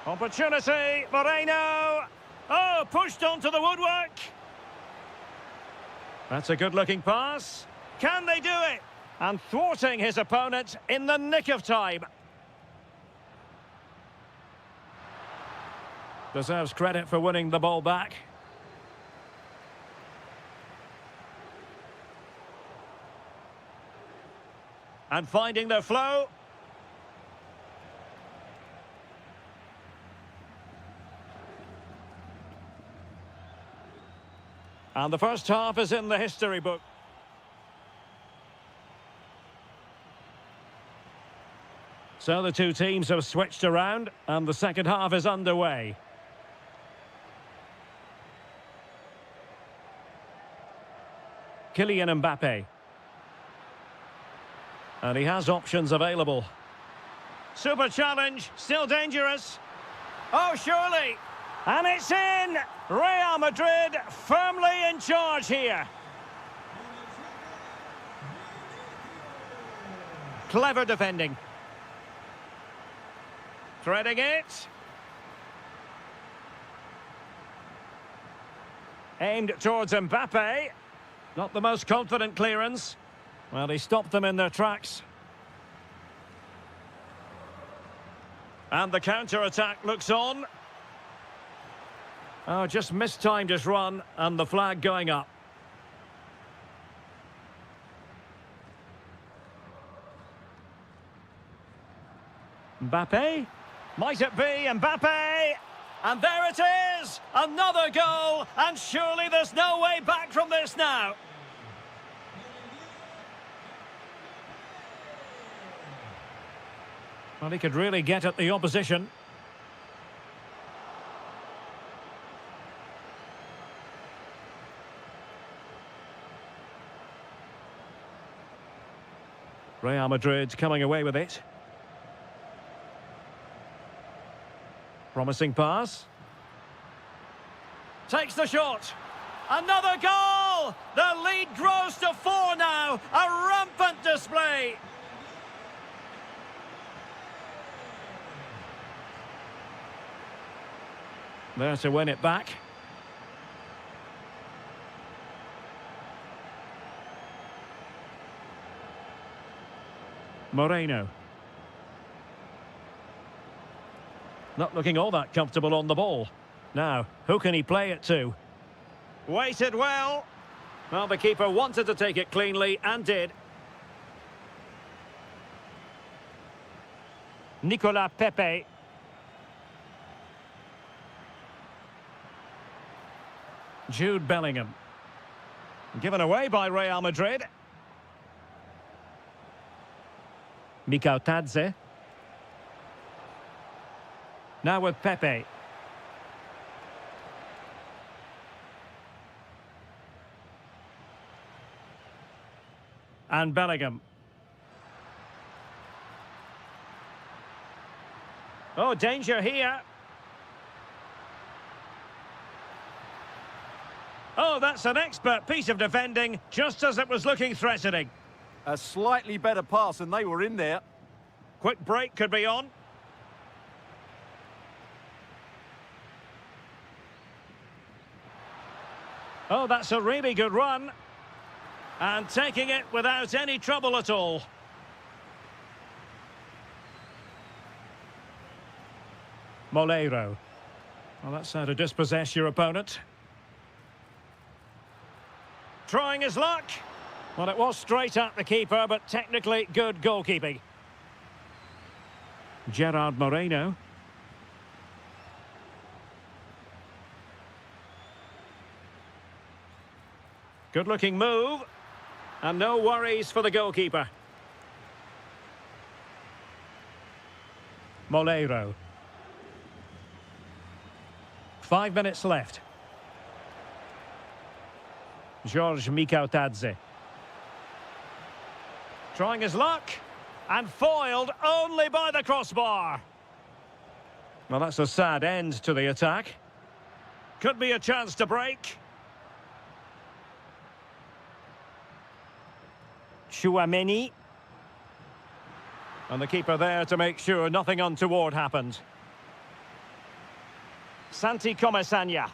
Opportunity, Moreno. Oh, pushed onto the woodwork. That's a good-looking pass. Can they do it? And thwarting his opponent in the nick of time. Deserves credit for winning the ball back. And finding their flow. And the first half is in the history book. So the two teams have switched around, and the second half is underway. Kylian Mbappe. And he has options available. Super challenge, still dangerous. Oh, surely. And it's in! Real Madrid firmly in charge here. Clever defending. Threading it. Aimed towards Mbappe. Not the most confident clearance. Well, he stopped them in their tracks. And the counter-attack looks on. Oh, just mistimed his run, and the flag going up. Mbappe? Might it be Mbappe? And there it is! Another goal! And surely there's no way back from this now. Well, he could really get at the opposition. Real Madrid coming away with it. Promising pass. Takes the shot. Another goal! The lead grows to 4 now. A rampant display. There to win it back. Moreno. Not looking all that comfortable on the ball. Now, who can he play it to? Waited well. Well, the keeper wanted to take it cleanly and did. Nicolas Pepe. Jude Bellingham. Given away by Real Madrid. Mikau. Now with Pepe. And Bellingham. Oh, danger here. Oh, that's an expert piece of defending, just as it was looking threatening. A slightly better pass and they were in there. Quick break could be on. Oh, that's a really good run. And taking it without any trouble at all. Molero. Well, that's how to dispossess your opponent. Trying his luck. Well, it was straight at the keeper, but technically good goalkeeping. Gerard Moreno. Good-looking move. And no worries for the goalkeeper. Molero. 5 minutes left. George Mikau. Trying his luck. And foiled only by the crossbar. Well, that's a sad end to the attack. Could be a chance to break. Chouameni. And the keeper there to make sure nothing untoward happened. Santi Comesaña.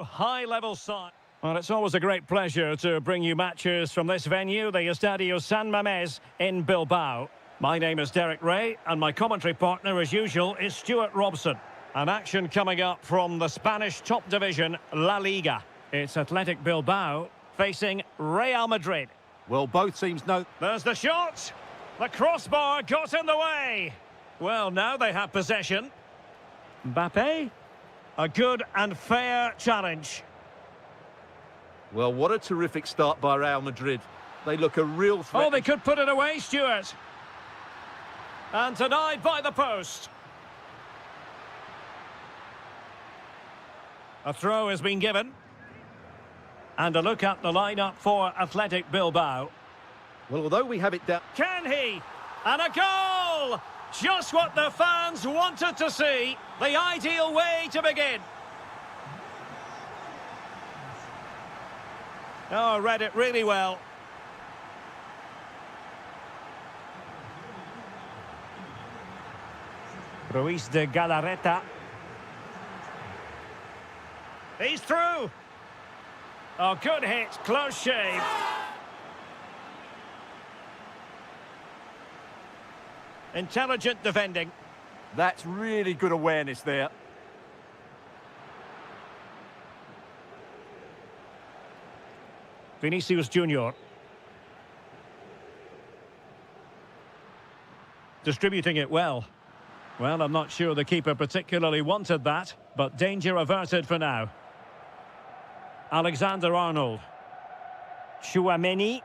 High-level side. Well, it's always a great pleasure to bring you matches from this venue, the Estadio San Mamés in Bilbao. My name is Derek Ray, and my commentary partner, as usual, is Stuart Robson. An action coming up from the Spanish top division, La Liga. It's Athletic Bilbao facing Real Madrid. Well, both teams know... There's the shot. The crossbar got in the way. Well, now they have possession. Mbappe. A good and fair challenge. Well, what a terrific start by Real Madrid. They look a real threat. Oh, they could put it away, Stuart. And denied by the post. A throw has been given. And a look at the lineup for Athletic Bilbao. Well, although we have it down... Can he? And a goal! Just what the fans wanted to see. The ideal way to begin. Oh, read it really well. Ruiz de Galarreta. He's through. Oh, good hit. Close shave. Intelligent defending. That's really good awareness there. Vinicius Junior. Distributing it well. Well, I'm not sure the keeper particularly wanted that, but danger averted for now. Alexander-Arnold. Chouameni.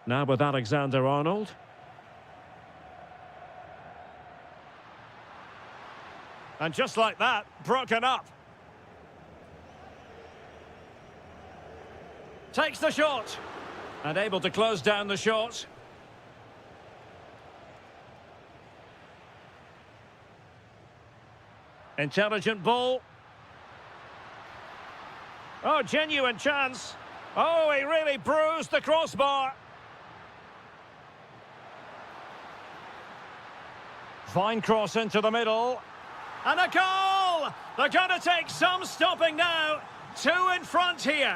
Now with Alexander-Arnold. And just like that, broken up. Takes the shot. And able to close down the shot. Intelligent ball. Oh, genuine chance. Oh, he really bruised the crossbar. Fine cross into the middle. And a goal! They're going to take some stopping now. Two in front here.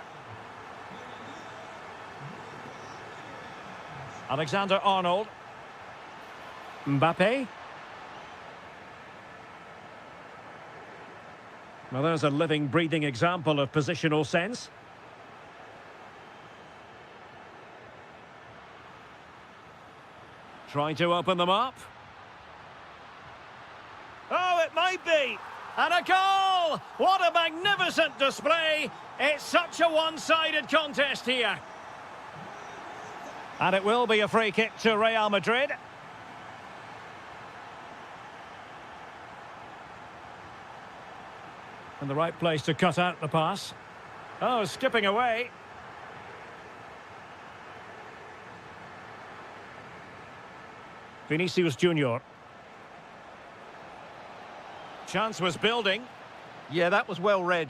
Alexander-Arnold. Mbappe. Well, there's a living, breathing example of positional sense. Trying to open them up. Oh, it might be. And a goal! What a magnificent display. It's such a one-sided contest here. And it will be a free kick to Real Madrid. And the right place to cut out the pass. Oh, skipping away. Vinicius Junior. Chance was building. Yeah, that was well read.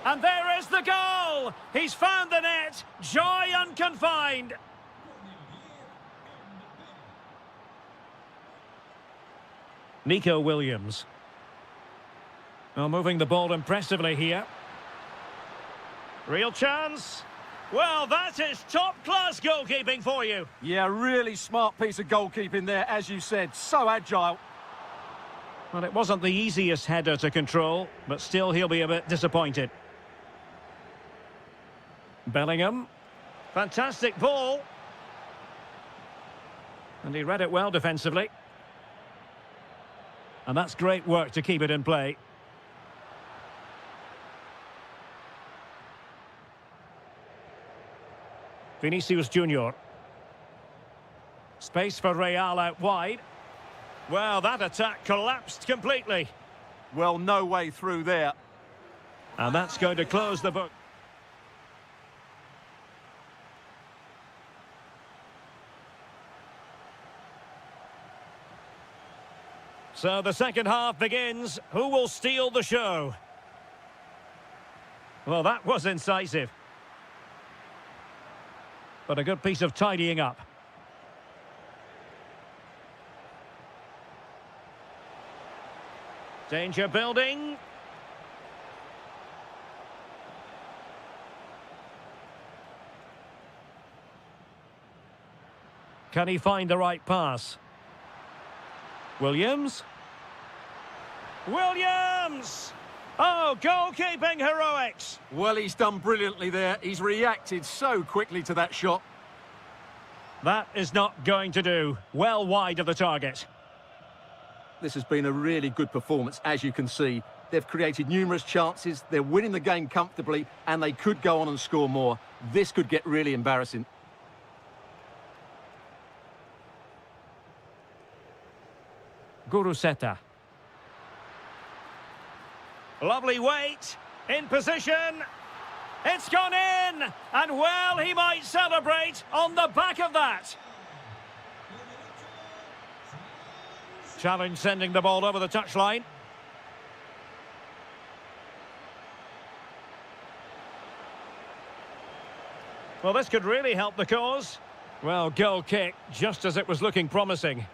And there is the goal! He's found the net. Joy unconfined. Nico Williams. Well, moving the ball impressively here. Real chance. Well, that is top-class goalkeeping for you. Yeah, really smart piece of goalkeeping there, as you said. So agile. Well, it wasn't the easiest header to control, but still he'll be a bit disappointed. Bellingham. Fantastic ball. And he read it well defensively. And that's great work to keep it in play. Vinicius Junior. Space for Real out wide. Well, that attack collapsed completely. Well, no way through there. And that's going to close the book. So the second half begins. Who will steal the show? Well, that was incisive. But a good piece of tidying up. Danger building. Can he find the right pass? Williams. Williams! Oh, goalkeeping heroics! Well, he's done brilliantly there. He's reacted so quickly to that shot. That is not going to do. Well wide of the target. This has been a really good performance, as you can see. They've created numerous chances, they're winning the game comfortably, and they could go on and score more. This could get really embarrassing. Guruseta. Lovely weight, in position, it's gone in, and well, he might celebrate on the back of that. Challenge sending the ball over the touchline. Well, this could really help the cause. Well, goal kick, just as it was looking promising.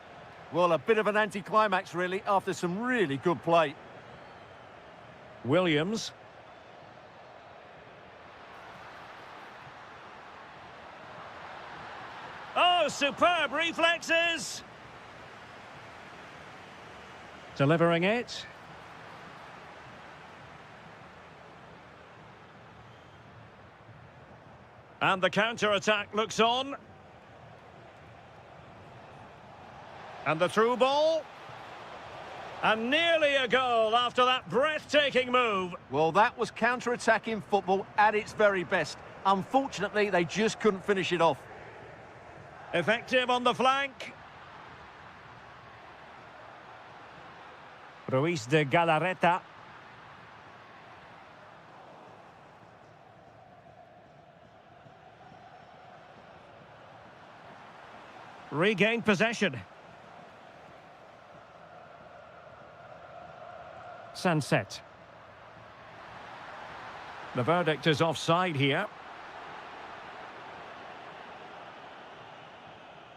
Well, a bit of an anticlimax, really, after some really good play. Williams. Oh, superb reflexes! Delivering it. And the counter-attack looks on. And the through ball. And nearly a goal after that breathtaking move. Well, that was counter-attacking football at its very best. Unfortunately, they just couldn't finish it off. Effective on the flank. Ruiz de Galarreta. Regained possession. Sunset. The verdict is offside here.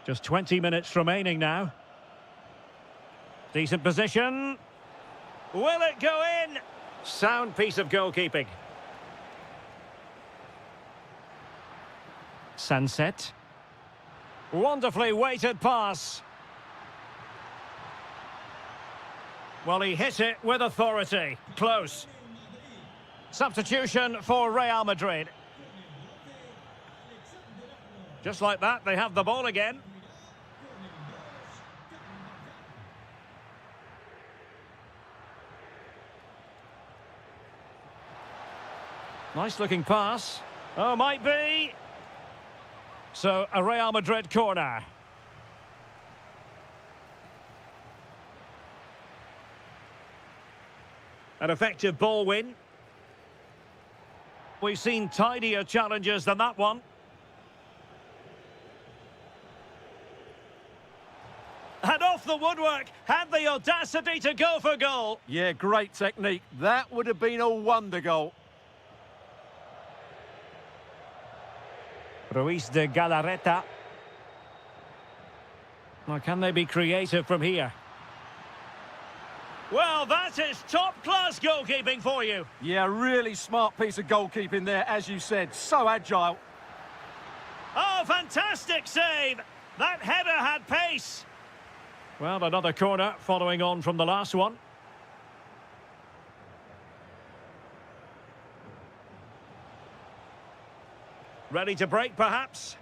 Just 20 minutes remaining now. Decent position. Will it go in? Sound piece of goalkeeping. Sunset. Wonderfully weighted pass. Well, he hit it with authority. Close. Substitution for Real Madrid. Just like that, they have the ball again. Nice looking pass. Oh, might be. So, a Real Madrid corner. An effective ball win. We've seen tidier challenges than that one. And off the woodwork, had the audacity to go for goal. Yeah, great technique. That would have been a wonder goal. Ruiz de Galarreta. Well, can they be creative from here? Well, that is top-class goalkeeping for you. Yeah, really smart piece of goalkeeping there, as you said. So agile. Oh, fantastic save! That header had pace. Well, another corner following on from the last one. Ready to break, perhaps?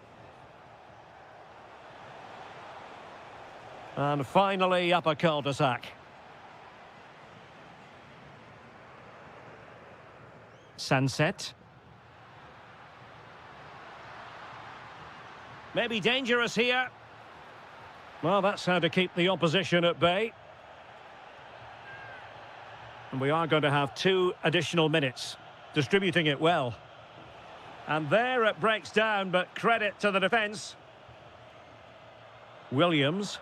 And finally, up a cul-de-sac. Sunset. Maybe dangerous here. Well, that's how to keep the opposition at bay. And we are going to have 2 additional minutes, distributing it well. And there it breaks down, but credit to the defence. Williams.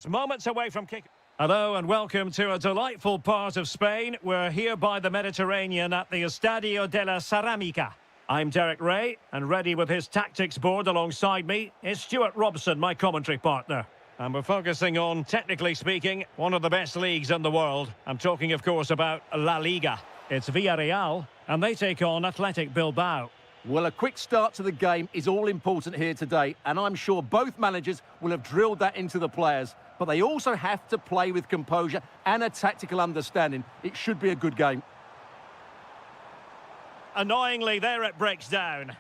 Moments away from kick. Hello and welcome to a delightful part of Spain. We're here by the Mediterranean at the Estadio de la Ceramica. I'm Derek Ray, and ready with his tactics board alongside me is Stuart Robson, my commentary partner. And we're focusing on, technically speaking, one of the best leagues in the world. I'm talking, of course, about La Liga. It's Villarreal, and they take on Athletic Bilbao. Well, a quick start to the game is all important here today, and I'm sure both managers will have drilled that into the players. But they also have to play with composure and a tactical understanding. It should be a good game. Annoyingly, there it breaks down.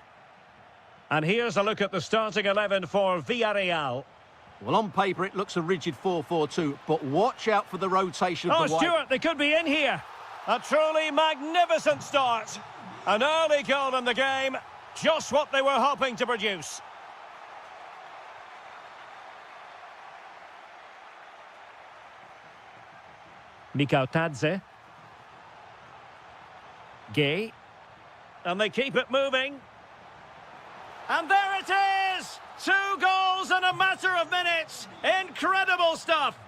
And here's a look at the starting 11 for Villarreal. Well, on paper, it looks a rigid 4-4-2, but watch out for the rotation of the wide. Stuart, they could be in here. A truly magnificent start. An early goal in the game, just what they were hoping to produce. Mikautadze. Gay. And they keep it moving. And there it is! 2 goals in a matter of minutes. Incredible stuff.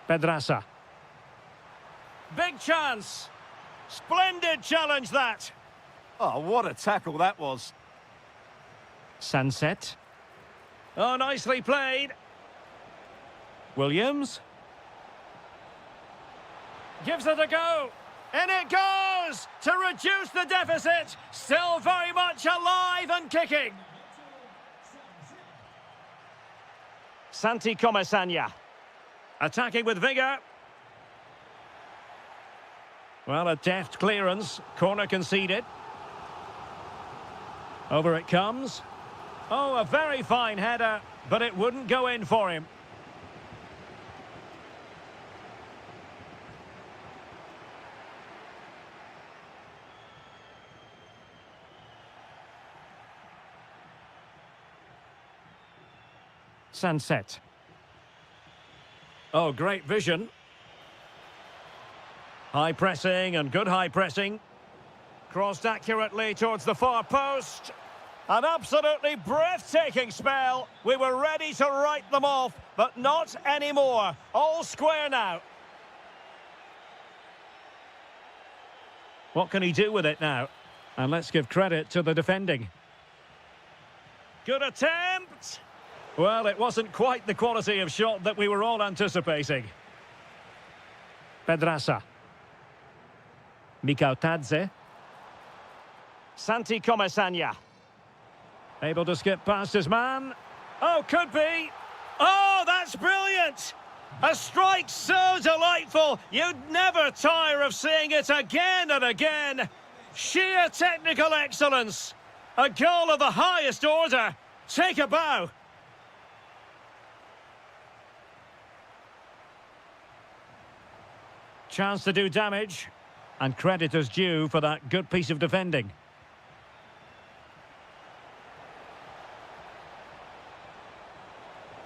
Pedraza. Big chance. Splendid challenge, that. Oh, what a tackle that was. Sunset. Oh, nicely played. Williams. Gives it a go. In it goes! To reduce the deficit. Still very much alive and kicking. Santi Comesaña. Attacking with vigour. Well, a deft clearance. Corner conceded. Over it comes. Oh, a very fine header, but it wouldn't go in for him. Sunset. Oh, great vision. High pressing and good high pressing. Crossed accurately towards the far post. An absolutely breathtaking spell. We were ready to write them off, but not anymore. All square now. What can he do with it now? And let's give credit to the defending. Good attempt. Well, it wasn't quite the quality of shot that we were all anticipating. Pedraza. Mikautadze. Santi Comesaña. Able to skip past his man. Oh, could be. Oh, that's brilliant. A strike so delightful. You'd never tire of seeing it again and again. Sheer technical excellence. A goal of the highest order. Take a bow. Chance to do damage. And credit is due for that good piece of defending.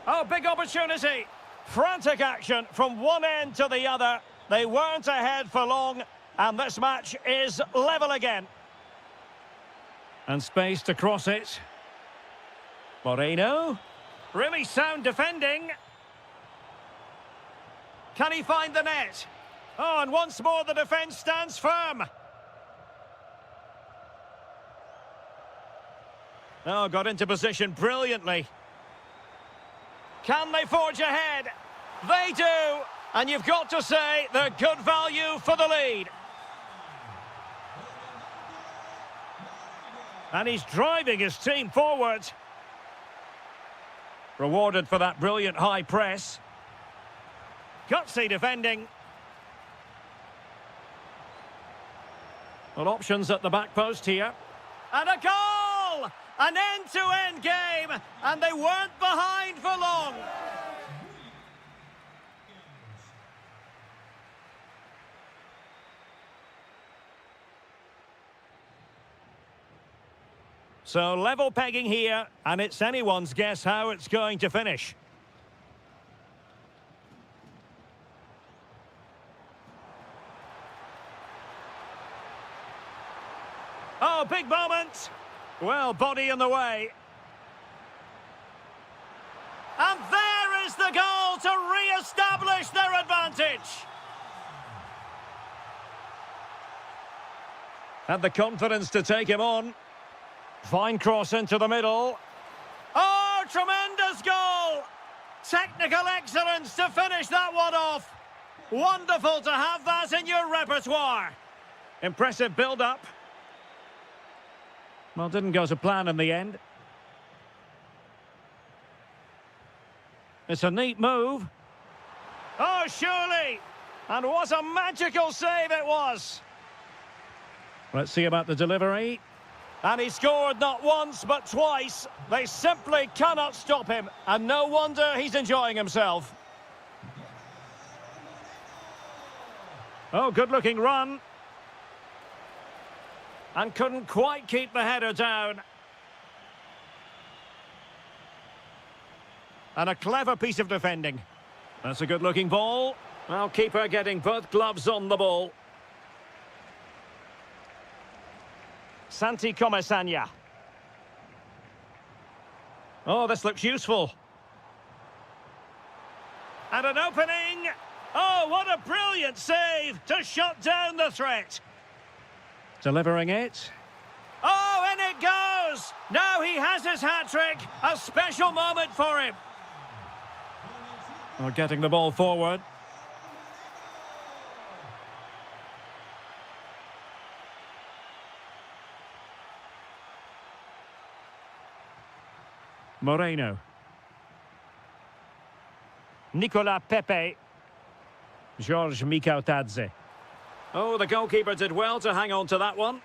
Oh, big opportunity. Frantic action from one end to the other. They weren't ahead for long, and this match is level again. And space to cross it. Moreno. Really sound defending. Can he find the net? Oh, and once more the defence stands firm. Oh, got into position brilliantly. Can they forge ahead? They do. And you've got to say they're good value for the lead. And he's driving his team forward. Rewarded for that brilliant high press. Gutsy defending. Well, options at the back post here. And a goal! An end-to-end game, and they weren't behind for long. So level pegging here, and it's anyone's guess how it's going to finish. big moment. Well, body in the way. And there is the goal to re-establish their advantage. Had the confidence to take him on. Fine cross into the middle. Oh, tremendous goal! Technical excellence to finish that one off. Wonderful to have that in your repertoire. Impressive build-up. Well, didn't go to plan in the end. It's a neat move. Oh, surely! And what a magical save it was! Let's see about the delivery. And he scored not once, but twice. They simply cannot stop him. And no wonder he's enjoying himself. Oh, good-looking run. And couldn't quite keep the header down. And a clever piece of defending. That's a good-looking ball. Well, keeper getting both gloves on the ball. Santi Comesanya. Oh, this looks useful. And an opening. Oh, what a brilliant save to shut down the threat. Delivering it. Oh, in it goes. Now he has his hat-trick. A special moment for him. Well, getting the ball forward. Moreno. Nicola Pepe. George Mikautadze. Oh, the goalkeeper did well to hang on to that one.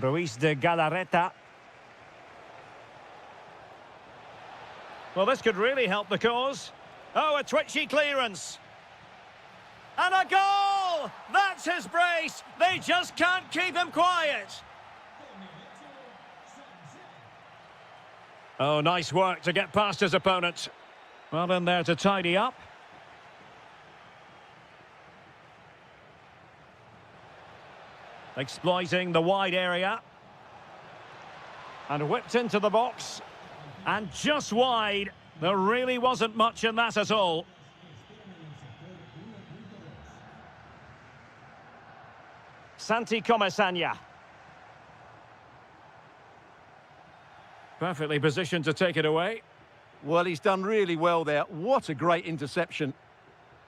Ruiz de Galarreta. Well, this could really help the cause. Oh, a twitchy clearance. And a goal! That's his brace. They just can't keep him quiet. Oh, nice work to get past his opponent. Well, in there to tidy up. Exploiting the wide area. And whipped into the box. And just wide. There really wasn't much in that at all. Santi Comesanya. Perfectly positioned to take it away. Well, he's done really well there. What a great interception.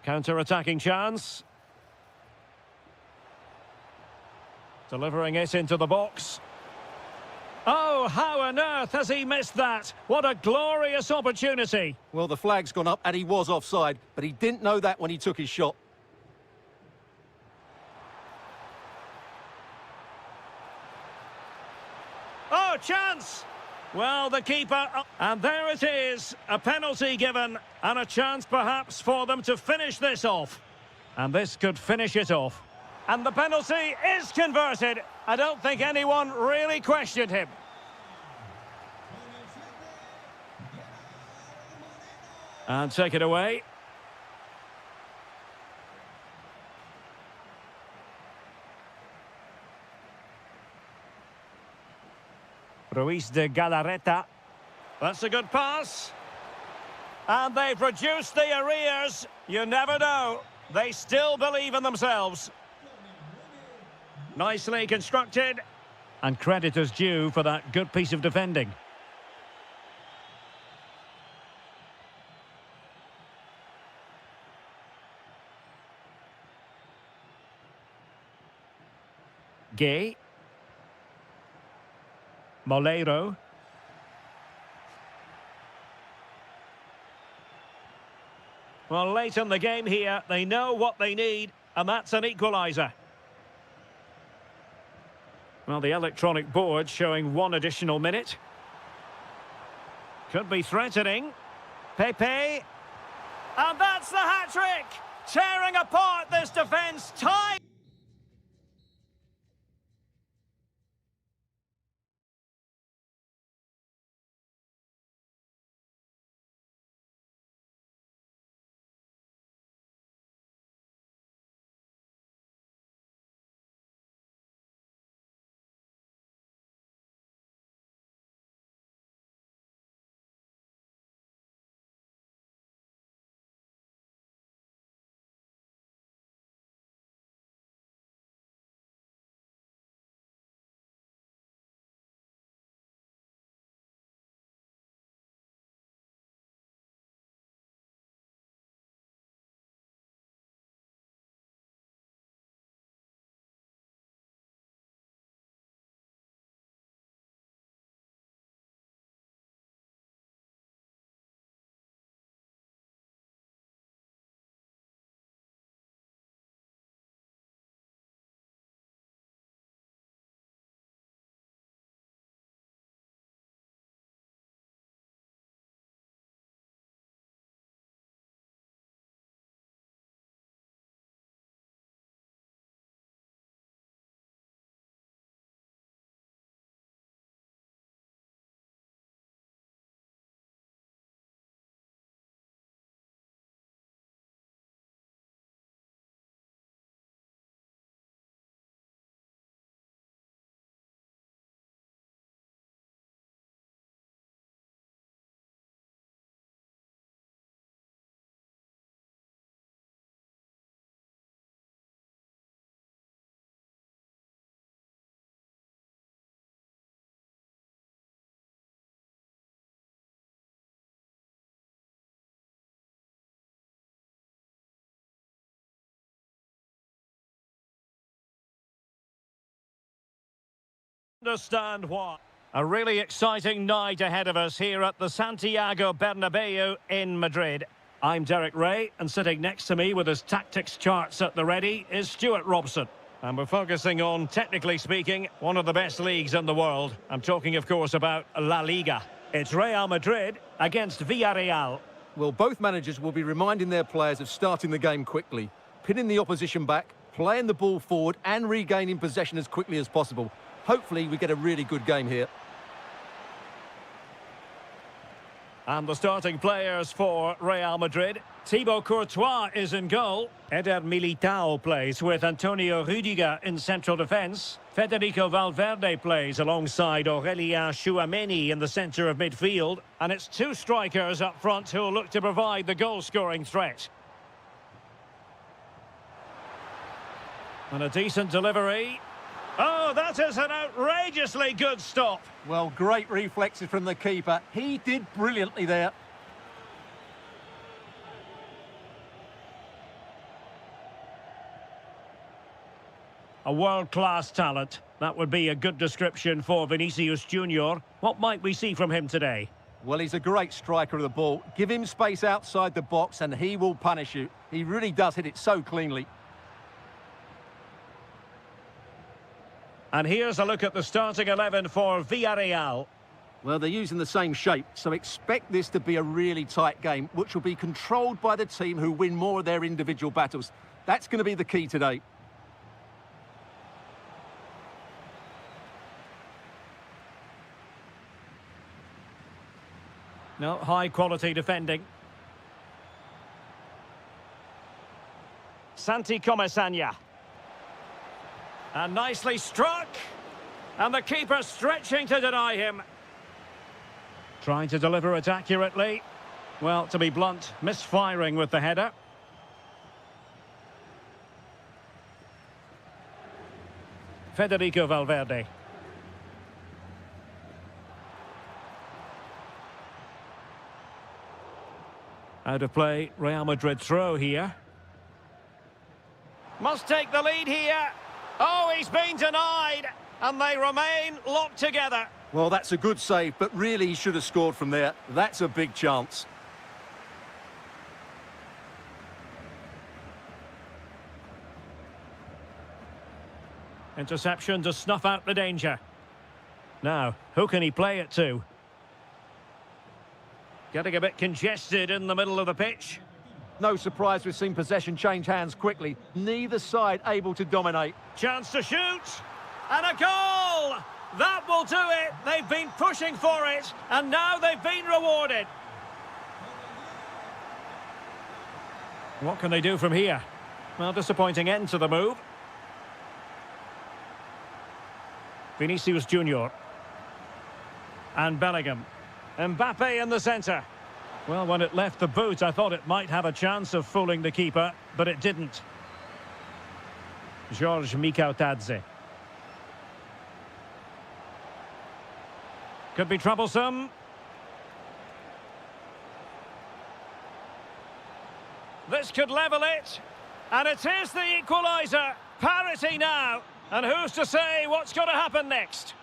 Counter-attacking chance. Delivering it into the box. Oh, how on earth has he missed that? What a glorious opportunity. Well, the flag's gone up and he was offside, but he didn't know that when he took his shot. Oh, chance! Well, the keeper... And there it is. A penalty given. And a chance, perhaps, for them to finish this off. And this could finish it off. And the penalty is converted. I don't think anyone really questioned him. And take it away. Ruiz de Galarreta. That's a good pass. And they've reduced the arrears. You never know. They still believe in themselves. Nicely constructed. And credit is due for that good piece of defending. Gay. Moleiro. Well, late in the game here, they know what they need, and that's an equaliser. Well, the electronic board showing one additional minute. Could be threatening. Pepe. And that's the hat-trick! Tearing apart this defence, time. understand why. A really exciting night ahead of us here at the Santiago Bernabeu in Madrid. I'm Derek Ray, and sitting next to me with his tactics charts at the ready is Stuart Robson. And we're focusing on, technically speaking, one of the best leagues in the world. I'm talking, of course, about La Liga. It's Real Madrid against Villarreal. Well, both managers will be reminding their players of starting the game quickly, pinning the opposition back, playing the ball forward and regaining possession as quickly as possible. Hopefully we get a really good game here. And the starting players for Real Madrid. Thibaut Courtois is in goal. Eder Militao plays with Antonio Rüdiger in central defence. Federico Valverde plays alongside Aurélien Tchouameni in the centre of midfield. And it's two strikers up front who will look to provide the goal-scoring threat. And a decent delivery. Oh, that is an outrageously good stop. Well, great reflexes from the keeper. He did brilliantly there. A world-class talent. That would be a good description for Vinicius Junior. What might we see from him today? Well, he's a great striker of the ball. Give him space outside the box and he will punish you. He really does hit it so cleanly. And here's a look at the starting 11 for Villarreal. Well, they're using the same shape, so expect this to be a really tight game, which will be controlled by the team who win more of their individual battles. That's going to be the key today. No, high-quality defending. Santi Comesaña. And nicely struck. And the keeper stretching to deny him. Trying to deliver it accurately. Well, to be blunt, misfiring with the header. Federico Valverde. Out of play, Real Madrid throw here. Must take the lead here. Oh, he's been denied, and they remain locked together. Well, that's a good save, but really he should have scored from there. That's a big chance. Interception to snuff out the danger. Now, who can he play it to? Getting a bit congested in the middle of the pitch. No surprise we've seen possession change hands quickly. Neither side able to dominate. Chance to shoot. And a goal! That will do it. They've been pushing for it, and now they've been rewarded. What can they do from here? Well, disappointing end to the move. Vinicius Junior. And Bellingham. Mbappe in the centre. Well, when it left the boot, I thought it might have a chance of fooling the keeper, but it didn't. George Mikautadze. Could be troublesome. This could level it. And it is the equaliser. Parity now. And who's to say what's going to happen next?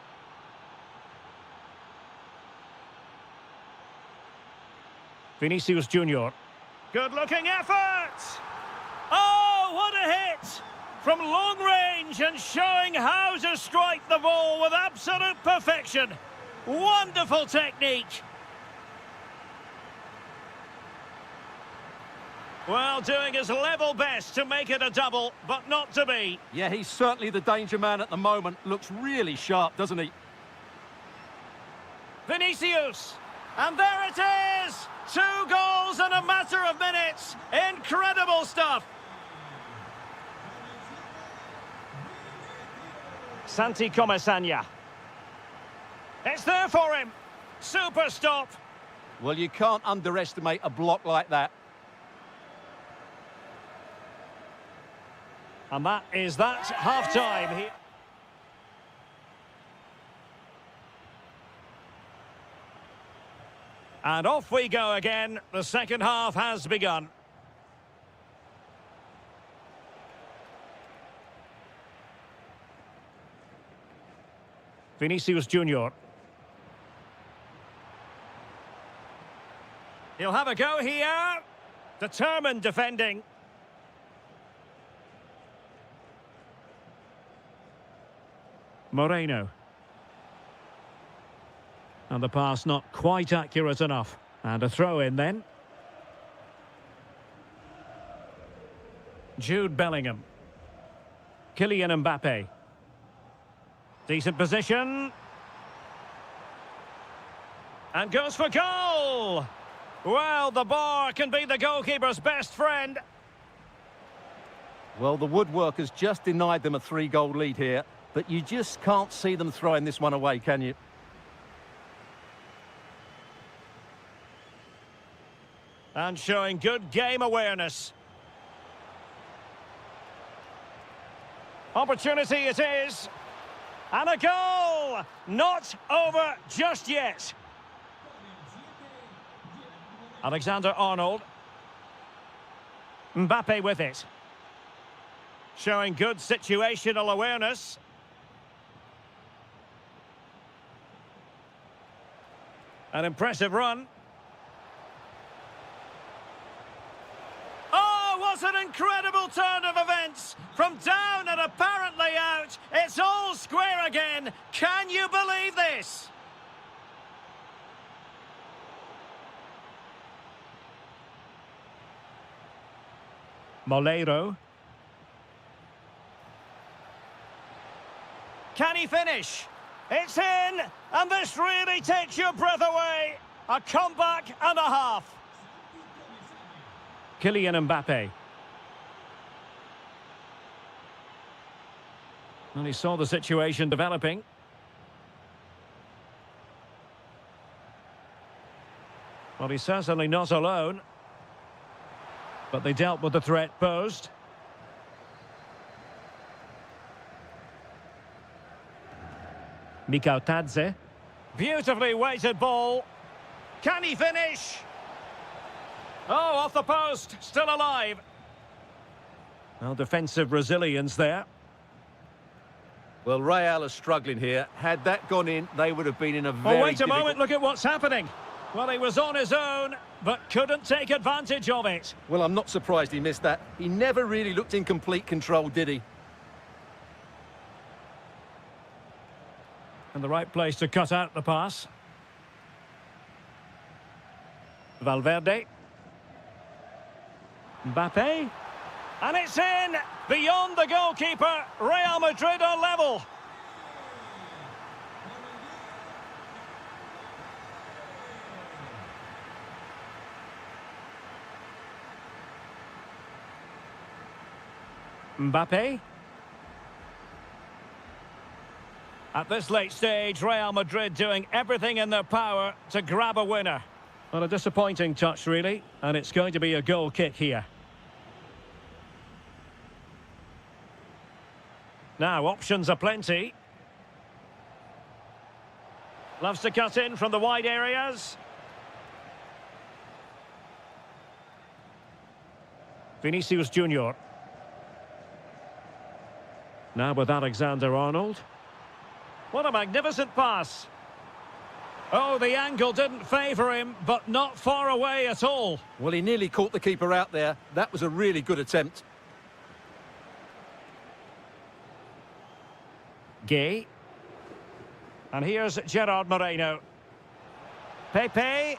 Vinicius Junior. Good-looking effort! Oh, what a hit! From long range and showing how to strike the ball with absolute perfection. Wonderful technique. Well, doing his level best to make it a double, but not to be. Yeah, he's certainly the danger man at the moment. Looks really sharp, doesn't he? Vinicius! And there it is! 2 goals in a matter of minutes. Incredible stuff. Santi Comesaña. It's there for him. Super stop. Well, you can't underestimate a block like that. And that is that. Half-time here. And off we go again. The second half has begun. Vinicius Junior. He'll have a go here. Determined defending. Moreno. And the pass not quite accurate enough. And a throw in then. Jude Bellingham. Kylian Mbappe. Decent position. And goes for goal! Well, the bar can be the goalkeeper's best friend. Well, the woodwork has just denied them a 3-goal lead here, but you just can't see them throwing this one away, can you? And showing good game awareness. Opportunity it is. And a goal! Not over just yet. Alexander-Arnold. Mbappe with it. Showing good situational awareness. An impressive run. Oh, what an incredible turn of events! From down and apparently out, it's all square again. Can you believe this? Moleiro. Can he finish? It's in, and this really takes your breath away. A comeback and a half. Kylian Mbappe. And he saw the situation developing. Well, he's certainly not alone. But they dealt with the threat posed. Mikau Tadze. Beautifully weighted ball. Can he finish? Oh, off the post. Still alive. Well, defensive resilience there. Well, Real are struggling here. Had that gone in, they would have been in a very Oh, wait a moment. Look at what's happening. Well, he was on his own, but couldn't take advantage of it. Well, I'm not surprised he missed that. He never really looked in complete control, did he? And the right place to cut out the pass. Valverde. Mbappe. And it's in! Beyond the goalkeeper, Real Madrid are level. Mbappe. At this late stage, Real Madrid doing everything in their power to grab a winner. Well, a disappointing touch, really, and it's going to be a goal kick here. Now, options are plenty. Loves to cut in from the wide areas. Vinicius Junior. Now with Alexander-Arnold. What a magnificent pass. Oh, the angle didn't favour him, but not far away at all. Well, he nearly caught the keeper out there. That was a really good attempt. Gay. And here's Gerard Moreno. Pepe.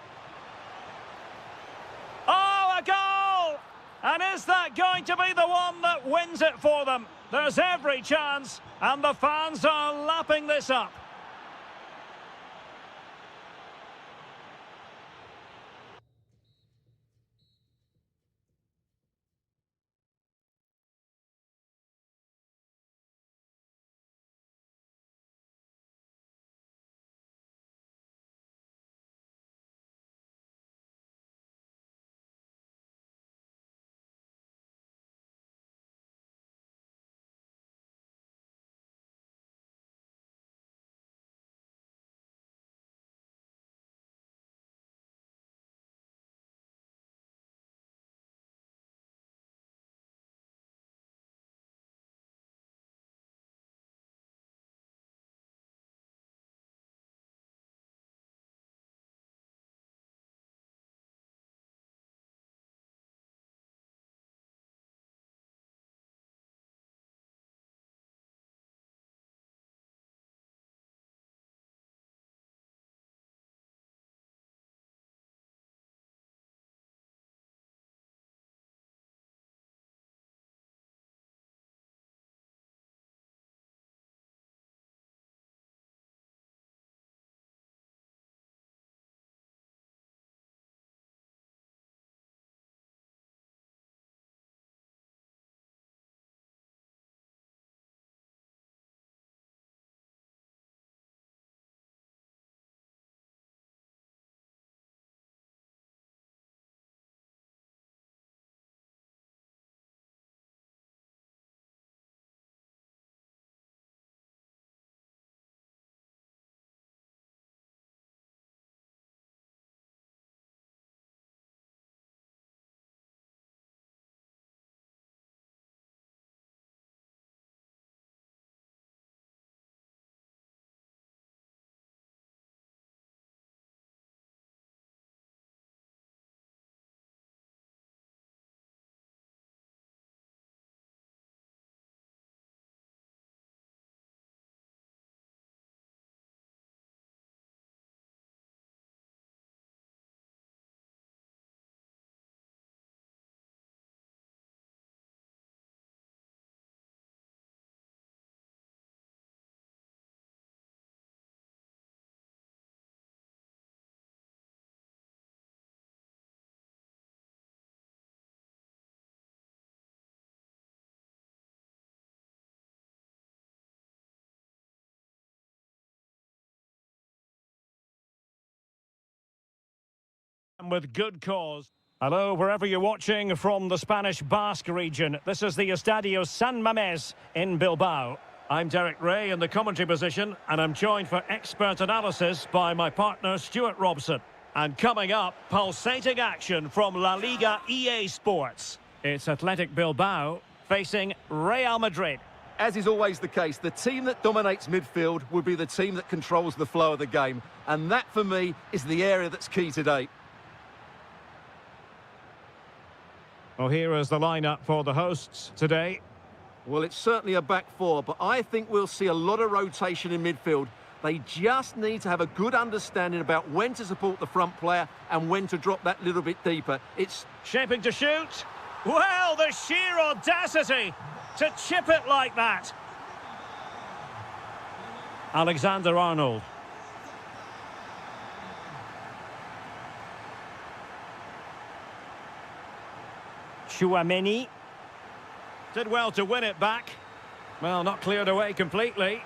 Oh, a goal! And is that going to be the one that wins it for them? There's every chance, and the fans are lapping this up. with good cause. Hello, wherever you're watching from the Spanish Basque region. This is the Estadio San Mamés in Bilbao. I'm Derek Ray in the commentary position, and I'm joined for expert analysis by my partner Stuart Robson. And coming up, pulsating action from La Liga EA Sports. It's Athletic Bilbao facing Real Madrid. As is always the case, the team that dominates midfield will be the team that controls the flow of the game. And that, for me, is the area that's key today. Well, here is the lineup for the hosts today. Well, it's certainly a back four, but I think we'll see a lot of rotation in midfield. They just need to have a good understanding about when to support the front player and when to drop that little bit deeper. It's shaping to shoot. Well, the sheer audacity to chip it like that. Alexander-Arnold. Tchouaméni. Did well to win it back. Well, not cleared away completely.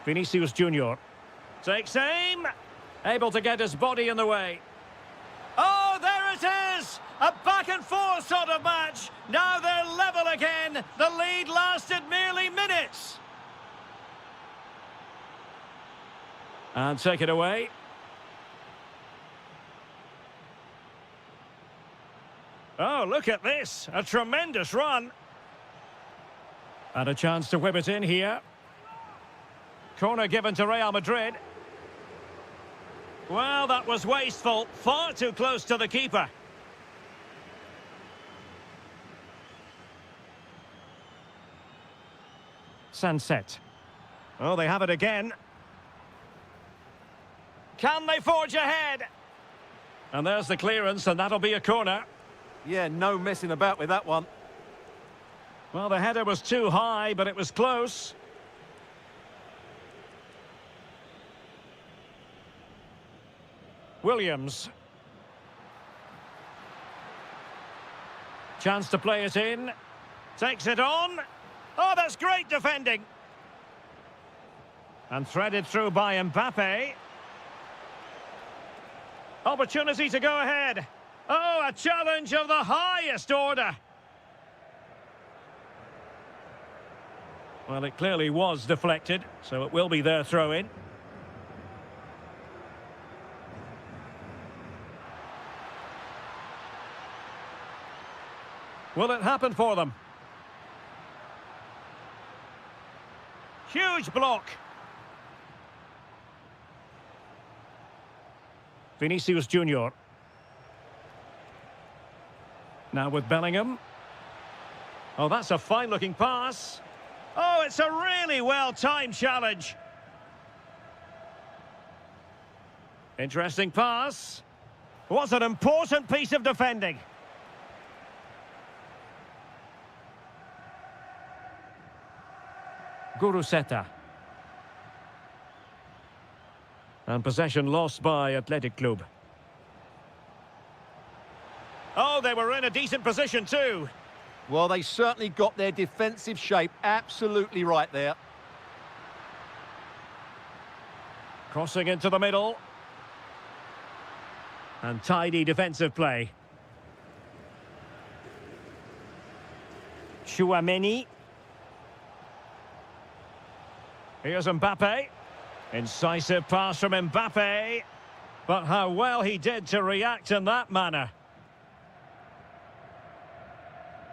Vinicius Junior takes aim. Able to get his body in the way. Oh, there it is! A back and forth sort of match. Now they're level again. The lead lasted merely minutes. And take it away. Oh, look at this. A tremendous run. And a chance to whip it in here. Corner given to Real Madrid. Well, that was wasteful. Far too close to the keeper. Sunset. Oh, they have it again. Can they forge ahead? And there's the clearance, and that'll be a corner. Yeah, no messing about with that one. Well, the header was too high, but it was close. Williams. Chance to play it in. Takes it on. Oh, that's great defending. And threaded through by Mbappe. Opportunity to go ahead. Oh, a challenge of the highest order. Well, it clearly was deflected, so it will be their throw-in. Will it happen for them? Huge block. Vinicius Junior. Now with Bellingham. Oh, that's a fine-looking pass. Oh, it's a really well-timed challenge. Interesting pass. Was an important piece of defending. Guruseta. And possession lost by Athletic Club. Oh, they were in a decent position too. Well, they certainly got their defensive shape absolutely right there. Crossing into the middle. And tidy defensive play. Tchouaméni. Here's Mbappe. Incisive pass from Mbappe. But how well he did to react in that manner.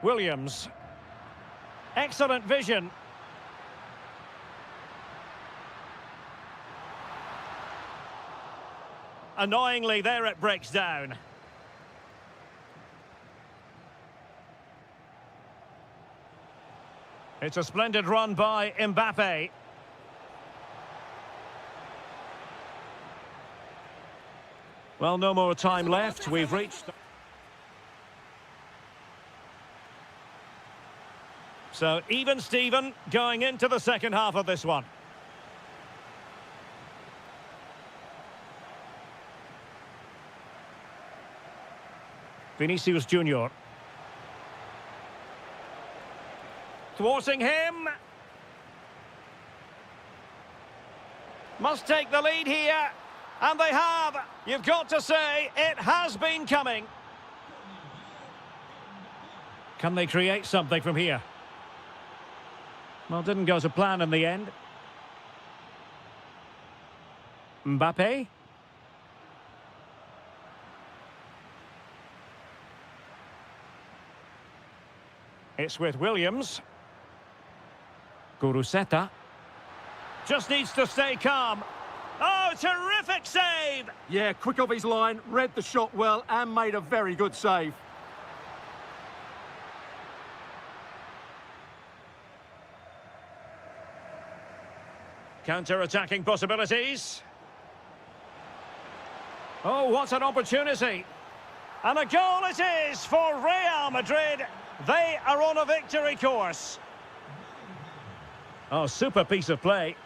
Williams. Excellent vision. Annoyingly, there it breaks down. It's a splendid run by Mbappe. Well, no more time left. We've reached... So, even Steven going into the second half of this one. Vinicius Junior. Thwarting him. Must take the lead here. And they have. You've got to say, it has been coming. Can they create something from here? Well, didn't go to plan in the end. Mbappe. It's with Williams. Guruseta. Just needs to stay calm. Oh, terrific save! Yeah, quick off his line, read the shot well and made a very good save. Counter-attacking possibilities. Oh, what an opportunity. And a goal it is for Real Madrid. They are on a victory course. Oh, super piece of play.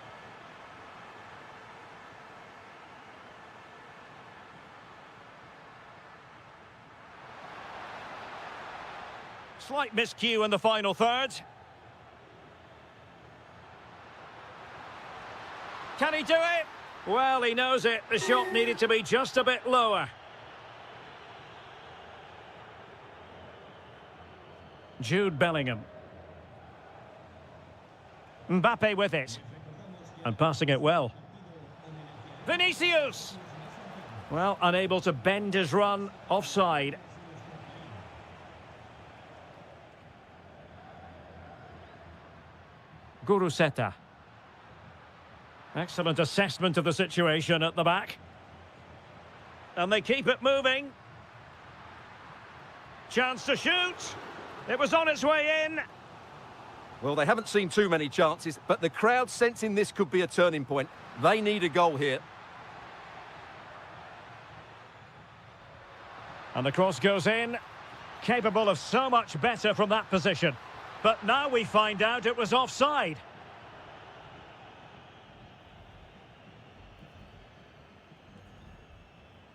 Slight miscue in the final third. Can he do it? Well, he knows it. The shot needed to be just a bit lower. Jude Bellingham. Mbappe with it. And passing it well. Vinicius! Well, unable to bend his run, offside. Guruseta. Excellent assessment of the situation at the back. And they keep it moving. Chance to shoot. It was on its way in. Well, they haven't seen too many chances, but the crowd sensing this could be a turning point. They need a goal here. And the cross goes in. Capable of so much better from that position. But now we find out it was offside.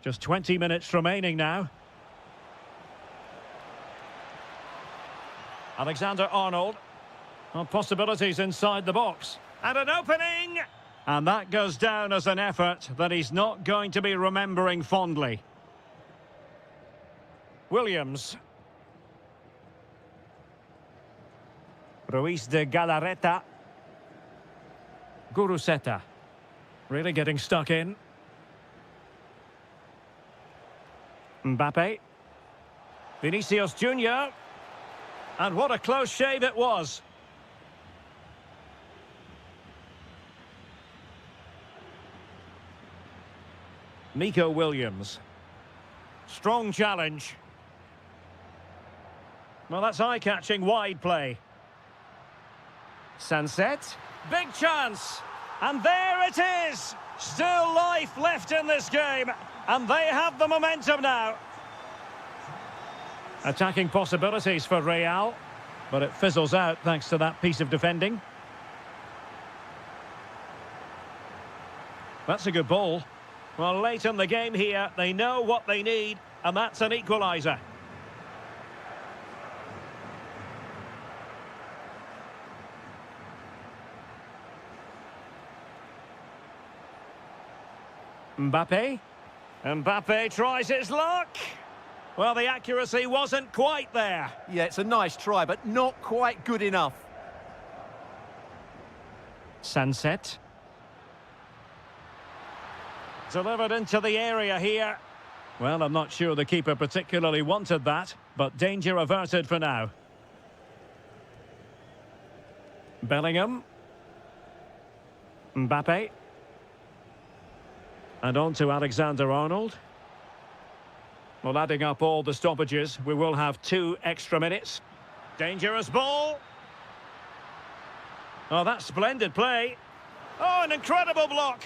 Just 20 minutes remaining now. Alexander-Arnold. Well, possibilities inside the box. And an opening! And that goes down as an effort that he's not going to be remembering fondly. Williams. Ruiz de Galarreta. Guruseta. Really getting stuck in. Mbappe. Vinicius Junior. And what a close shave it was. Nico Williams. Strong challenge. Well, that's eye-catching wide play. Sunset. Big chance. And there it is. Still life left in this game. And they have the momentum now. Attacking possibilities for Real. But it fizzles out thanks to that piece of defending. That's a good ball. Well, late in the game here, they know what they need, and that's an equaliser. Mbappe. Mbappe tries his luck. Well, the accuracy wasn't quite there. Yeah, it's a nice try, but not quite good enough. Sunset. Delivered into the area here. Well, I'm not sure the keeper particularly wanted that, but danger averted for now. Bellingham. Mbappe. And on to Alexander-Arnold. Well, adding up all the stoppages, we will have 2 extra minutes. Dangerous ball. Oh, that's splendid play. Oh, an incredible block.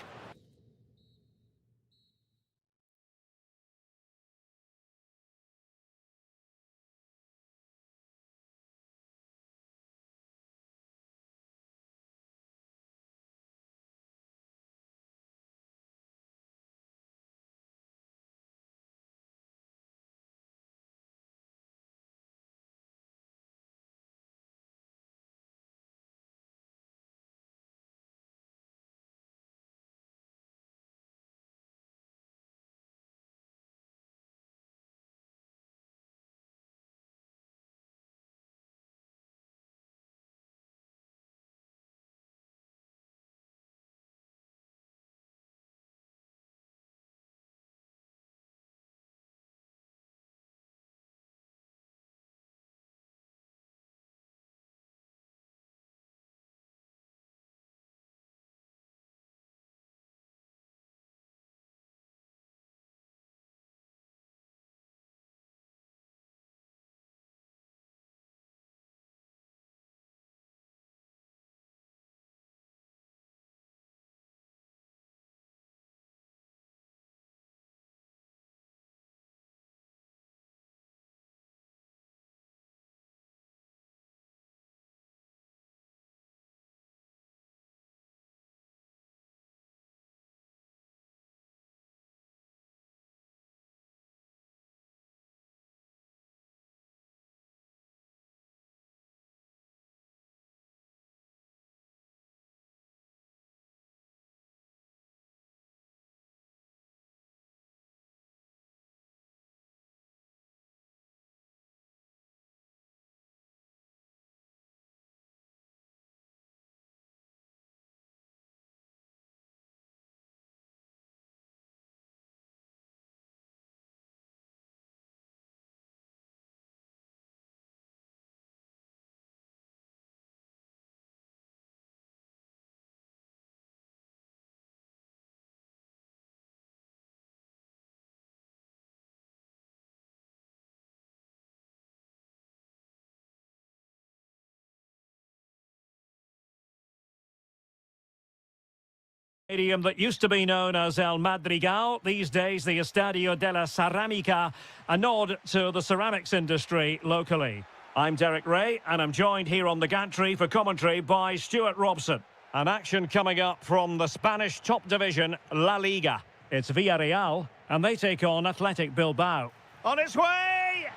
Stadium that used to be known as El Madrigal, these days the Estadio de la Ceramica, a nod to the ceramics industry locally. I'm Derek Ray, and I'm joined here on the gantry for commentary by Stuart Robson. An action coming up from the Spanish top division, La Liga. It's Villarreal, and they take on Athletic Bilbao. On its way!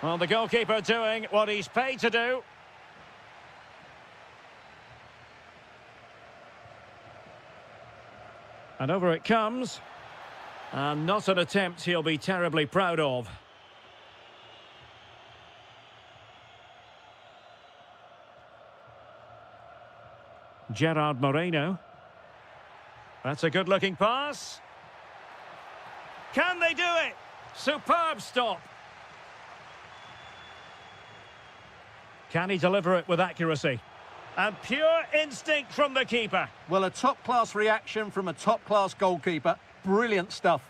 Well, the goalkeeper doing what he's paid to do. And over it comes. And not an attempt he'll be terribly proud of. Gerard Moreno. That's a good-looking pass. Can they do it? Superb stop. Can he deliver it with accuracy? And pure instinct from the keeper. Well, a top-class reaction from a top-class goalkeeper. Brilliant stuff.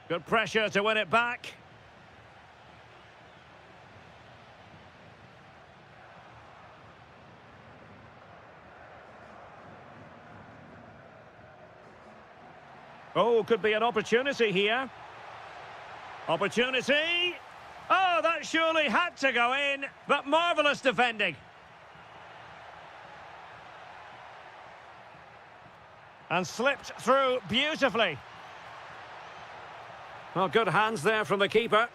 Good pressure to win it back. Oh, could be an opportunity here. Opportunity. Oh, that surely had to go in, but marvellous defending. And slipped through beautifully. Well, good hands there from the keeper.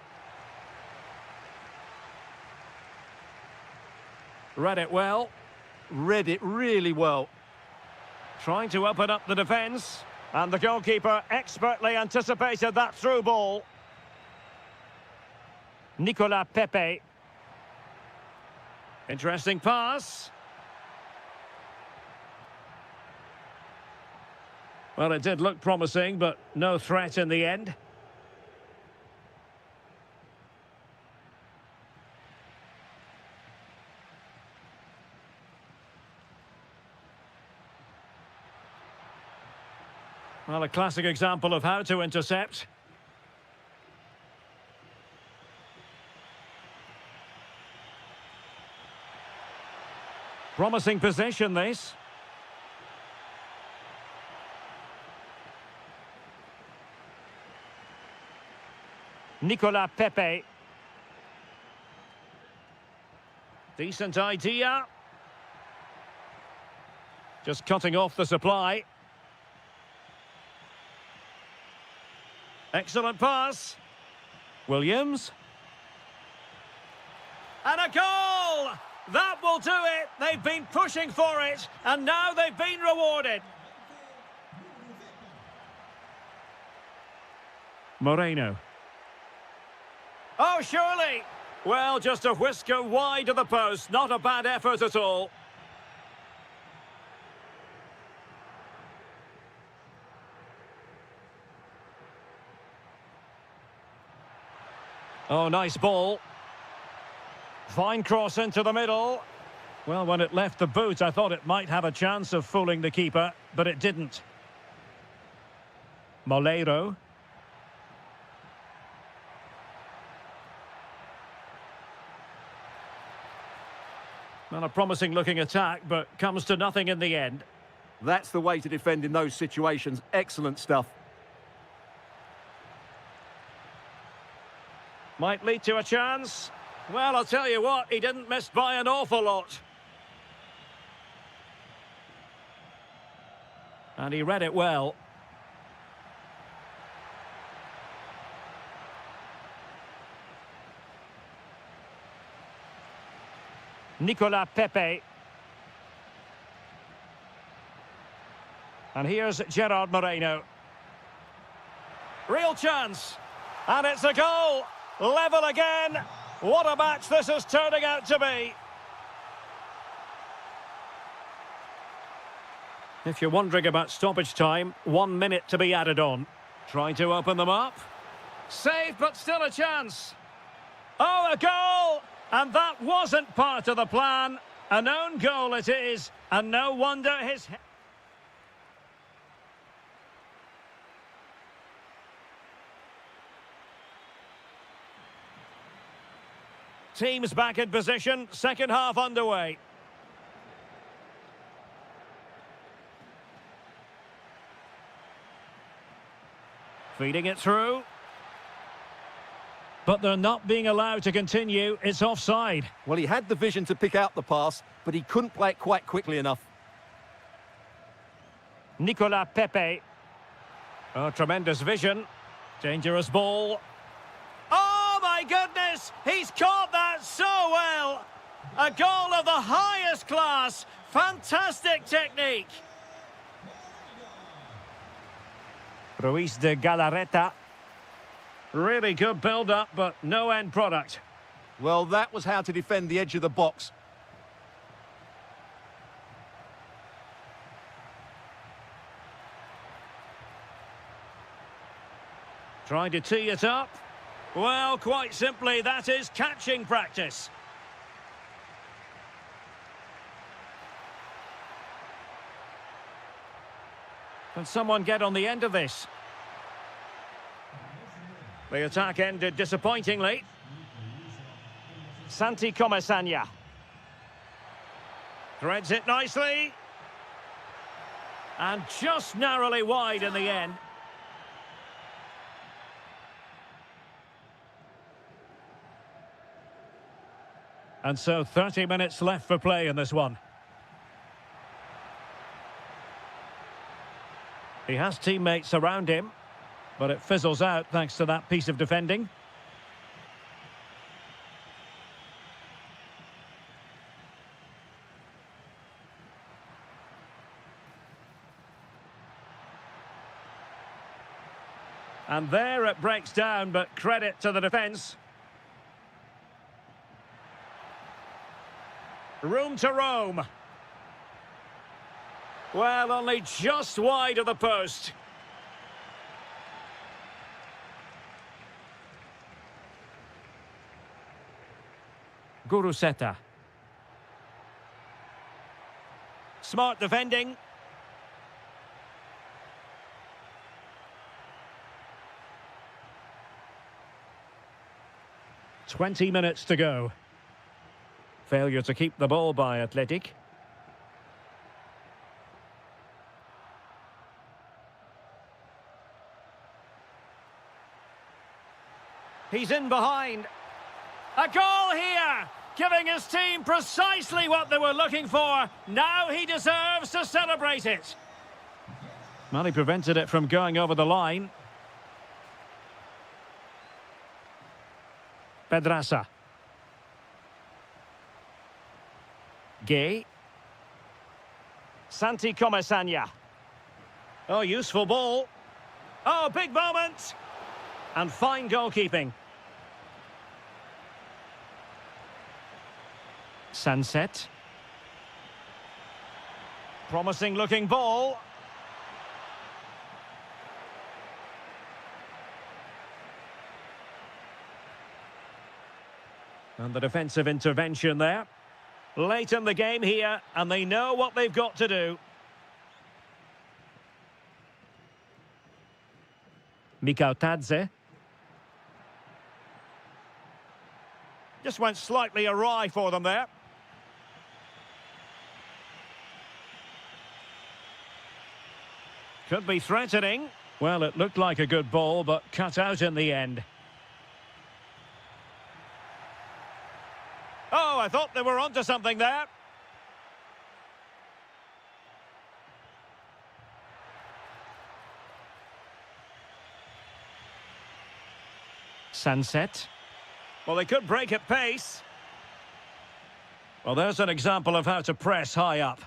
Read it well. Read it really well. Trying to open up the defence. And the goalkeeper expertly anticipated that through ball. Nicolas Pepe. Interesting pass. Well, it did look promising, but no threat in the end. Well, a classic example of how to intercept. Promising position, this. Nicolas Pepe. Decent idea. Just cutting off the supply. Excellent pass. Williams. And a goal! That will do it. They've been pushing for it, and now they've been rewarded. Moreno. Oh, surely. Well, just a whisker wide of the post. Not a bad effort at all. Oh, nice ball. Fine cross into the middle. Well, when it left the boot, I thought it might have a chance of fooling the keeper, but it didn't. Molero. Well, a promising-looking attack, but comes to nothing in the end. That's the way to defend in those situations. Excellent stuff. Might lead to a chance. Well, I'll tell you what, he didn't miss by an awful lot. And he read it well. Nicolas Pepe. And here's Gerard Moreno. Real chance. And it's a goal. Level again. What a match this is turning out to be. If you're wondering about stoppage time, 1 minute to be added on. Trying to open them up. Saved, but still a chance. Oh, a goal! And that wasn't part of the plan. An own goal it is, and no wonder his... Teams back in position, second half underway. Feeding it through. But they're not being allowed to continue. It's offside. Well, he had the vision to pick out the pass, but he couldn't play it quite quickly enough. Nicolas Pepe. Oh, tremendous vision. Dangerous ball. Oh, my goodness! He's caught that so well! A goal of the highest class. Fantastic technique. Ruiz de Galarreta. Really good build-up, but no end product. Well, that was how to defend the edge of the box. Trying to tee it up. Well, quite simply, that is catching practice. Can someone get on the end of this? The attack ended disappointingly. Santi Comesaña. Threads it nicely. And just narrowly wide in the end. And so 30 minutes left for play in this one. He has teammates around him, but it fizzles out thanks to that piece of defending. And there it breaks down, but credit to the defence. Room to roam. Well, only just wide of the post. Guruseta. Smart defending. "20 minutes to go. Failure to keep the ball by Athletic. He's in behind. A goal here, giving his team precisely what they were looking for. Now he deserves to celebrate it. Well, he prevented it from going over the line. Pedraza. Gay. Santi Comesaña. Oh, useful ball. Oh, big moment. And fine goalkeeping. Sunset. Promising looking ball. And the defensive intervention there. Late in the game here, and they know what they've got to do. Mikautadze. Just went slightly awry for them there. Could be threatening. Well, it looked like a good ball, but cut out in the end. Oh, I thought they were onto something there. Sunset. Well, they could break at pace. Well, there's an example of how to press high up.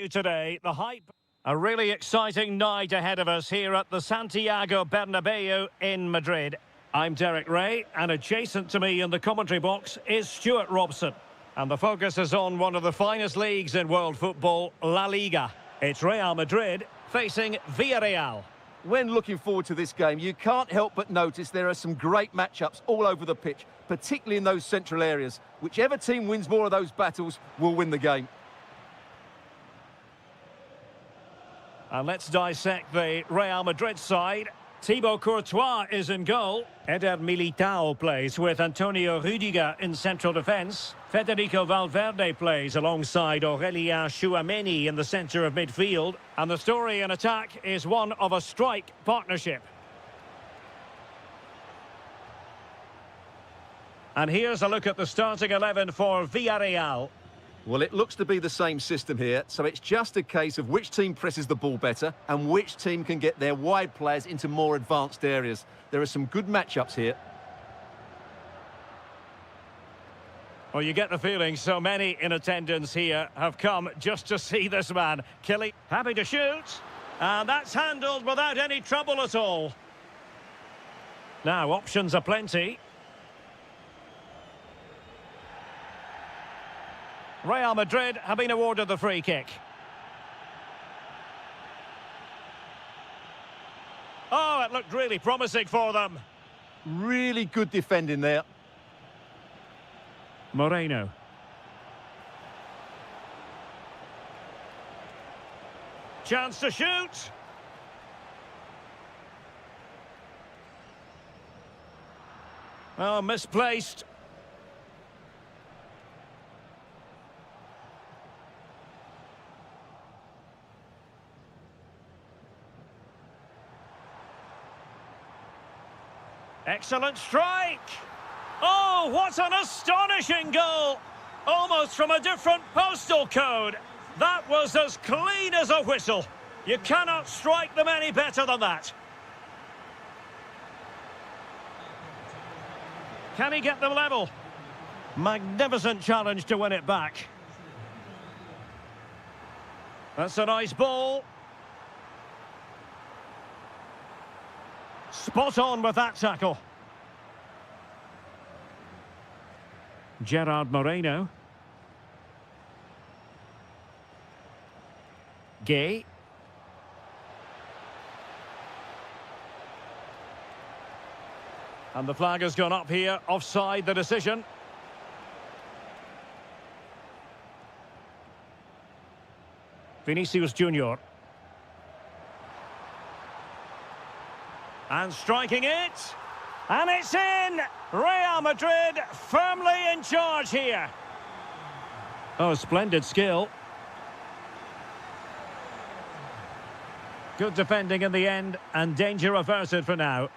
Today, the hype. A really exciting night ahead of us here at the Santiago Bernabeu in Madrid. I'm Derek Ray, and adjacent to me in the commentary box is Stuart Robson. And the focus is on one of the finest leagues in world football, La Liga. It's Real Madrid facing Villarreal. When looking forward to this game, you can't help but notice there are some great matchups all over the pitch, particularly in those central areas. Whichever team wins more of those battles will win the game. And let's dissect the Real Madrid side. Thibaut Courtois is in goal. Eder Militao plays with Antonio Rüdiger in central defence. Federico Valverde plays alongside Aurélien Tchouaméni in the centre of midfield. And the story in attack is one of a strike partnership. And here's a look at the starting 11 for Villarreal. Well, it looks to be the same system here, so it's just a case of which team presses the ball better and which team can get their wide players into more advanced areas. There are some good matchups here. Well, you get the feeling so many in attendance here have come just to see this man. Killy, happy to shoot. And that's handled without any trouble at all. Now, options are plenty. Real Madrid have been awarded the free kick. Oh, it looked really promising for them. Really good defending there. Moreno. Chance to shoot. Oh, misplaced. Excellent strike! Oh, what an astonishing goal! Almost from a different postal code. That was as clean as a whistle. You cannot strike them any better than that. Can he get them level? Magnificent challenge to win it back. That's a nice ball. Spot on with that tackle. Gerard Moreno. Gay. And the flag has gone up here. Offside the decision. Vinicius Junior. And striking it. And it's in! Real Madrid firmly in charge here. Oh, splendid skill. Good defending in the end, and danger averted for now.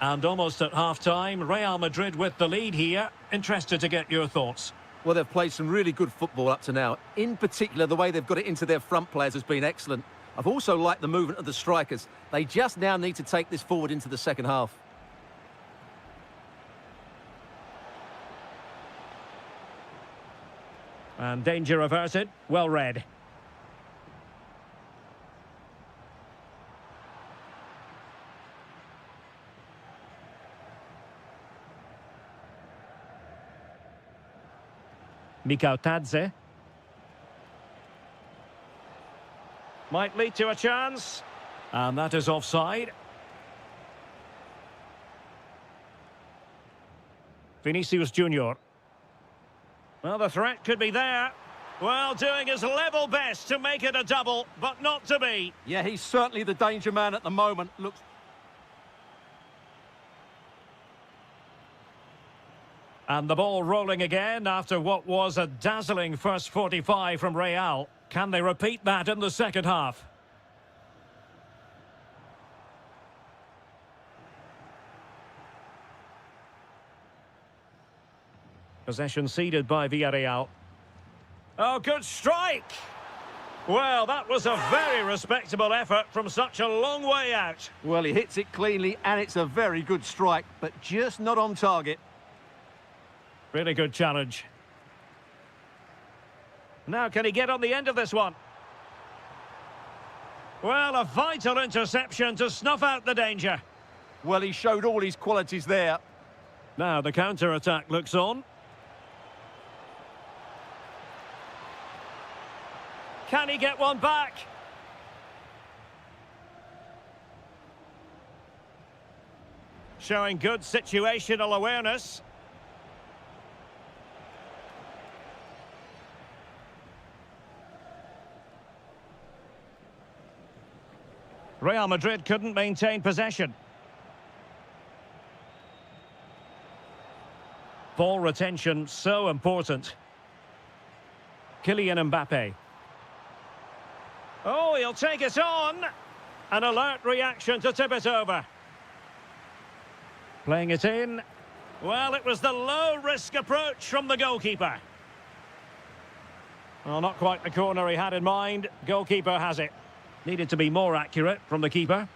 And almost at half-time, Real Madrid with the lead here. Interested to get your thoughts. Well, they've played some really good football up to now. In particular, the way they've got it into their front players has been excellent. I've also liked the movement of the strikers. They just now need to take this forward into the second half. And danger averted. Well read. Mikau Tadze. Might lead to a chance. And that is offside. Vinicius Junior. Well, the threat could be there. Well, doing his level best to make it a double, but not to be. Yeah, he's certainly the danger man at the moment. Looks... And the ball rolling again after what was a dazzling first 45 from Real. Can they repeat that in the second half? Possession ceded by Villarreal. Oh, good strike! Well, that was a very respectable effort from such a long way out. Well, he hits it cleanly and it's a very good strike, but just not on target. Really good challenge. Now, can he get on the end of this one? Well, a vital interception to snuff out the danger. Well, he showed all his qualities there. Now, the counter-attack looks on. Can he get one back? Showing good situational awareness. Real Madrid couldn't maintain possession. Ball retention so important. Kylian Mbappe. Oh, he'll take it on. An alert reaction to tip it over. Playing it in. Well, it was the low-risk approach from the goalkeeper. Well, not quite the corner he had in mind. Goalkeeper has it. Needed to be more accurate from the keeper.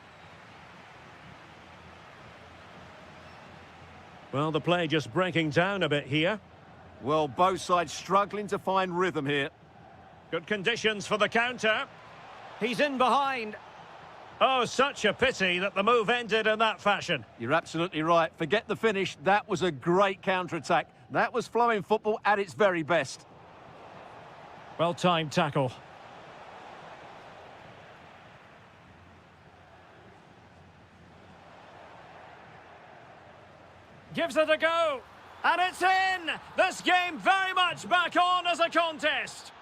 Well, the play just breaking down a bit here. Well, both sides struggling to find rhythm here. Good conditions for the counter. He's in behind. Oh, such a pity that the move ended in that fashion. You're absolutely right. Forget the finish. That was a great counter-attack. That was flowing football at its very best. Well-timed tackle. Gives it a go. And it's in! This game very much back on as a contest.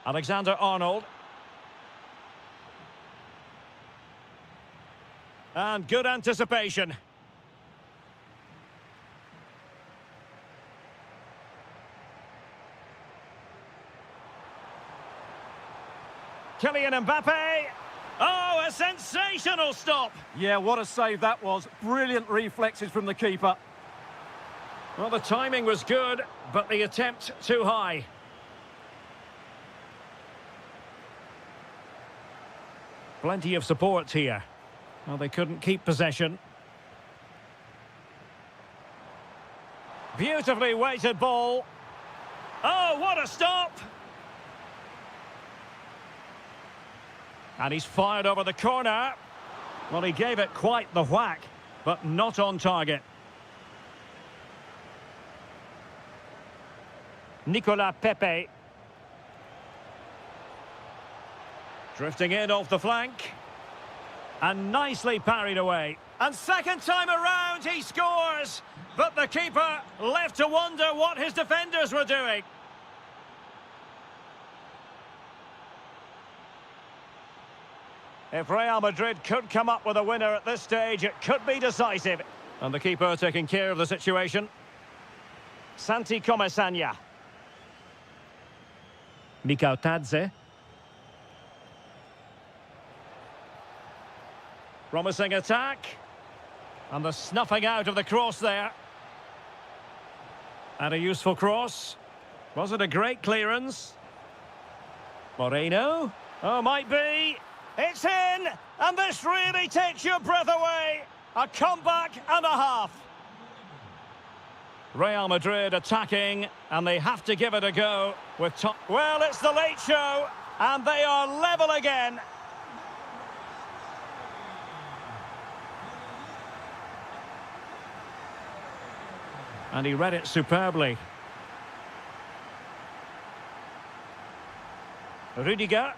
Alexander-Arnold. And good anticipation. Kylian Mbappe. Oh, a sensational stop. Yeah, what a save that was. Brilliant reflexes from the keeper. Well, the timing was good, but the attempt too high. Plenty of support here. Well, they couldn't keep possession. Beautifully weighted ball. Oh, what a stop! And he's fired over the corner. Well, he gave it quite the whack, but not on target. Nicolas Pepe. Drifting in off the flank. And nicely parried away. And second time around, he scores. But the keeper left to wonder what his defenders were doing. If Real Madrid could come up with a winner at this stage, it could be decisive. And the keeper taking care of the situation. Santi Comesania. Mikau Tadze. Promising attack. And the snuffing out of the cross there. And a useful cross. Was it a great clearance? Moreno. Oh, might be. It's in! And this really takes your breath away. A comeback and a half. Real Madrid attacking, and they have to give it a go with top. Well, it's the late show, and they are level again. And he read it superbly. Rudiger.